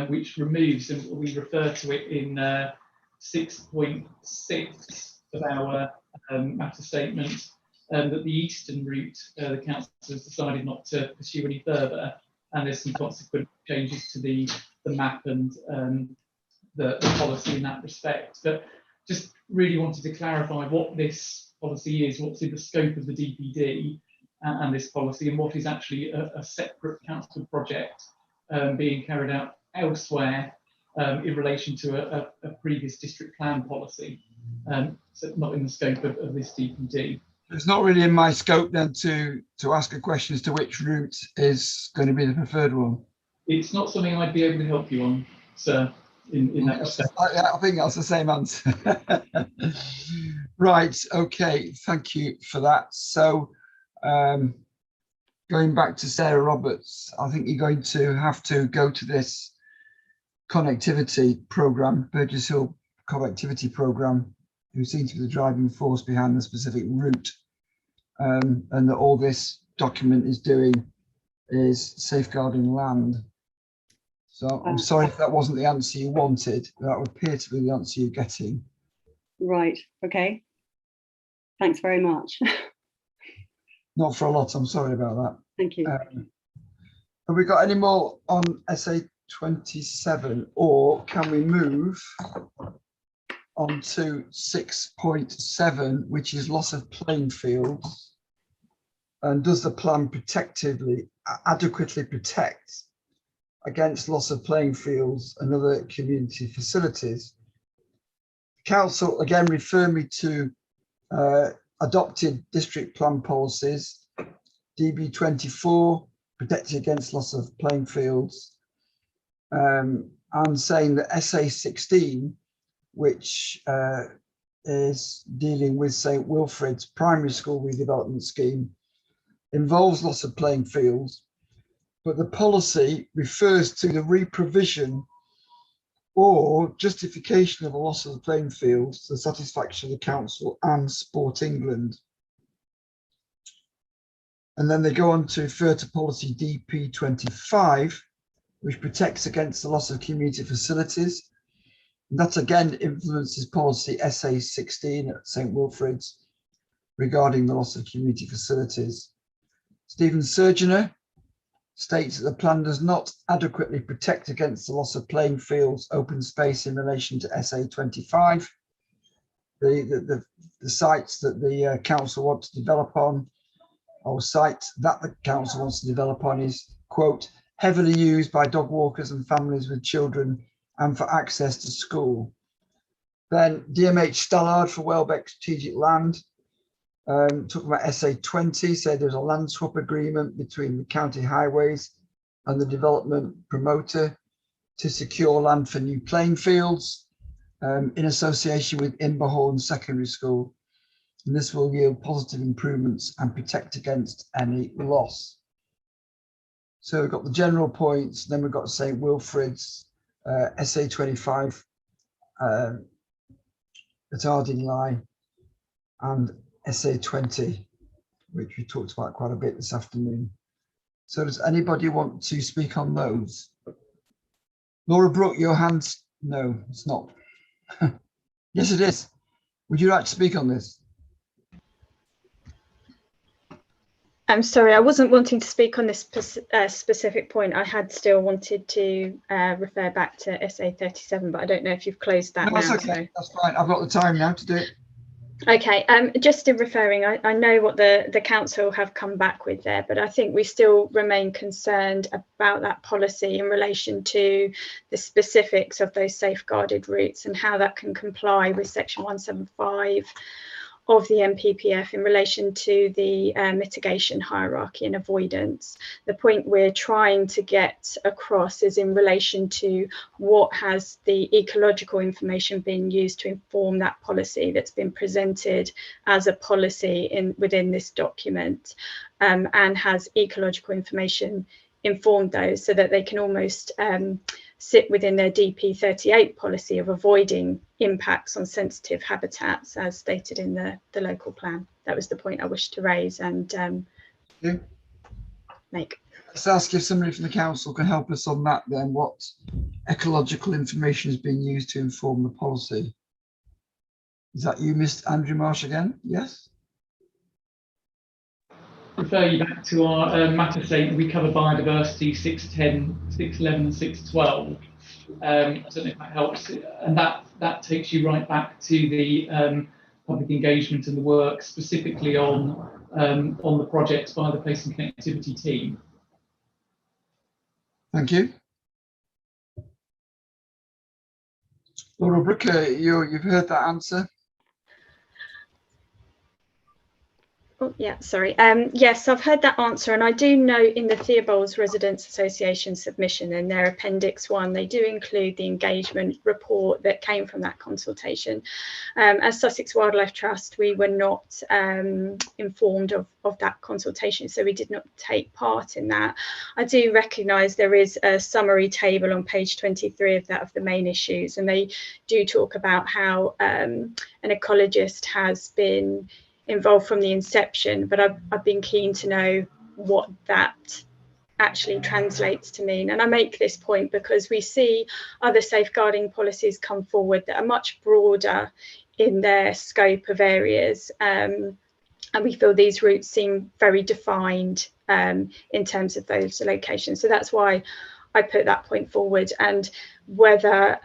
which removes, and we refer to it in 6.6 of our matter statement, that the eastern route, the council has decided not to pursue any further, and there's some consequent changes to the map and the policy in that respect. But just really wanted to clarify what this policy is, what's in the scope of the DPD and this policy, and what is actually a separate council project being carried out elsewhere in relation to a previous district plan policy. So not in the scope of this DPD. It's not really in my scope then to ask a question as to which route is going to be the preferred one. It's not something I'd be able to help you on, sir, in that respect. I think that's the same answer. Right, okay, thank you for that. So going back to Sarah Roberts, I think you're going to have to go to this connectivity programme, Burgess Hill connectivity programme, who seems to be the driving force behind the specific route, and that all this document is doing is safeguarding land. So I'm sorry if that wasn't the answer you wanted, but that would appear to be the answer you're getting. Right, okay. Thanks very much. Not for a lot, I'm sorry about that. Thank you. Have we got any more on SA 27, or can we move on to 6.7, which is loss of playing fields? And does the plan adequately protect against loss of playing fields and other community facilities? Council again refer me to adopted district plan policies, DB24, protecting against loss of playing fields, and saying that SA16, which is dealing with St Wilfrid's primary school redevelopment scheme, involves loss of playing fields, but the policy refers to the reprovision or justification of a loss of the playing fields to the satisfaction of the council and Sport England. And then they go on to refer to policy DP25, which protects against the loss of community facilities. And that again influences policy SA16 at St Wilfrid's regarding the loss of community facilities. Stephen Surgener states that the plan does not adequately protect against the loss of playing fields, open space in relation to SA25. The sites that the council wants to develop on, or sites that the council wants to develop on, is, quote, heavily used by dog walkers and families with children and for access to school. Then DMH Stallard for Welbeck Strategic Land, talking about SA20, said there's a land swap agreement between the county highways and the development promoter to secure land for new playing fields in association with Inverhorn Secondary School. And this will yield positive improvements and protect against any loss. So we've got the general points, then we've got St Wilfrid's, SA25 at Ardingly, and SA20, which we talked about quite a bit this afternoon. So does anybody want to speak on those? Laura Brooke, your hand's, no, it's not. Yes, it is. Would you like to speak on this? I'm sorry, I wasn't wanting to speak on this specific point. I had still wanted to refer back to SA37, but I don't know if you've closed that No, now. that's okay. That's fine. I've got the time now to do it. Okay, just in referring, I know what the council have come back with there, but I think we still remain concerned about that policy in relation to the specifics of those safeguarded routes and how that can comply with section 175 of the MPPF in relation to the mitigation hierarchy and avoidance. The point we're trying to get across is in relation to what has the ecological information been used to inform that policy that's been presented as a policy within this document, and has ecological information informed those so that they can almost sit within their DP38 policy of avoiding impacts on sensitive habitats as stated in the local plan. That was the point I wished to raise and make. Let's ask if somebody from the council can help us on that then. What ecological information is being used to inform the policy? Is that you, Mr. Andrew Marsh again? Yes? Refer you back to our matter statement. We cover biodiversity 610, 611 and 612. I don't know if that helps. And that takes you right back to the public engagement and the work specifically on the projects by the Place and Connectivity team. Thank you. Laura Brooker, you've heard that answer? Oh, yeah, sorry. Yes, I've heard that answer, and I do note in the Theobald's Residents Association submission in their Appendix 1, they do include the engagement report that came from that consultation. As Sussex Wildlife Trust, we were not informed of that consultation, so we did not take part in that. I do recognise there is a summary table on page 23 of that of the main issues, and they do talk about how an ecologist has been involved from the inception, but I've been keen to know what that actually translates to mean. And I make this point because we see other safeguarding policies come forward that are much broader in their scope of areas, and we feel these routes seem very defined in terms of those locations. So that's why I put that point forward. And whether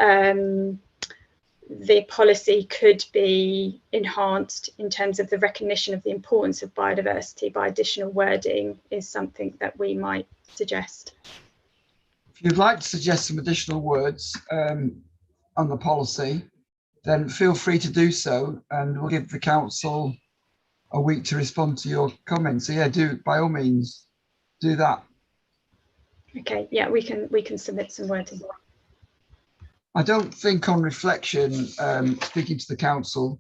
the policy could be enhanced in terms of the recognition of the importance of biodiversity by additional wording is something that we might suggest. If you'd like to suggest some additional words on the policy, then feel free to do so, and we'll give the council a week to respond to your comments. So yeah, do, by all means, do that. Okay, yeah, we can submit some wording. I don't think on reflection, speaking to the council,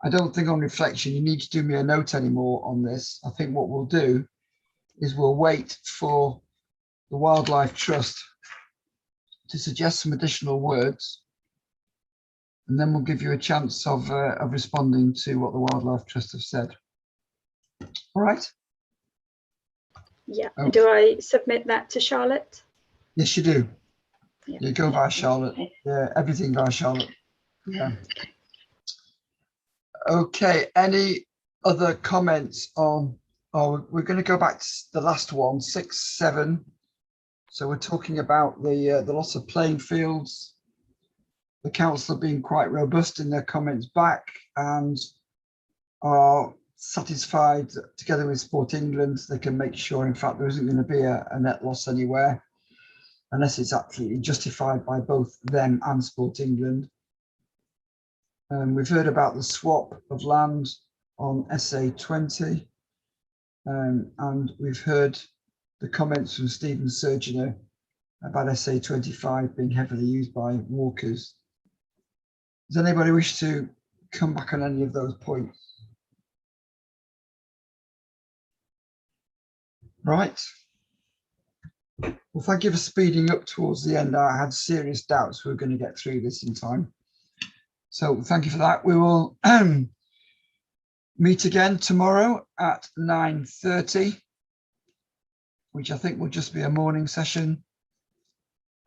I don't think on reflection you need to do me a note anymore on this. I think what we'll do is we'll wait for the Wildlife Trust to suggest some additional words, and then we'll give you a chance of responding to what the Wildlife Trust have said. All right. Yeah. Okay. Do I submit that to Charlotte? Yes, you do. Yeah. You go via Charlotte. Yeah, everything via Charlotte. Yeah. Okay. Any other comments on? Oh, we're going to go back to the last one, 6, 7. So we're talking about the loss of playing fields. The council have been quite robust in their comments back and are satisfied, together with Sport England, they can make sure, in fact, there isn't going to be a net loss anywhere unless it's absolutely justified by both them and Sport England. We've heard about the swap of land on SA20, and we've heard the comments from Stephen Surgener about SA25 being heavily used by walkers. Does anybody wish to come back on any of those points? Right. Well, thank you for speeding up towards the end. I had serious doubts we were going to get through this in time. So thank you for that. We will meet again tomorrow at 9:30, which I think will just be a morning session.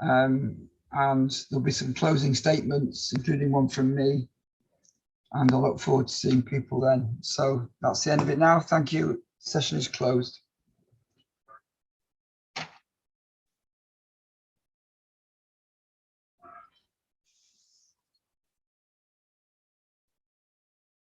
And there'll be some closing statements, including one from me. And I look forward to seeing people then. So that's the end of it now. Thank you. Session is closed.